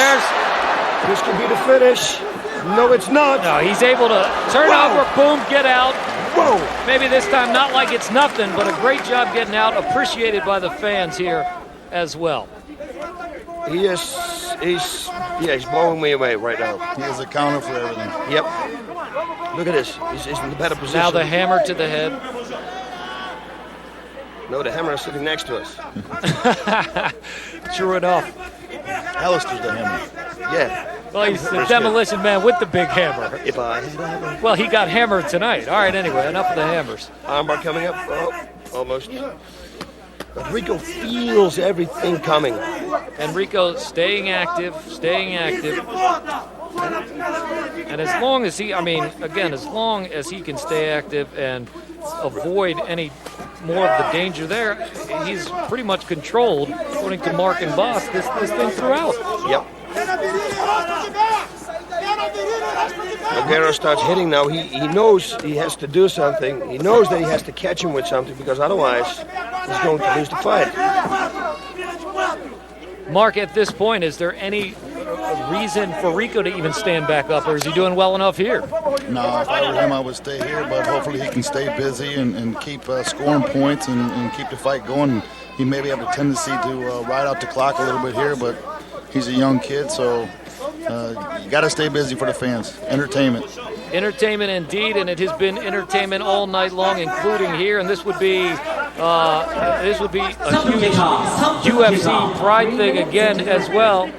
This could be the finish. No, it's not. No, he's able to turn over, boom, get out. Whoa. Maybe this time not like it's nothing, but a great job getting out, appreciated by the fans here as well. He's blowing me away right now. He is a counter for everything. Yep. Look at this. He's in the better position. Now the hammer to the head. No, the hammer is sitting next to us. True enough. Alistair's the hammer. Yeah. Well, he's the demolition man with the big hammer. If I had a hammer. Well, he got hammered tonight. All right, anyway, enough of the hammers. Armbar coming up. Oh, almost. But Ricco feels everything coming. And Ricco staying active. And as long as he, as long as he can stay active and avoid any more of the danger there, he's pretty much controlled, according to Mark and Boss, this thing throughout. Yep. Nogueira starts hitting now. He knows he has to do something. He knows that he has to catch him with something, because otherwise he's going to lose the fight. Mark, at this point, is there any reason for Ricco to even stand back up, or is he doing well enough here? No, if I were him, I would stay here, but hopefully he can stay busy and keep scoring points and keep the fight going. He maybe have a tendency to ride out the clock a little bit here, but he's a young kid, so you got to stay busy for the fans. Entertainment. Entertainment indeed, and it has been entertainment all night long, including here. And this would be a huge UFC pride thing again as well.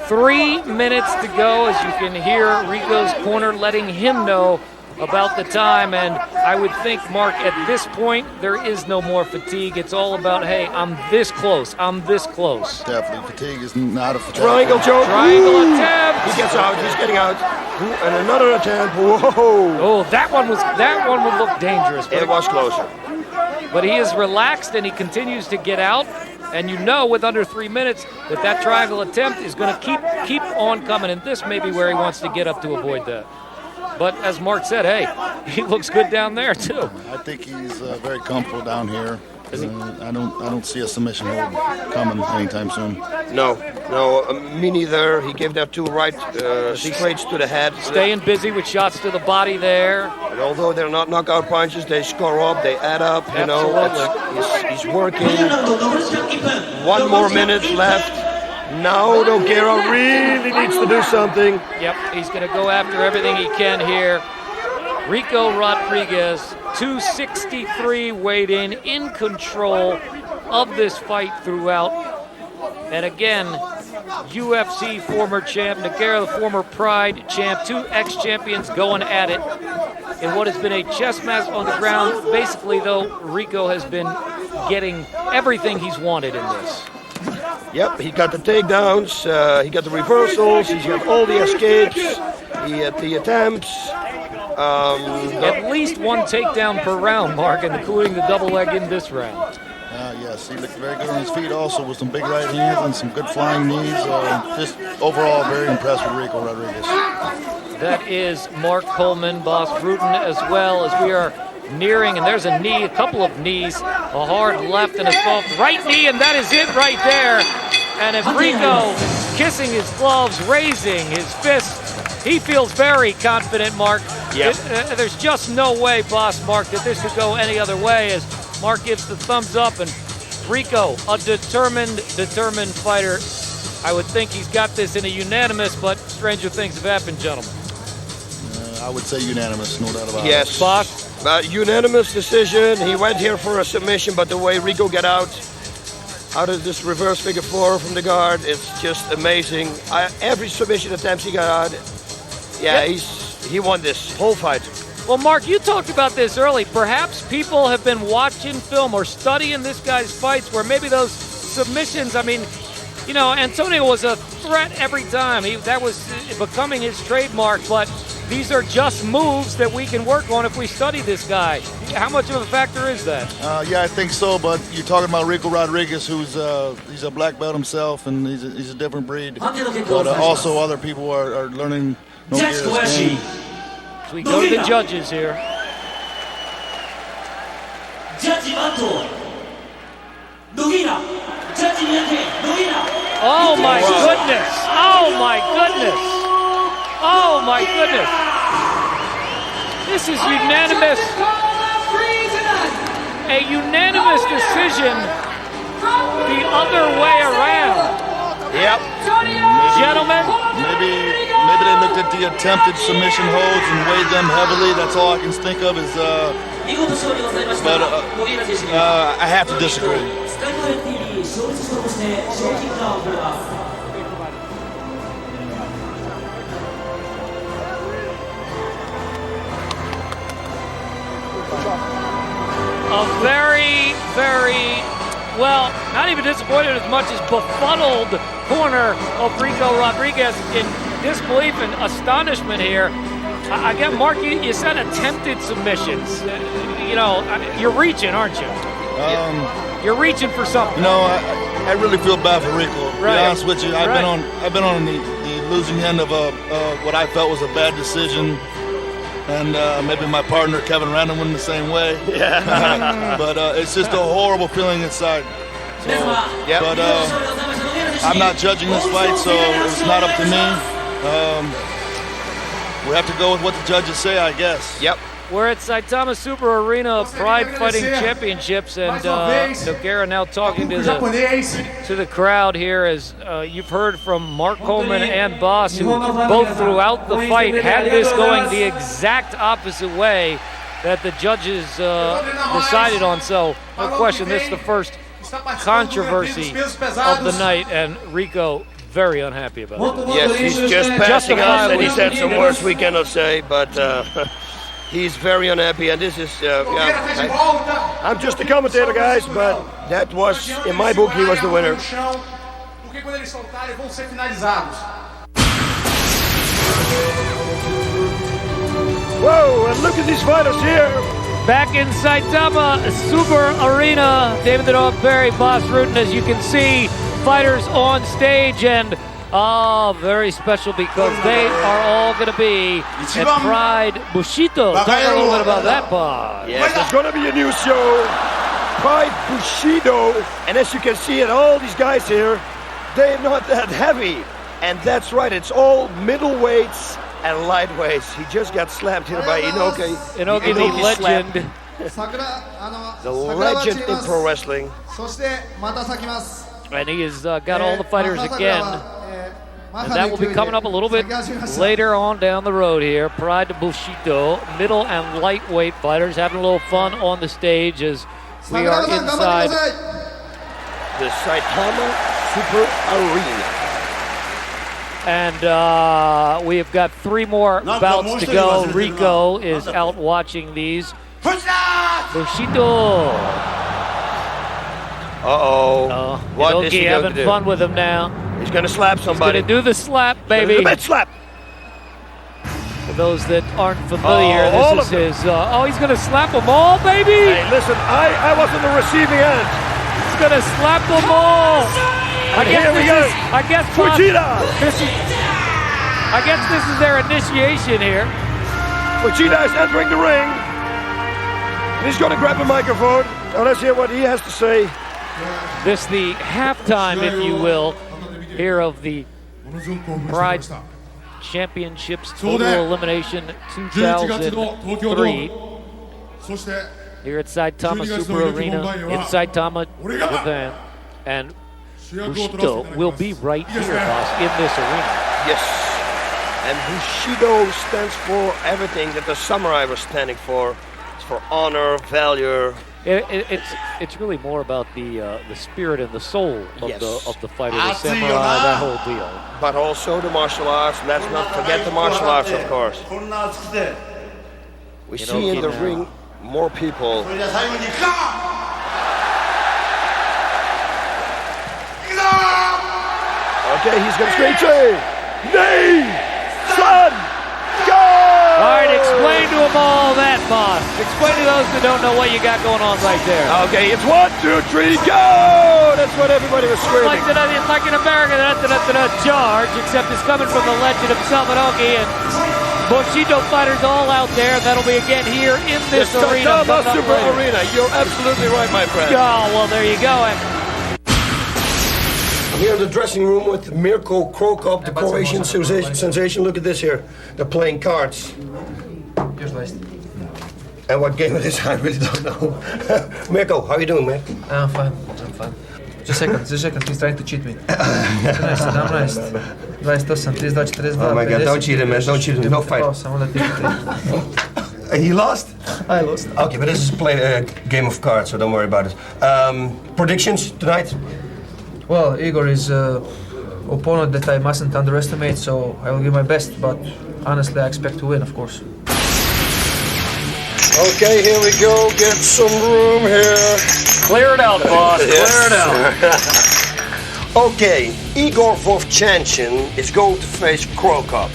3 minutes to go, as you can hear Ricco's corner letting him know about the time. And I would think, Mark, at this point, there is no more fatigue. It's all about, hey, I'm this close. Definitely. Fatigue is not a fatigue. Triangle choke. Triangle attempt. He gets out. He's getting out. And another attempt. Whoa. Oh, that one would look dangerous. It was closer. But he is relaxed and he continues to get out. And you know, with under 3 minutes, that triangle attempt is going to keep on coming. And this may be where he wants to get up to avoid that. But as Mark said, hey, he looks good down there too. I think he's very comfortable down here. I don't see a submission hold coming anytime soon. No, me neither. He gave that 2 right straights to the head. Staying busy with shots to the body there. And although they're not knockout punches, they score up, they add up. You know, he's working. 1 more minute left. Now Nogueira really needs to do something. Yep, he's going to go after everything he can here. Ricco Rodriguez, 263 weighed in control of this fight throughout. And again, UFC former champ, Nogueira, the former Pride champ, 2 ex-champions going at it in what has been a chess match on the ground. Basically, though, Ricco has been getting everything he's wanted in this. Yep, he got the takedowns, he got the reversals, he's got all the escapes, he had the attempts. At least 1 takedown per round, Mark, including the double leg in this round. Yes, he looked very good on his feet also with some big right hands and some good flying knees. Just overall very impressed with Ricco Rodriguez. That is Mark Coleman, Boss Bruton, as well, as we are nearing, and there's a knee, a couple of knees, a hard left and a soft right knee, and that is it right there. And if Ricco kissing his gloves, raising his fists, he feels very confident, Mark. Yep. There's just no way, boss Mark, that this could go any other way as Mark gives the thumbs up. And Ricco, a determined fighter. I would think he's got this in a unanimous, but stranger things have happened, gentlemen. I would say unanimous, no doubt about it. Yes, boss. Unanimous decision. He went here for a submission, but the way Ricco got out of this reverse figure four from the guard, it's just amazing. Every submission attempt he got out, he won this whole fight. Well, Mark, you talked about this early. Perhaps people have been watching film or studying this guy's fights where maybe those submissions, I mean, you know, Antônio was a threat every time. That was becoming his trademark, but these are just moves that we can work on if we study this guy. How much of a factor is that? Yeah, I think so, but you're talking about Ricco Rodriguez, who's he's a black belt himself, and he's a different breed. But also other people are learning Nogueira's game. So we go to the judges here. Oh my goodness! Oh my goodness! Oh my goodness! This is unanimous. A unanimous decision the other way around. Yep. Gentlemen. Maybe they looked at the attempted submission holds and weighed them heavily. That's all I can think of is but I have to disagree. A very, well, not even disappointed as much as befuddled corner of Ricco Rodriguez in disbelief and astonishment here. I get Mark, you said attempted submissions. You know, you're reaching, aren't you? You're reaching for something. You know, I really feel bad for Ricco. To be honest with you, I've been on the losing end of what I felt was a bad decision. And maybe my partner Kevin Random went the same way. Yeah. But it's just a horrible feeling inside. So, but I'm not judging this fight, so it's not up to me. We have to go with what the judges say, I guess. Yep. We're at Saitama Super Arena Pride Fighting Championships, and Nogueira now talking to the crowd here, as you've heard from Mark Coleman and Boss, who both throughout the fight had this going the exact opposite way that the judges decided on. So, no question, this is the first controversy of the night, and Ricco very unhappy about it. Yes, he's just passing us, and he said some words we cannot say, but he's very unhappy, and this is, I'm just a commentator, guys, but that was, in my book, he was the winner. Whoa, and look at these fighters here. Back in Saitama Super Arena, David the Dog Perry, Boss Rutan, as you can see, fighters on stage, and very special because they are all going to be at Pride Bushido. Talk a little bit about that, Boss. Yes, there's going to be a new show, Pride Bushido, and as you can see, all these guys here, they're not that heavy, and that's right, it's all middleweights and lightweights. He just got slammed here by Inoki. Inoki, the legend. The legend in pro wrestling. And he has got all the fighters again. And that will be coming up a little bit later on down the road here. Pride to Bushido, middle and lightweight fighters having a little fun on the stage as we are inside the Saitama Super Arena. And we have got 3 more bouts to go. Ricco is out watching these. Bushido. What is he having fun with him now. He's going to slap somebody. He's going to do the slap, baby. The mid slap. For those that aren't familiar, this is his. He's going to slap them all, baby. Hey, listen, I was on the receiving end. He's going to slap them all. I guess this is their initiation here. Fujita is entering the ring. He's going to grab the microphone. Now let's hear what he has to say. This the halftime, if you will, here of the Pride Championships Total Elimination 2003 here at Saitama Super Arena in Saitama, Japan. And Bushido will be right here, boss, in this arena. Yes. And Bushido stands for everything that the samurai was standing for. It's for honor, valor. It's really more about the spirit and the soul of Yes. the fighter, the samurai, that whole deal. But also the martial arts. Let's not forget the martial arts, of course. We see in the ring more people. Okay, he's going to straight say, "Nay, son, go!" All right, explain to them all that, boss. Explain to those that don't know what you got going on right there. Okay, it's 1, 2, 3, go! That's what everybody was screaming. It's like in America, charge, except it's coming from the legend of Salvadori and Bushido fighters all out there. That'll be again here in this arena. Saitama Super Arena. You're absolutely right, my friend. Oh, well, there you go. I'm here in the dressing room with Mirko Krokop, the Croatian sensation. Look at this here. They're playing cards. And what game it is, I really don't know. Mirko, how are you doing, man? I'm fine. Just a second, he's trying to cheat me. 17, 28, 32, 42, Oh my God, don't cheat him, man, don't cheat him, no fight. He lost? I lost. Okay, but this is a game of cards, so don't worry about it. Predictions tonight? Well, Igor is an opponent that I mustn't underestimate, so I will give my best, but honestly I expect to win, of course. Okay, here we go. Get some room here. Clear it out, boss. Yes. Clear it out. Okay, Igor Vovchanchyn is going to face Krokop.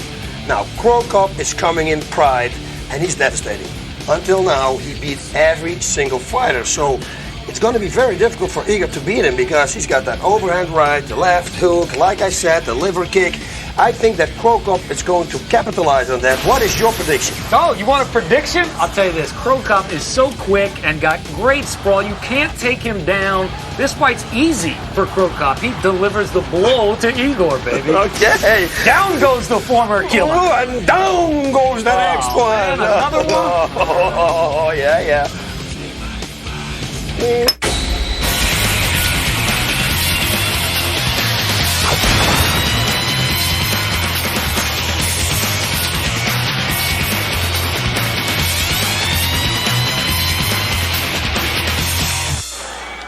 Now, Krokop is coming in pride, and he's devastating. Until now, he beat every single fighter, so it's going to be very difficult for Igor to beat him because he's got that overhand right, the left hook, like I said, the liver kick. I think that Krokop is going to capitalize on that. What is your prediction? Oh, you want a prediction? I'll tell you this. Krokop is so quick and got great sprawl. You can't take him down. This fight's easy for Krokop. He delivers the blow to Igor, baby. Okay. Down goes the former killer. Ooh, and down goes the next one. Man, another one? Oh, yeah.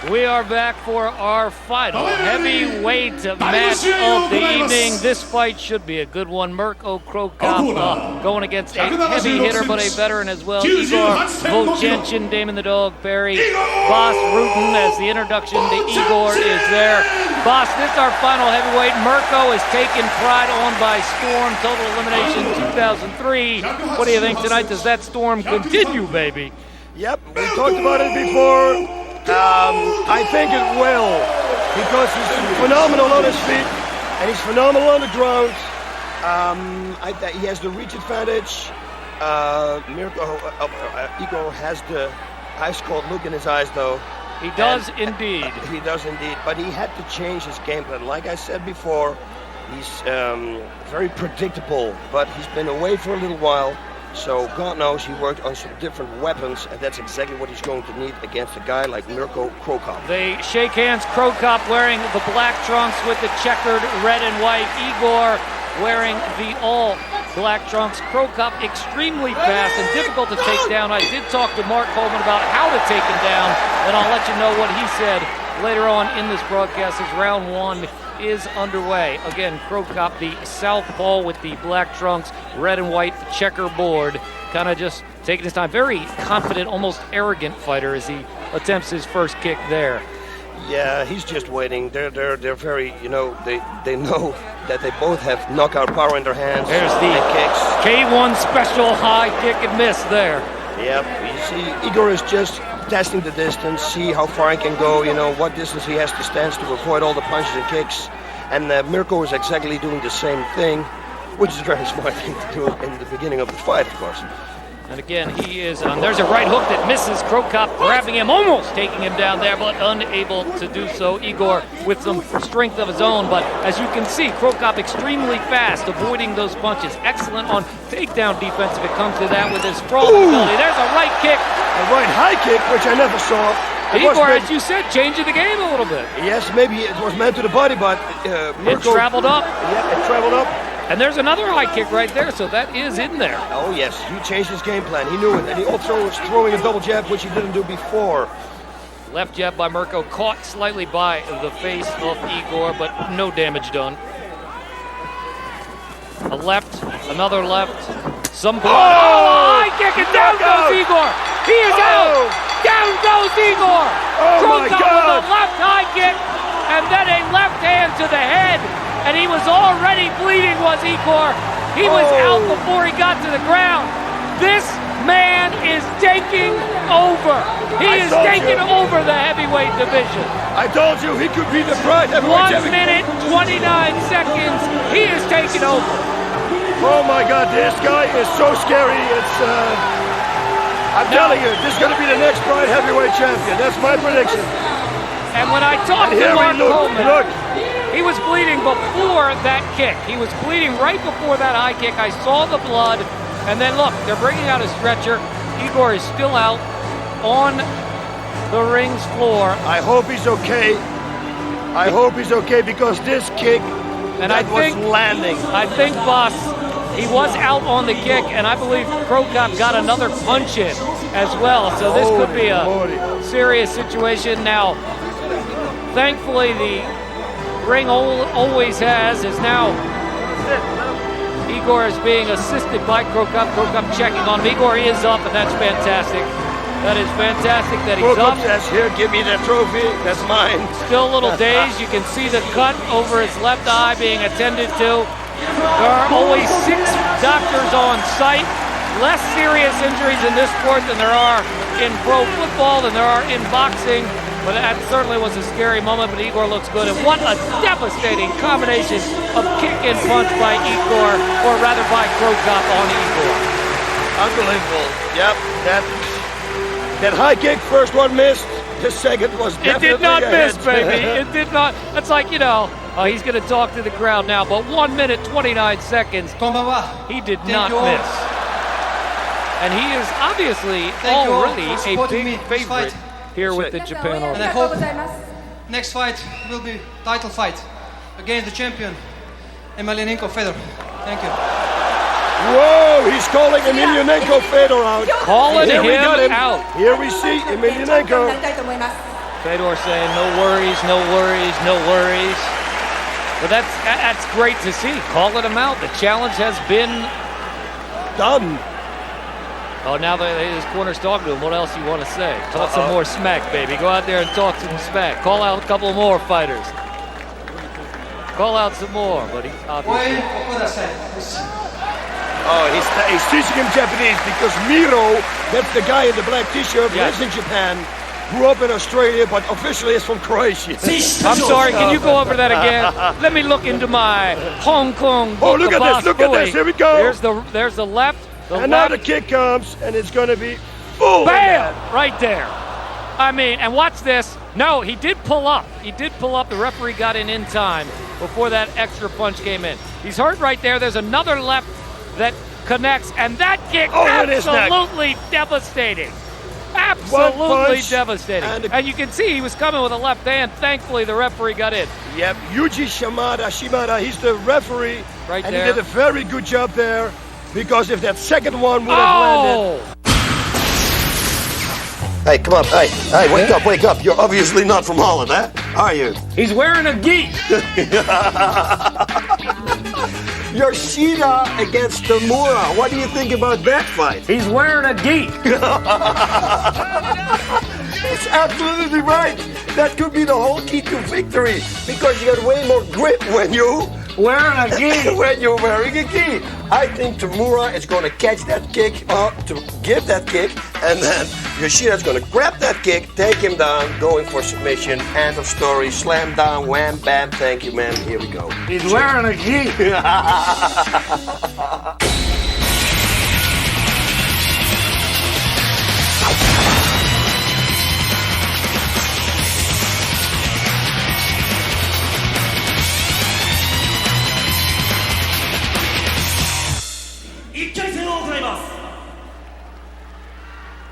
We are back for our final heavyweight match of the evening. This fight should be a good one. Mirko Krokop going against a heavy hitter, but a veteran as well. Igor Vovchanchyn, Damon the Dog Perry. Boss Rutan as the introduction to Igor is there. Boss, this is our final heavyweight. Mirko is taking pride on by storm. Total Elimination 2003. What do you think tonight? Does that storm continue, baby? Yep, we talked about it before. I think it will, because he's phenomenal on his feet and he's phenomenal on the ground. He has the reach advantage. Igor has the ice-cold look in his eyes, though. He does indeed. He does indeed, but he had to change his game plan. Like I said before, he's very predictable, but he's been away for a little while. So God knows he worked on some different weapons, and that's exactly what he's going to need against a guy like Mirko Krokop. They shake hands. Krokop wearing the black trunks with the checkered red and white. Igor wearing the all black trunks. Krokop extremely fast and difficult to take down. I did talk to Mark Coleman about how to take him down, and I'll let you know what he said later on in this broadcast as round one is underway. Again, Krokop, the southpaw with the black trunks, red and white checkerboard, kind of just taking his time. Very confident, almost arrogant fighter as he attempts his first kick there. Yeah, he's just waiting. They're very, they know that they both have knockout power in their hands. There's the kicks. K1 special high kick and miss there. Yep, you see, Igor is just testing the distance, see how far he can go, what distance he has to stand to avoid all the punches and kicks. And Mirko is exactly doing the same thing, which is a very smart thing to do in the beginning of the fight, of course. And again, he is, there's a right hook that misses. Crow Cop grabbing him, almost taking him down there, but unable to do so. Igor with some strength of his own, but as you can see, Crow Cop extremely fast, avoiding those punches. Excellent on takedown defense if it comes to that with his sprawling ability. There's a right kick. A right high kick, which I never saw. Igor, as you said, changing the game a little bit. Yes, maybe it was meant to the body, but Mirko, it traveled up. Yeah, it traveled up. And there's another high kick right there, so that is in there. Oh, yes, he changed his game plan. He knew it. And he also was throwing a double jab, which he didn't do before. Left jab by Mirko, caught slightly by the face of Igor, but no damage done. A left, another left, some blood. Oh, high kick, and down goes Igor. He is out. Down goes Igor. Oh, my God. With a left high kick, and then a left hand to the head. And he was already bleeding, was Igor. He was out before he got to the ground. This man is taking over. He is taking over the heavyweight division. I told you he could be the pride heavyweight 1 minute, 29 seconds. He is taking over. Oh my God, this guy is so scary. It's, I'm telling you, this is going to be the next pride heavyweight champion. That's my prediction. And when I talked to Mark Coleman, he was bleeding before that kick. He was bleeding right before that high kick. I saw the blood. And then look, they're bringing out a stretcher. Igor is still out on the ring's floor. I hope he's okay. I hope he's okay because this kick was landing. I think, boss, he was out on the kick, and I believe Crow Cop got another punch in as well. So this could be a serious situation. Now, thankfully, the ring always has is now Igor is being assisted by Crow Cop. Crow Cop checking on him. Igor is up, and that's fantastic. That is fantastic that he's Crow up. Cop says, here, give me that trophy. That's mine. Still a little dazed. You can see the cut over his left eye being attended to. There are always 6 doctors on site. Less serious injuries in this sport than there are in pro football, than there are in boxing. But that certainly was a scary moment, but Igor looks good. And what a devastating combination of kick and punch by Igor, or rather by Crow Cop on Igor. Unbelievable. Yep, that high kick, first one missed. The second was definitely It did not miss, ahead. baby. It did not. That's like, he's going to talk to the crowd now, but 1 minute, 29 seconds. He did not miss. And he is obviously already a big favorite here with the Japan Open. And I hope next fight will be title fight against the champion, Emelianenko Fedor. Thank you. Whoa, he's calling Emelianenko Fedor out. Calling Here we him got him. out. Here we see Emelianenko. Fedor saying, no worries, no worries, no worries. But that's great to see. Calling him out. The challenge has been done. Oh, now his corner's talking to him. What else you want to say? Talk some more smack, baby. Go out there and talk some smack. Call out a couple more fighters. Call out some more, but he's obviously... Oh, he's teaching him Japanese because Miro, that's the guy in the black t-shirt, lives in Japan, grew up in Australia, but officially is from Croatia. I'm sorry, can you go over that again? Let me look into my Hong Kong. Oh, look at this, look at this, here we go. There's the left. And now the kick comes, and it's going to be full. Bam! Right there. I mean, and watch this. No, he did pull up. He did pull up. The referee got in time before that extra punch came in. He's hurt right there. There's another left that connects, and that kick absolutely devastating. Absolutely devastating. And you can see he was coming with a left hand. Thankfully, the referee got in. Yep, Yuji Shimada, he's the referee. Right and there. He did a very good job there. Because if that second one would have landed... Hey, come on, hey, wake up. You're obviously not from Holland, huh? Are you? He's wearing a gi. Yoshida against Tamura. What do you think about that fight? He's wearing a gi. That's absolutely right. That could be the whole key to victory. Because you got way more grip when you... wearing a gi. When you're wearing a gi. I think Tamura is going to catch that kick, to give that kick, and then Yoshida is going to grab that kick, take him down, going for submission, end of story, slam down, wham, bam, thank you, man, here we go. He's wearing a gi.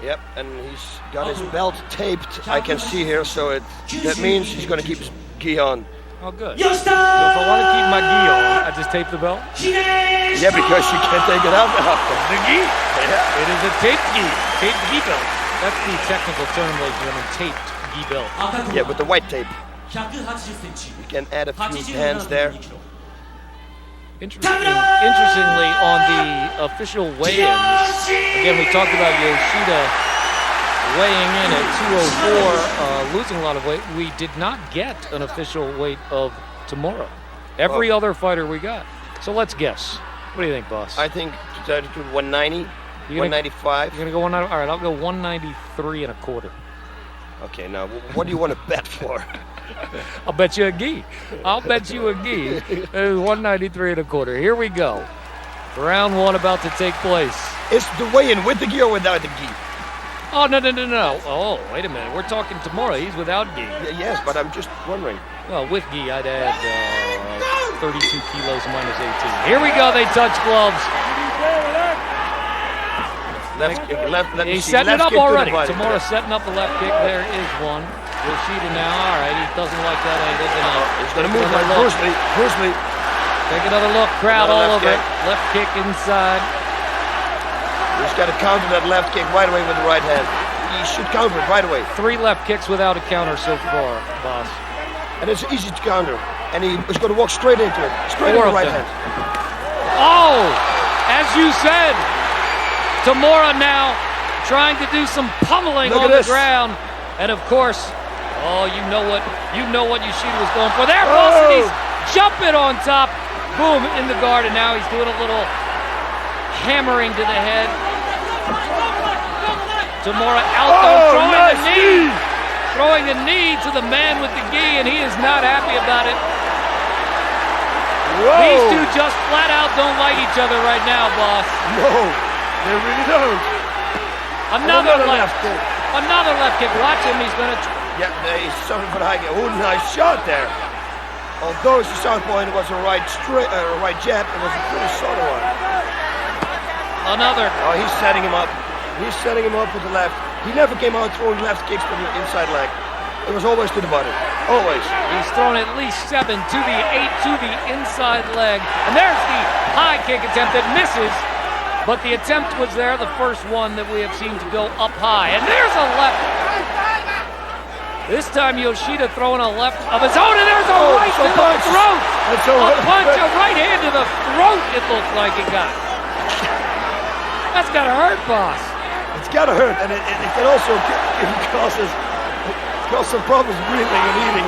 Yep, and he's got his belt taped, I can see here, so that means he's going to keep his gi on. Oh, good. So if I want to keep my gi on, I just tape the belt? Yeah, because you can't take it out now. The gi. Yeah. It is a taped gi. Taped gi belt. That's the technical term, ladies and gentlemen. Taped gi belt. Yeah, with the white tape. You can add a few hands there. Interestingly, on the official weigh-ins, again, we talked about Yoshida weighing in at 204, losing a lot of weight. We did not get an official weight of tomorrow. Every other fighter we got. So let's guess. What do you think, boss? I think 190, 195. You're going to go 190? All right, I'll go 193 and a quarter. Okay, now, what do you want to bet for? I'll bet you a gi. I'll bet you a gi. It was 193 and a quarter. Here we go. Round one about to take place. Is the weigh-in with the gi or without the gi? Oh, no. Oh, wait a minute. We're talking tomorrow. He's without gi. Yes, but I'm just wondering. Well, with gi, I'd add 32 kilos minus 18. Here we go. They touch gloves. He's setting it up already. Tomorroow's setting up the left kick. There is one. Yoshida now. All right, he doesn't like that angle. He's going to move like Bruce Lee. Take another look. Crowd all over it. Left kick inside. He's got to counter that left kick right away with the right hand. He should counter it right away. 3 left kicks without a counter so far, boss. And it's easy to counter. And he is going to walk straight into it. Straight into the right hand. Oh, as you said, Tamura now trying to do some pummeling on the ground. And of course, you know what Yoshida was going for. There, boss, and he's jumping on top. Boom, in the guard, and now he's doing a little hammering to the head. Tamura out there throwing the knee to the man with the gi, and he is not happy about it. Whoa. These two just flat out don't like each other right now, boss. No, they really don't. Another left kick. Another left kick. Watch him. He's going to... Yeah, he's suffering for the high kick. Oh, nice shot there. Although it's the southpaw and it was a right jab, it was a pretty subtle one. Another. Oh, he's setting him up. He's setting him up with the left. He never came out throwing left kicks from the inside leg. It was always to the body. Always. He's thrown at least 7 to the 8 to the inside leg. And there's the high kick attempt that misses. But the attempt was there, the first one that we have seen to go up high. And there's a left. This time Yoshida throwing a left of his own, and there's a right to the throat. A punch, a right hand to the throat, it looks like it got. That's gotta hurt, boss. It's gotta hurt, and it can also cause some problems breathing and eating.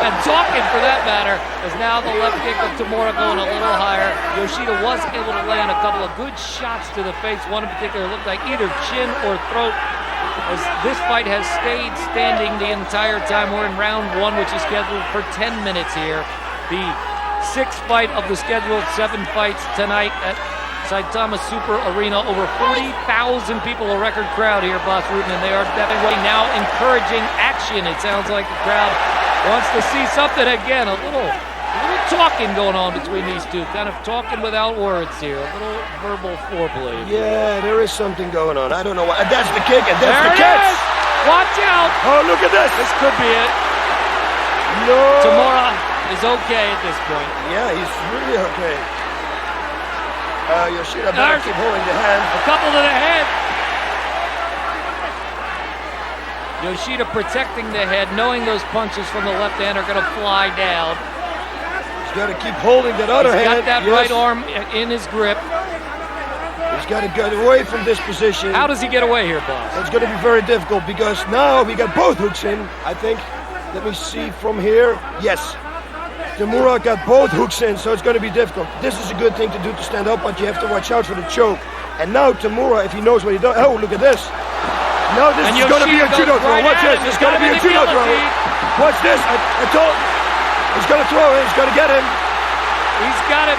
And talking, for that matter, is now the left kick of Tamura going a little higher. Yoshida was able to land a couple of good shots to the face. One in particular looked like either chin or throat. As this fight has stayed standing the entire time. We're in round 1, which is scheduled for 10 minutes here. The 6th fight of the scheduled 7 fights tonight at Saitama Super Arena. Over 40,000 people, a record crowd here, Boss Rudin, and they are definitely now encouraging action. It sounds like the crowd wants to see something again. A little talking going on between these two, kind of talking without words here. A little verbal foreplay. Yeah, there is something going on. I don't know why. That's the kick, and that's there the catch. Watch out. Oh, look at this. This could be it. No. Tamura is okay at this point. Yeah, he's really okay. Yoshida better keep holding the hand. A couple to the head. Yoshida protecting the head, knowing those punches from the left hand are going to fly down. He's got to keep holding that other hand. He's got that right arm in his grip. He's got to get away from this position. How does he get away here, boss? It's going to be very difficult because now we got both hooks in, I think. Let me see from here. Yes. Tamura got both hooks in, so it's going to be difficult. This is a good thing to do to stand up, but you have to watch out for the choke. And now Tamura, if he knows what he does... Oh, look at this. Now this is going to be a judo throw. Watch this. It's going to be a judo throw. Watch this. I told... He's going to throw it. He's going to get him. He's got him.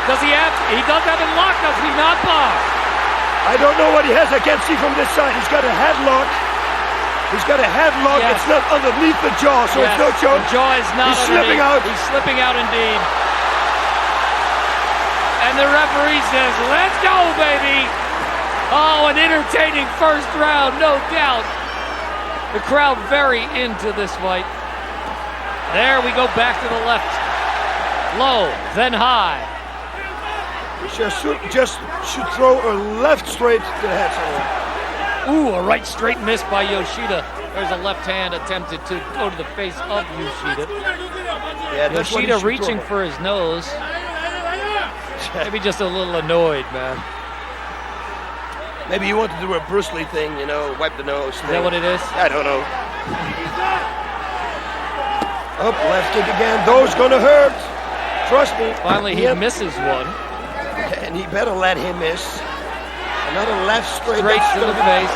Does he have... He does have him locked, does he not, boss? I don't know what he has. I can't see from this side. He's got a headlock. He's got a headlock. Yes. It's not underneath the jaw, so it's no choke. The jaw is not He's slipping out. He's slipping out indeed. And the referee says, let's go, baby. Oh, an entertaining first round, no doubt. The crowd very into this fight. There we go back to the left. Low, then high. Just should throw a left straight to the head somewhere. Ooh, a right straight miss by Yoshida. There's a left hand attempted to go to the face of Yoshida. Yeah, Yoshida reaching for his nose. Maybe just a little annoyed, man. Maybe you want to do a Bruce Lee thing, you know, wipe the nose. Is that what it is? I don't know. Up, left kick again. Those gonna hurt. Trust me. Finally, he misses one. And he better let him miss. Another left straight to the face.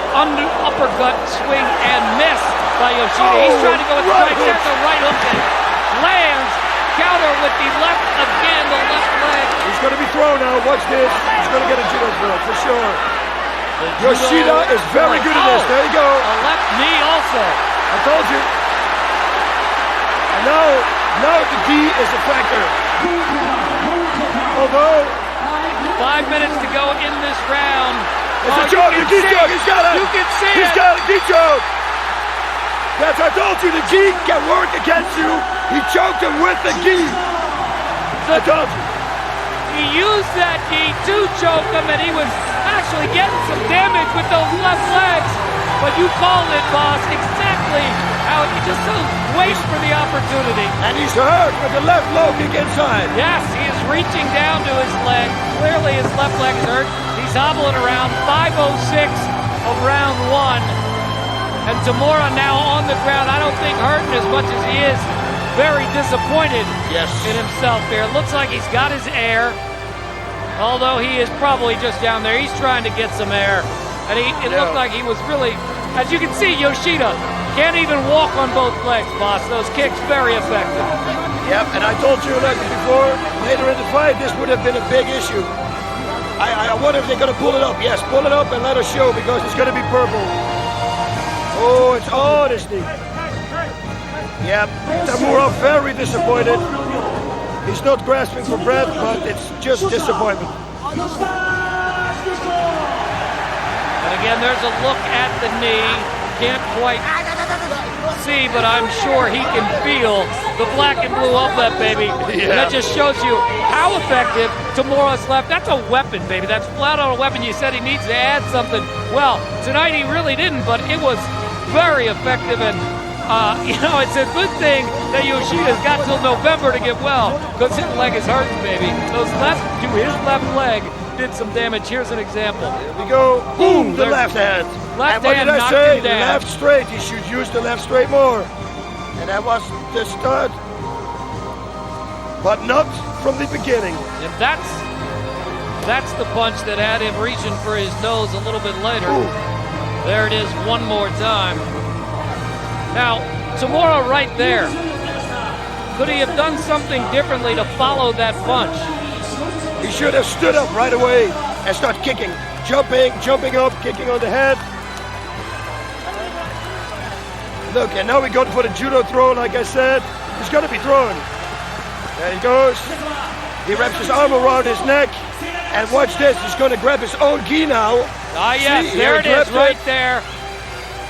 Uppercut, swing, and miss by Yoshida. He's trying to go with the right. There's a right hook and lands. Counter with the left again, the left leg. He's going to be thrown now. Watch this. He's going to get a judo throw for sure. Yoshida is very good at this. There you go. A left knee also. I told you. And now the gi is a factor. Although 5 minutes to go in this round. It's a choke, the gi choke. He's got it. You can see it. He's got a gi choke. That's I told you. The gi can work against you. He choked him with the gi. I told you. He used that gi to choke him, and he was actually getting some damage with those left legs. But you called it, boss, exactly how he just waits for the opportunity. And he's hurt with the left low kick inside. Yes, he is reaching down to his leg. Clearly his left leg is hurt. He's hobbling around. 5:06 of round one. And Tamura now on the ground. I don't think hurting as much as he is. Very disappointed in himself here. Looks like he's got his air. Although he is probably just down there. He's trying to get some air. And it looked like he was really, as you can see, Yoshida can't even walk on both legs, boss. Those kicks very effective. Yep, and I told you like before, later in the fight, this would have been a big issue. I wonder if they're going to pull it up. Yes, pull it up and let us show because it's going to be purple. Oh, it's on his knee. Yep, Tamura very disappointed. He's not grasping for breath, but it's just disappointment. And again, there's a look at the knee. Can't quite see, but I'm sure he can feel the black and blue of that baby. And that just shows you how effective Tamura's left. That's a weapon, baby. That's flat out a weapon. You said he needs to add something. Well, tonight he really didn't, but it was very effective. And it's a good thing that Yoshida's got till November to get well, because his leg is hurting, baby. His left leg did some damage. Here's an example. Here we go. Boom, the left hand. Left and hand what did I knocked say? him down. Left straight. He should use the left straight more. And that was the start. But not from the beginning. And that's the punch that had him reaching for his nose a little bit later. Ooh. There it is one more time. Now, Tamura right there. Could he have done something differently to follow that punch? He should have stood up right away and start kicking. Jumping up, kicking on the head. Look, and now we go for the judo throw, like I said. He's going to be thrown. There he goes. He wraps his arm around his neck. And watch this, he's going to grab his own gi now. Ah, yes, see, there it is, right it. there.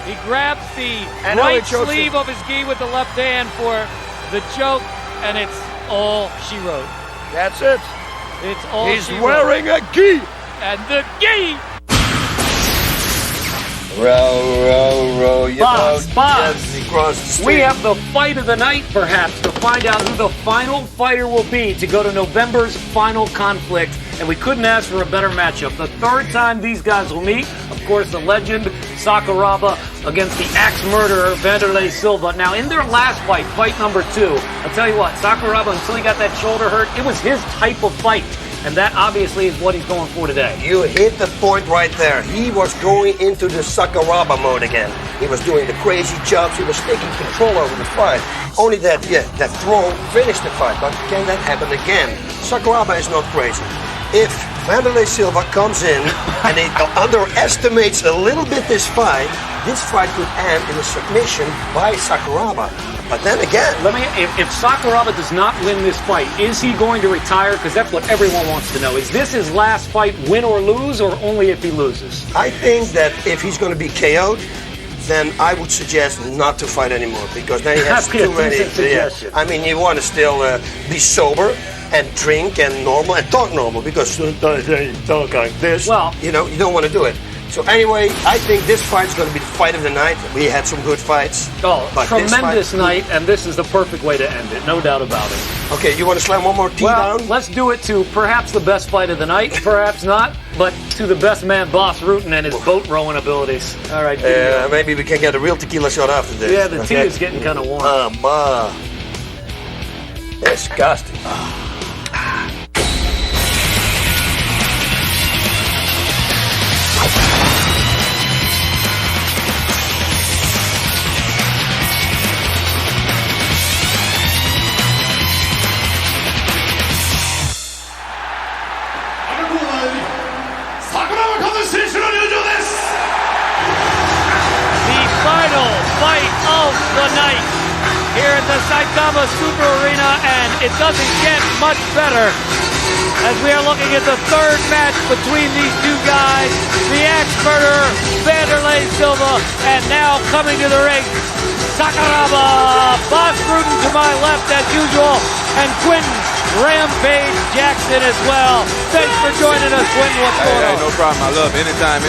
He grabs the And right sleeve of his gi with the left hand for the choke, and it's all she wrote. That's it. It's all He's she wearing wrote. a gi. And the gi. Row, you Boss, know, boss. yes, he crossed the street. We have the fight of the night, perhaps, to find out who the final fighter will be to go to November's final conflict. And we couldn't ask for a better matchup. The third time these guys will meet, of course, the legend Sakuraba against the axe murderer Wanderlei Silva. Now, in their last fight, fight number 2, I'll tell you what, Sakuraba, until he got that shoulder hurt, it was his type of fight. And that obviously is what he's going for today. You hit the point right there. He was going into the Sakuraba mode again. He was doing the crazy jumps. He was taking control over the fight. Only that throw finished the fight. But can that happen again? Sakuraba is not crazy. If Wanderlei Silva comes in and he underestimates a little bit this fight could end in a submission by Sakuraba. But then again, if Sakuraba does not win this fight, is he going to retire? Because that's what everyone wants to know. Is this his last fight, win or lose, or only if he loses? I think that if he's going to be KO'd, then I would suggest not to fight anymore, because then he has too many. I mean, you want to still be sober and drink and normal and talk normal, because sometimes you talk like this. Well, you know, you don't want to do it. So anyway, I think this fight is going to be the fight of the night. We had some good fights. Oh, tremendous night, and this is the perfect way to end it, no doubt about it. Okay, you want to slam one more tee down? Let's do it to perhaps the best fight of the night, perhaps not, but to the best man, Boss Rutan, and his boat rowing abilities. All right. Maybe we can get a real tequila shot after this. Yeah, the tea is getting kind of warm. Disgusting. Final fight of the night here at the Saitama Super Arena, and it doesn't get much better as we are looking at the third match between these two guys, the ex-murderer Wanderlei Silva, and now coming to the ring, Sakuraba, Boss Rutan to my left as usual, and Quentin Rampage Jackson as well. Thanks for joining us, Quentin. What's going on? Hey, no problem. I love it. Anytime.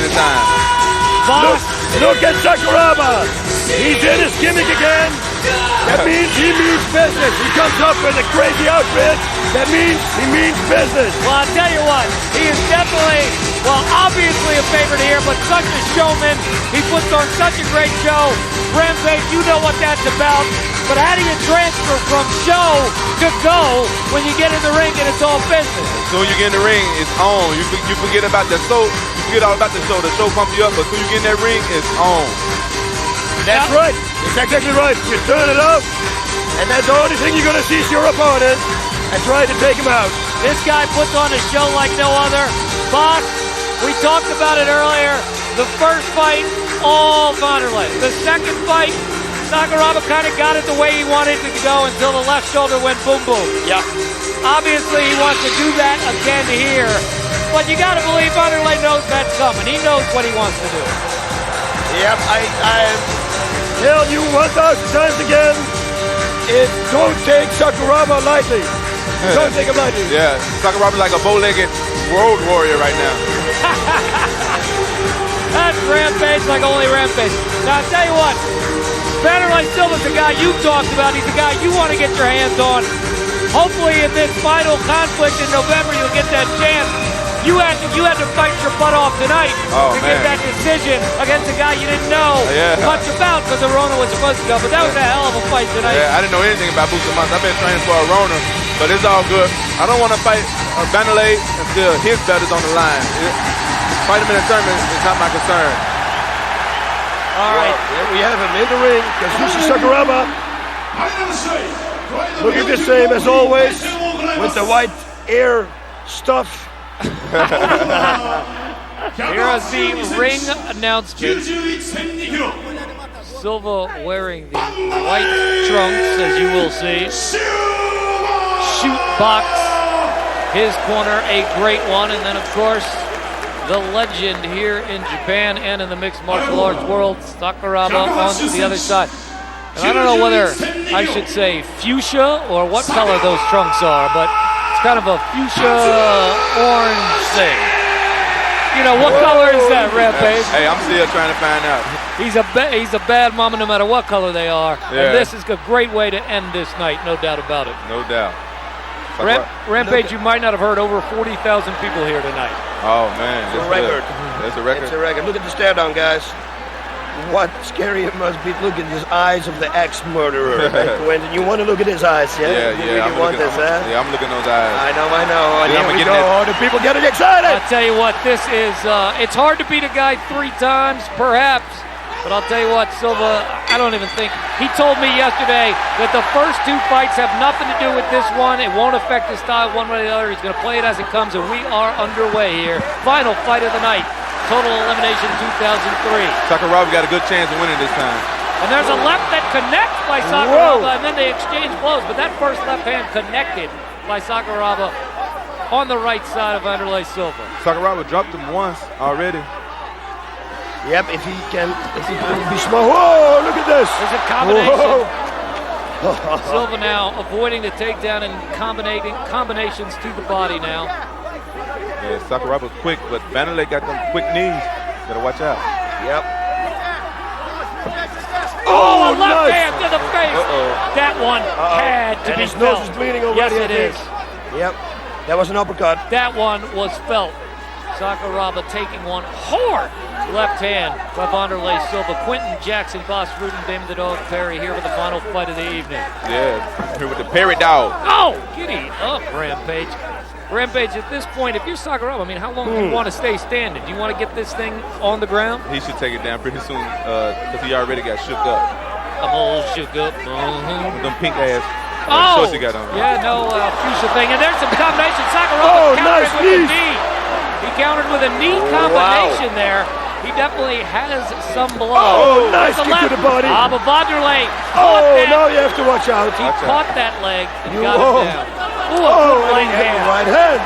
Boss, look at Sakuraba. He did his gimmick again. That means he means business. He comes up with a crazy outfit. That means he means business. Well, I'll tell you what, he is definitely, obviously a favorite here, but such a showman. He puts on such a great show. Rampage, you know what that's about. But how do you transfer from show to go when you get in the ring and it's all business? As soon as you get in the ring, it's on. You forget about the show. You forget all about the show. The show pumps you up, but as soon as you get in that ring, it's on. That's right. That's exactly right. You turn it up, and that's the only thing you're going to see is your opponent and try to take him out. This guy puts on a show like no other. Boss, we talked about it earlier. The first fight, all Wanderlei. The second fight, Sakuraba kind of got it the way he wanted it to go until the left shoulder went boom boom. Yep. Obviously, he wants to do that again here. But you got to believe Wanderlei knows that's coming. He knows what he wants to do. Yep, I tell you 1,000 times again, don't take Sakuraba lightly. Don't take him lightly. Yeah, Sakuraba's like a bow-legged road warrior right now. That's Rampage like only Rampage. Now, I'll tell you what, Wanderlei Silva's the guy you talked about. He's the guy you want to get your hands on. Hopefully in this final conflict in November, you'll get that chance. You had to fight your butt off tonight to get that decision against a guy you didn't know much about because Arona was supposed to go. But that was a hell of a fight tonight. Yeah, I didn't know anything about Vovchanchyn. I've been training for Arona, but it's all good. I don't want to fight Wanderlei until his belt is on the line. Fight him in a tournament is not my concern. All right, here we have him in the ring. Kazushi Sakuraba. Looking the same as always with the white air stuff. Here is the ring announcement. Silva wearing the white trunks, as you will see. Shoot box, his corner, a great one. And then, of course, the legend here in Japan and in the mixed martial arts world, Sakuraba on the other side. And I don't know whether I should say fuchsia or what color those trunks are, but it's kind of a fuchsia orange thing. You know, what color is that, Rampage? Hey, I'm still trying to find out. He's a bad mama no matter what color they are. Yeah. And this is a great way to end this night, no doubt about it. No doubt. Rampage, you might not have heard over 40,000 people here tonight. Oh, man. It's a record. That's a record. It's a record. Look at the stare down, guys. What scary it must be. Look at his eyes of the ex-murderer. Quentin, you want to look at his eyes, yeah? Yeah, you really want this, huh? Yeah, I'm looking at those eyes. I know. And Yeah, here we go. Oh, the people getting excited. I'll tell you what, this is, it's hard to beat a guy 3 times, perhaps. But I'll tell you what, Silva, I don't even think, he told me yesterday that the first 2 fights have nothing to do with this one. It won't affect his style one way or the other. He's going to play it as it comes, and we are underway here. Final fight of the night. Total Elimination 2003. Sakuraba got a good chance of winning this time. And there's a left that connects by Sakuraba, and then they exchange blows. But that first left hand connected by Sakuraba on the right side of Wanderlei Silva. Sakuraba dropped him once already. Yep, if he can be smart. Whoa, look at this. There's a combination. Silva now avoiding the takedown and combinations to the body now. Yeah, Sakuraba's quick, but Wanderlei got them quick knees. Gotta watch out. Yep. Oh, a left hand to the face. That one had to be his felt. nose is bleeding already. Yes, it is. Yep, that was an uppercut. That one was felt. Sakuraba taking one hard left hand by Wanderlei Silva. Quentin Jackson, Boss Rudin, Damon the Dog Perry here with the final fight of the evening. Yeah, here with the Perry dog. Oh, giddy up, Rampage. Rampage, at this point, if you're Sakuraba, I mean, how long do you want to stay standing? Do you want to get this thing on the ground? He should take it down pretty soon because he already got shook up. I'm all shook up. With them pink ass Oh, shorts he got on. yeah, no fuchsia thing. And there's some combination. Sakuraba countered with a knee. He countered with a knee combination there. He definitely has some blow. Oh, nice There's a kick to left. the body. But Wanderlei Oh, caught that. now you have to watch out. He caught that leg and got Whoa. him down. Ooh, a good right hand. Right hand.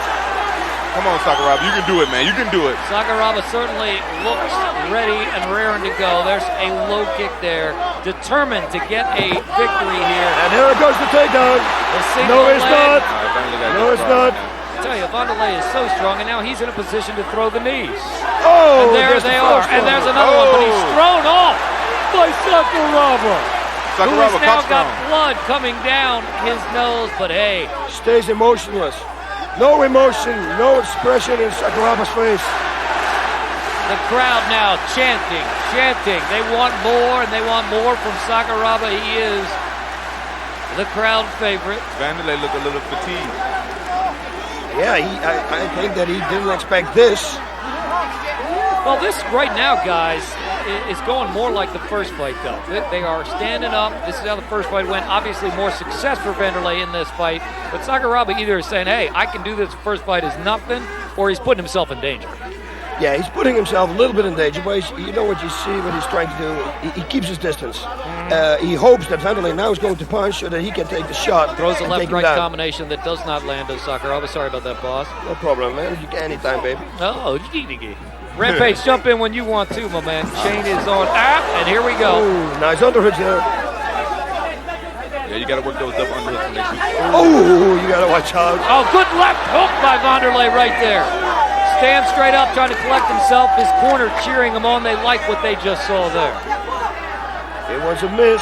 Come on, Sakuraba. You can do it, man. You can do it. Sakuraba certainly looks ready and raring to go. There's a low kick there. Determined to get a victory here. And here it goes the takedown. No, it's not. No, it's not. I tell you, Wanderlei is so strong, and now he's in a position to throw the knees. Oh, and there they are. And there's another one, but he's thrown off by Sakuraba. Who has now got blood coming down his nose, but hey. Stays emotionless. No emotion, no expression in Sakuraba's face. The crowd now chanting. They want more, and they want more from Sakuraba. He is the crowd favorite. Wanderlei looked a little fatigued. Yeah, I think that he didn't expect this. Well, this right now, guys, is going more like the first fight, though. They are standing up. This is how the first fight went. Obviously, more success for Wanderlei in this fight. But Sakuraba either is saying, hey, I can do this. The first fight is nothing, or he's putting himself in danger. Yeah, he's putting himself a little bit in danger, but you know what you see, what he's trying to do. He keeps his distance. He hopes that Wanderlei now is going to punch so that he can take the shot. Throws a left-right combination that does not land on Sakuraba. Sorry about that, boss. No problem, man. You can anytime, baby. Oh, Rampage, jump in when you want to, my man. Chain is on app, and here we go. Ooh, nice underhooks there. Yeah, you got to work those double underhooks. Oh, you got to watch out. Oh, good left hook by Wanderlei right there. Stands straight up, trying to collect himself. His corner cheering him on. They like what they just saw there. It was a miss,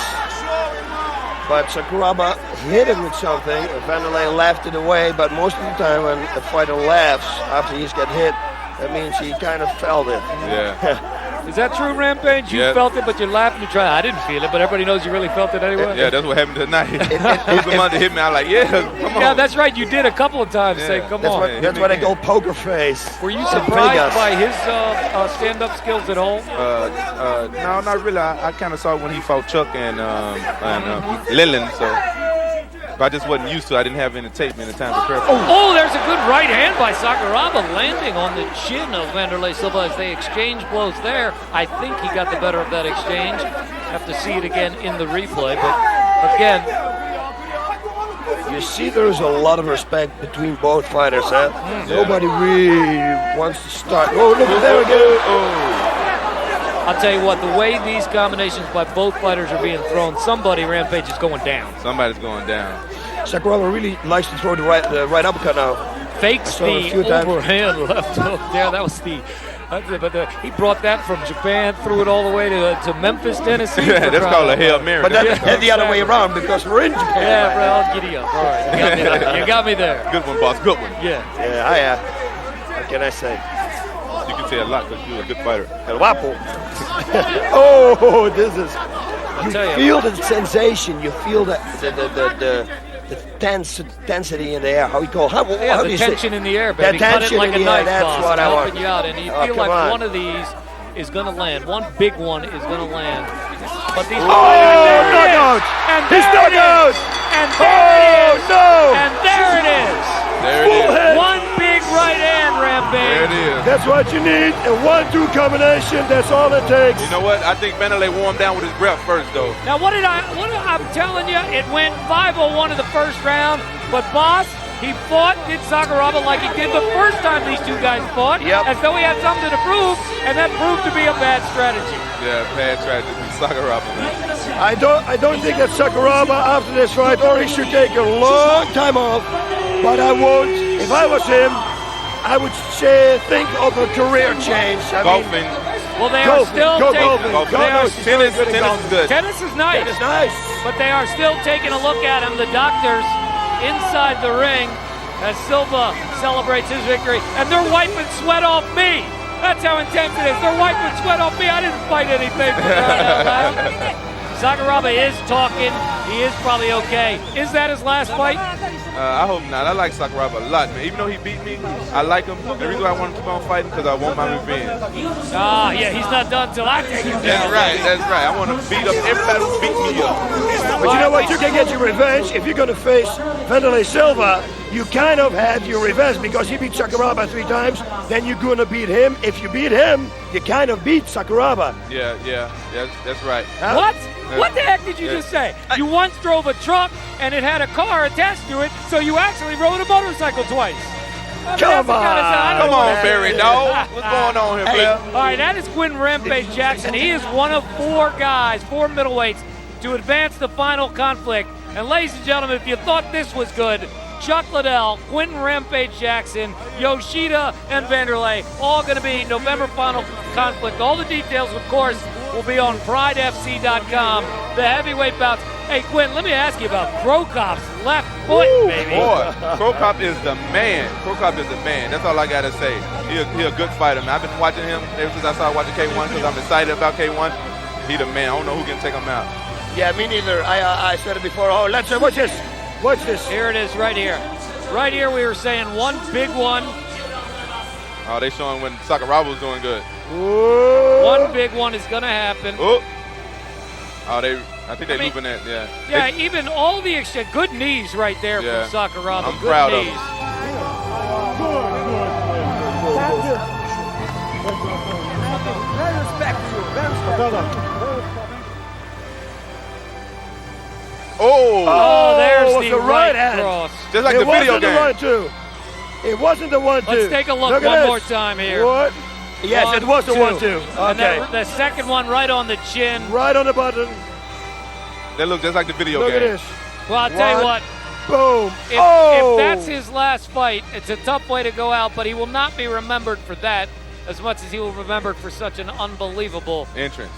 but Sakuraba hit him with something. Wanderlei laughed it away, but most of the time when a fighter laughs after he's got hit, that means he kind of felt it. Yeah. Is that true, Rampage? You felt it, but you laughed and you tried. I didn't feel it, but everybody knows you really felt it anyway. Yeah, that's what happened tonight. Somebody hit me. I was like, yeah, come on. Yeah, that's right. You did a couple of times. Say, come on. That's what I call poker face. Were you surprised by his stand-up skills at all? No, not really. I kind of saw it when he fought Chuck and Leland, so. But I just wasn't used to it. I didn't have any tape in the time to prepare for it. Oh, there's a good right hand by Sakuraba landing on the chin of Wanderlei Silva as they exchange blows there. I think he got the better of that exchange. Have to see it again in the replay, but again. You see there's a lot of respect between both fighters, huh? Nobody really wants to start. Oh, look at there again. I'll tell you what, the way these combinations by both fighters are being thrown, somebody, Rampage, is going down. Somebody's going down. Sakuraba really likes to throw the right uppercut now. Fakes the overhand left hook there. That was he brought that from Japan, threw it all the way to Memphis, Tennessee. Yeah, that's called a Hail Mary. But that's the other way around because we're in Japan. Yeah, bro, I'll giddy up. All right, you got me there. Good one, boss. Good one. Yeah. Yeah, what can I say? You can say a lot because you're a good fighter. El Guapo. Oh, this is. You feel the sensation. You feel the tensity in the air. How do you tension in the air, baby. The Cut it like a knife, that's boss. what I want. Helping you out, and you feel like one of these is going to land. One big one is going to land. But these knockout! And he's knockout! And there it is! No! And there it is! There it is. One big right hand, Rampage. There it is. That's That's what you need. A 1-2 combination. That's all it takes. You know what? I think Wanderlei warmed down with his breath first, though. Now, I'm telling you, it went 5-0-1 in the first round, but boss, he fought, did Sakuraba like he did the first time these two guys fought, as though he had something to prove, and that proved to be a bad strategy. Yeah, bad strategy. Sakuraba, man. I don't think that Sakuraba after this fight, or he should take a long time off, but I won't. If I was him, I would think of a career change. Golfing. Well, they are still taking. Tennis is good. Tennis is nice. Tennis is nice. But they are still taking a look at him. The doctors inside the ring as Silva celebrates his victory, and they're wiping sweat off me. That's how intense it is. They're wiping sweat off me. I didn't fight anything. Sakuraba is talking. He is probably okay. Is that his last fight? I hope not. I like Sakuraba a lot, man. Even though he beat me, I like him. The reason I want to keep on fighting because I want my revenge. Yeah, he's not done till I take him down. That's right. I want to beat up everybody who beat me up. But you know what? You can get your revenge if you're going to face Wanderlei Silva. You kind of had your revenge because he beat Sakuraba 3 times. Then you're going to beat him. If you beat him, you kind of beat Sakuraba. Yeah, that's right. What? What the heck did you just say? You once drove a truck and it had a car attached to it, so you actually rode a motorcycle twice. Come on, Barry, dog. What's going on here, player? All right, that is Quinn Rampage Jackson. He is one of 4 guys, 4 middleweights, to advance the final conflict. And ladies and gentlemen, if you thought this was good, Chuck Liddell, Quentin Rampage Jackson, Yoshida, and Wanderlei, all going to be November final conflict. All the details, of course, will be on pridefc.com. The heavyweight bouts. Hey, Quinn, let me ask you about Krokop's left foot, baby. Boy, Krokop is the man. Krokop is the man. That's all I got to say. He a good fighter, man. I've been watching him ever since I started watching K1 because I'm excited about K1. He the man. I don't know who can take him out. Yeah, me neither. I said it before. Oh, let's watch this. Watch this. Here it is, right here. Right here, we were saying one big one. Oh, they showing when Sakuraba was doing good. Ooh. One big one is going to happen. Oh, I think they're moving that, yeah. Yeah, even all the good knees right there from Sakuraba. I'm proud of him. Oh, there's the right hand. cross. Just like the video game. It wasn't the 1-2. Let's take a look one more time here. What? Yes, it was the 1-2. Okay. And the second one right on the chin. Right on the button. They look just like the video game. Look at this. Well, I'll tell you what. Boom. If that's his last fight, it's a tough way to go out, but he will not be remembered for that as much as he will be remembered for such an unbelievable entrance.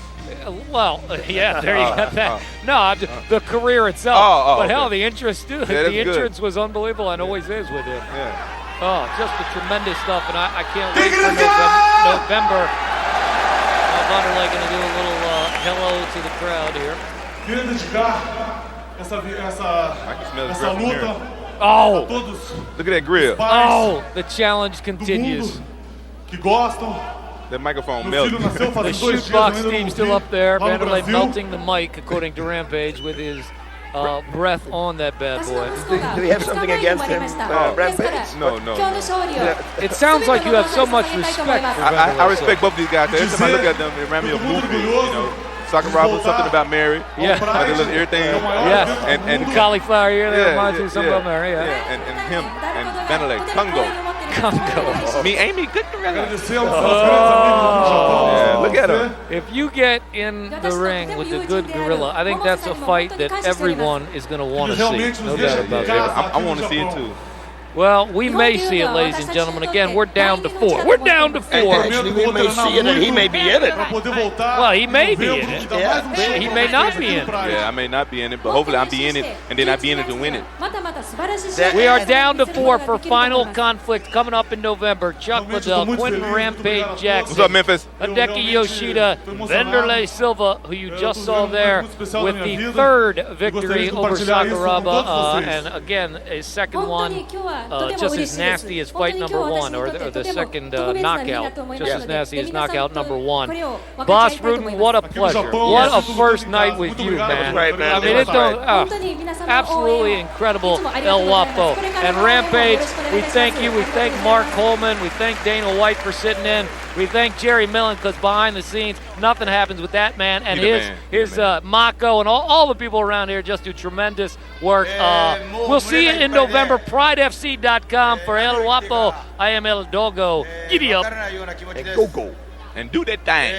Well, yeah, there you got that. No, the career itself. But hell, the entrance too. Yeah, the entrance was unbelievable and always is with him. Yeah. Oh, just the tremendous stuff, and I can't wait for November. Wanderlei going to do a little hello to the crowd here. Queria dedicar essa luta a todos. Look at that grill. Oh, the challenge continues. Que gostam. That microphone melted. The shootbox team still up there. Wanderlei melting the mic, according to Rampage, with his breath on that bad boy. Do we have something against him, Rampage? No. It sounds like you have so much respect for Wanderlei. I respect both these guys. Every time I look at them, it reminds me of movie. You know, Sakuraba, something about Mary. Yeah. Like they look everything. Yes. And cauliflower here. That reminds me of something about Mary. Yeah. And him and Wanderlei, Congo. Me, Amy, good gorilla. Look at him. If you get in the ring with the good gorilla, I think that's a fight that everyone is going to want to see. No doubt about that. I want to see it too. Well, we may see it, ladies and gentlemen. Again, we're down to 4. We're down to 4. Actually, we may see it, and he may be in it. Well, he may be in it. Yeah. He may not be in it. Yeah, I may not be in it, but hopefully I'll be in it, and then I'll be in it to win it. We are down to 4 for final conflict coming up in November. Chuck Liddell, Quentin Rampage Jackson. What's up, Memphis? Hideki Yoshida, Wanderlei Silva, who you just saw there with the 3rd victory over Sakuraba, and again, a second one just as nasty as fight number one, or the second knockout, just as nasty as knockout number one. Boss Rudin, what a pleasure. What a first night with you, man. I mean, absolutely incredible, El Guapo. And Rampage, we thank you. We thank Mark Coleman. We thank Dana White for sitting in. We thank Jerry Millen, because behind the scenes, nothing happens with that man. And his Mako and all the people around here just do tremendous work. We'll see you in November. PrideFC.com for El Guapo. I am El Dogo. Giddy up. And go. And do that thing.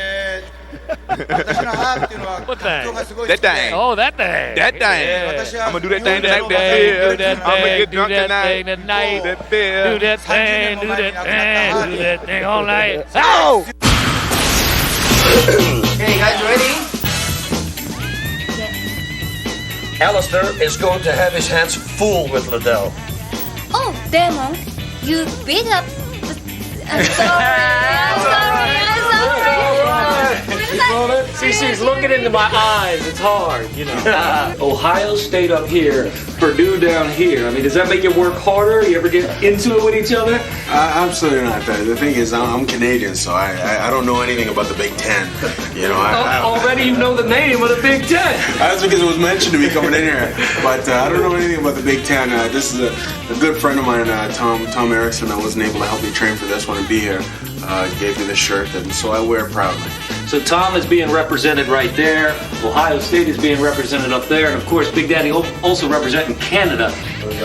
What thing? That thing. Oh, that thing. That thing. Yeah. I'm going to do that thing tonight. Do that thing. I'm going to get drunk tonight. Do that thing. Do that thing. Do that thing. Do that thing all night. Oh! Hey, guys, ready? Alistair is going to have his hands full with Liddell. Oh, Demon, you beat up. I'm sorry. See, she's looking into my eyes. It's hard, you know. Ohio State up here, Purdue down here. I mean, does that make you work harder? You ever get into it with each other? Absolutely not. The thing is, I'm Canadian, so I don't know anything about the Big Ten. You know, already you know the name of the Big Ten. That's because it was mentioned to me coming in here, but I don't know anything about the Big Ten. This is a good friend of mine, Tom Erickson, that wasn't able to help me train for this one and be here. Gave me this shirt, and so I wear it proudly. So Tom is being represented right there. Ohio State is being represented up there, and of course, Big Daddy also representing Canada.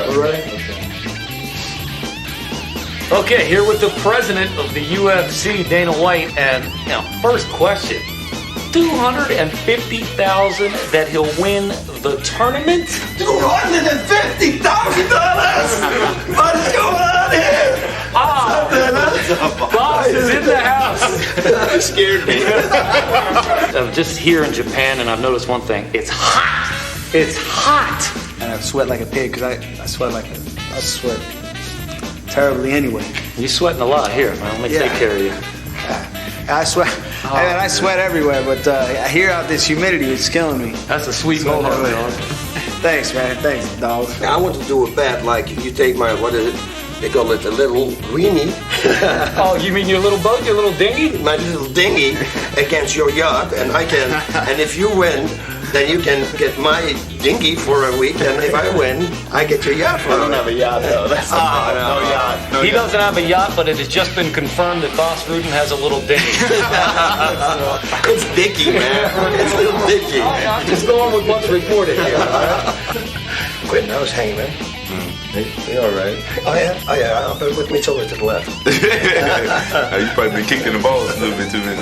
All right. Okay, here with the president of the UFC, Dana White, and first question: $250,000 that he'll win the tournament? $250,000! What is going on here? Boss is in the house. You scared me. I'm just here in Japan, and I've noticed one thing: it's hot. It's hot. And I sweat like a pig because I sweat terribly anyway. You're sweating a lot here, man. Let me take care of you. I sweat. I sweat everywhere, but here out this humidity, it's killing me. That's a sweet moment, dog. Thanks, man. Thanks, dog. I want to do a bet like you take my, what is it? They call it a little weenie. Oh, you mean your little boat, your little dinghy? My little dinghy against your yacht, and if you win, then you can get my dinghy for a week, and if I win, I get your yacht for a week. I don't have a yacht, though. That's no yacht. He doesn't have a yacht, but it has just been confirmed that Boss Rudin has a little dinghy. It's Dicky, man. It's little Dicky. Just go on with what's reported here. Quit nose hanging, man. You all right? Oh yeah. I'll put my shoulder to the left. You probably been kicked in the balls a little bit too many.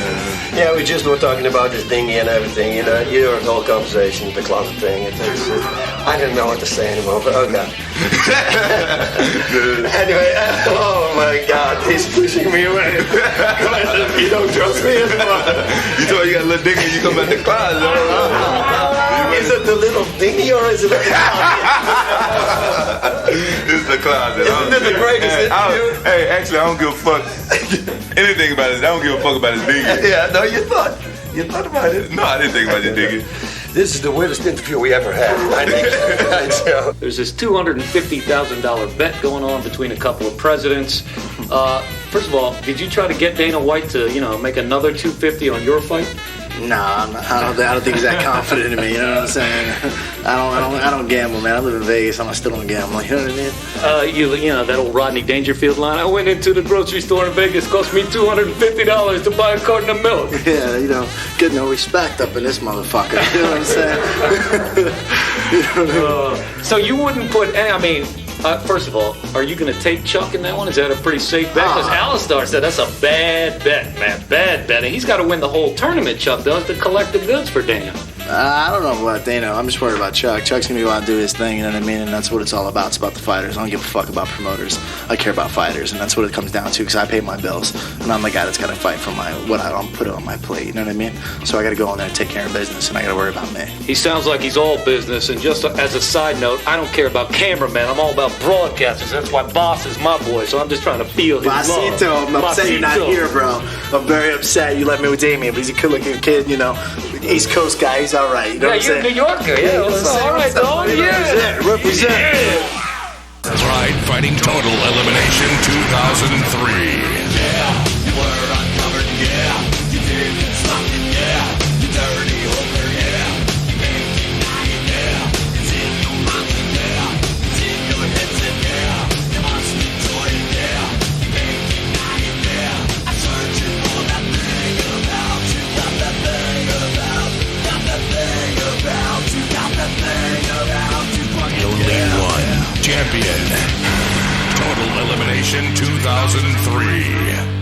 Yeah, we just were talking about this dinghy and everything. You know, you heard the whole conversation, the closet thing. I didn't know what to say anymore, but oh god. Anyway, oh my god, he's pushing me away. You don't trust me anymore. You told me you got a little dinghy, you come out the closet. Is it the little dinghy or is it the closet? This is the closet. Isn't it the greatest interview? Hey, actually, I don't give a fuck anything about it. I don't give a fuck about his dinghy. Yeah, no, you thought about it. No, I didn't think about your dinghy. This is the weirdest interview we ever had. I think. There's this $250,000 bet going on between a couple of presidents. First of all, did you try to get Dana White to, make another $250 on your fight? Nah, I don't think he's that confident in me. You know what I'm saying? I don't gamble, man. I live in Vegas. I still don't gamble. You know what I mean? That old Rodney Dangerfield line. I went into the grocery store in Vegas. Cost me $250 to buy a carton of milk. Yeah, get no respect up in this motherfucker. You know what I'm saying? So you wouldn't put? First of all, are you going to take Chuck in that one? Is that a pretty safe bet? Because Alistair said that's a bad bet, man. Bad bet. And he's got to win the whole tournament, Chuck does, to collect the goods for Dana. I don't know about Dana. I'm just worried about Chuck. Chuck's going to go out and do his thing, you know what I mean? And that's what it's all about. It's about the fighters. I don't give a fuck about promoters. I care about fighters, and that's what it comes down to because I pay my bills. And I'm the guy that's got to fight for what I don't put it on my plate, you know what I mean? So I got to go in there and take care of business, and I got to worry about me. He sounds like he's all business, and just as a side note, I don't care about cameramen. I'm all about broadcasters. That's why Boss is my boy, so I'm just trying to feel his love. I'm upset you're not here, bro. I'm very upset you let me with Damien, but he's a good-looking kid, East Coast guy. He's all right. You know what I'm saying? New Yorker, yeah. All right, dog. Yeah. Represent. That's right, fighting Total Elimination 2003. Yeah, you were uncovered, yeah. You did something, yeah. You dirty hooker, yeah. Making night, yeah. It's in your mind, yeah. It's in your hips, and yeah. You must enjoy it, yeah. Making night, yeah. I'm searching for that thing about you. Got that thing about. Got that thing about you. Got that thing about you. The only one champion. Total Elimination 2003.